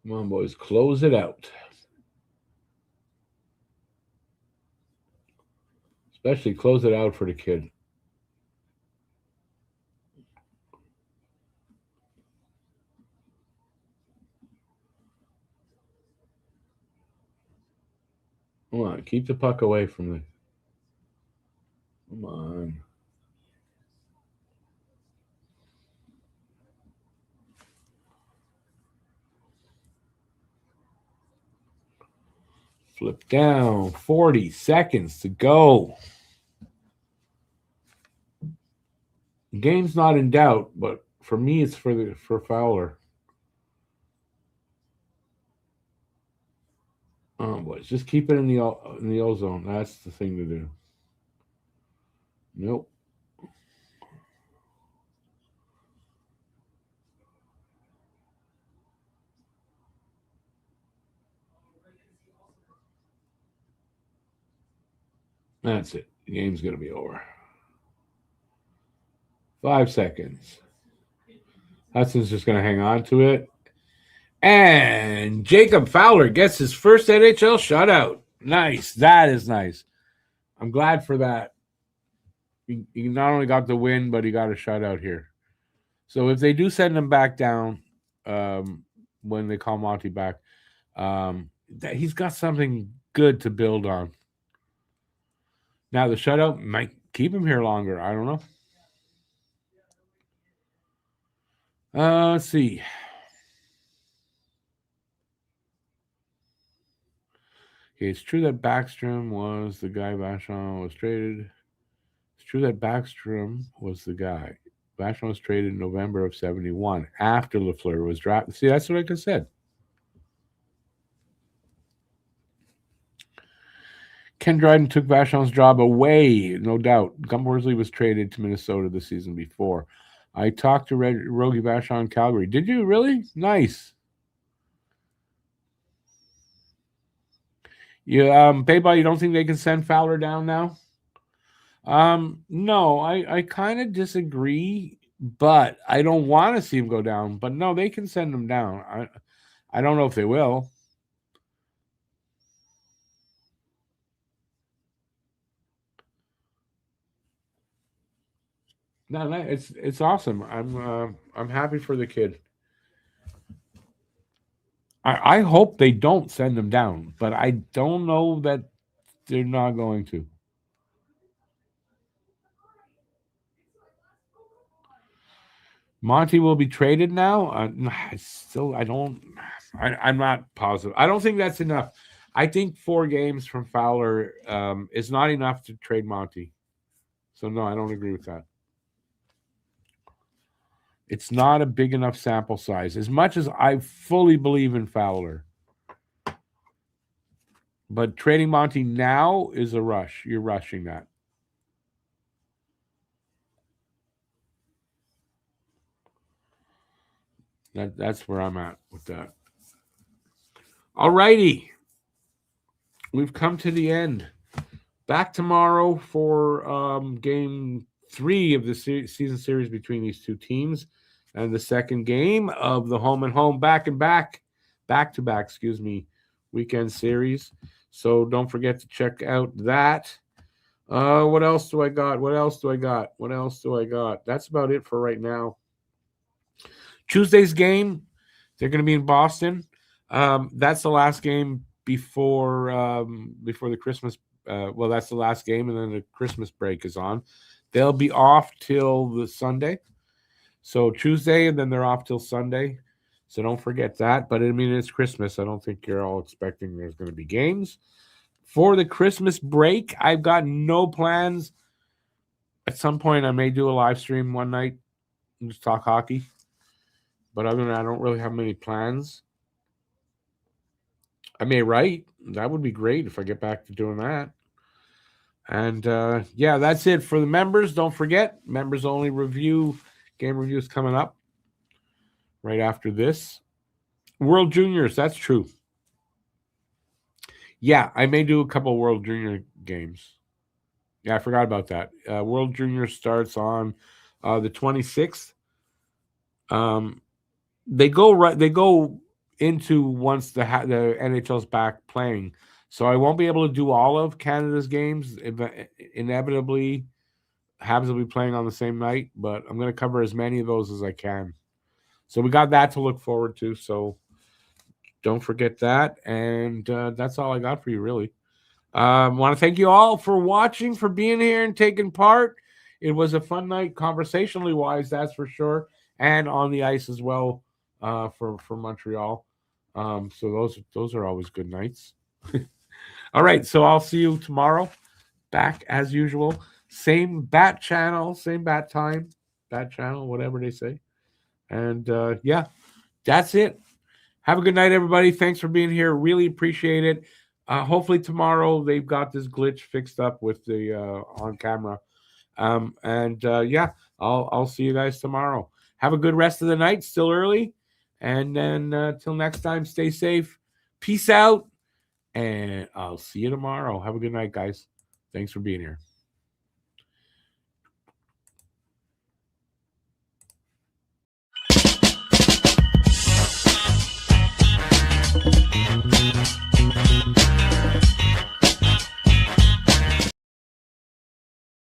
Come on, boys. Close it out. Especially close it out for the kid. Come on. Keep the puck away from the... Come on. Flip down. 40 seconds to go. The game's not in doubt, but for me, it's for Fowler. Oh, boys, just keep it in the ozone. That's the thing to do. Nope. That's it. The game's going to be over. 5 seconds. Hudson's just going to hang on to it. And Jacob Fowler gets his first NHL shutout. Nice. That is nice. I'm glad for that. He not only got the win, but he got a shutout here. So if they do send him back down when they call Monty back, he's got something good to build on. Now, the shutout might keep him here longer. I don't know. Let's see. Okay, it's true that Backstrom was the guy Vachon was traded. It's true that Backstrom was the guy. Vachon was traded in November of 71 after Lafleur was drafted. See, that's what I just said. Ken Dryden took Vachon's job away, no doubt. Gump Worsley was traded to Minnesota the season before. I talked to Rogie Vachon Calgary. Did you really? Nice. Payball, you don't think they can send Fowler down now? No, I kind of disagree, but I don't want to see him go down. But no, they can send him down. I don't know if they will. No, it's awesome. I'm happy for the kid. I hope they don't send him down, but I don't know that they're not going to. Monty will be traded now. I'm not positive. I don't think that's enough. I think 4 games from Fowler is not enough to trade Monty. So no, I don't agree with that. It's not a big enough sample size. As much as I fully believe in Fowler. But trading Monty now is a rush. You're rushing that. That's where I'm at with that. All righty. We've come to the end. Back tomorrow for game 3 of the season series between these two teams. And the second game of the home and home back-to-back weekend series. So don't forget to check out that. What else do I got? That's about it for right now. Tuesday's game, they're going to be in Boston. That's the last game before the Christmas. That's the last game, and then the Christmas break is on. They'll be off till the Sunday. So Tuesday, and then they're off till Sunday. So don't forget that. But I mean, it's Christmas. I don't think you're all expecting there's going to be games. For the Christmas break, I've got no plans. At some point, I may do a live stream one night and just talk hockey. But other than that, I don't really have many plans. I may write. That would be great if I get back to doing that. And, that's it for the members. Don't forget, members-only game reviews coming up right after this. World Juniors, that's true. Yeah, I may do a couple World Junior games. Yeah, I forgot about that. World Junior starts on the 26th. They go into once the NHL's back playing. So I won't be able to do all of Canada's games. Inevitably, Habs will be playing on the same night, but I'm going to cover as many of those as I can. So we got that to look forward to. So don't forget that. And that's all I got for you, really. Want to thank you all for watching, for being here and taking part. It was a fun night, conversationally wise, that's for sure, and on the ice as well for Montreal. So those are always good nights. All right, so I'll see you tomorrow, back as usual. Same bat channel, same bat time, bat channel, whatever they say. And yeah, that's it. Have a good night, everybody. Thanks for being here. Really appreciate it. Hopefully tomorrow they've got this glitch fixed up with the on camera. Yeah, I'll see you guys tomorrow. Have a good rest of the night. Still early. And then till next time, stay safe. Peace out. And I'll see you tomorrow. Have a good night, guys. Thanks for being here.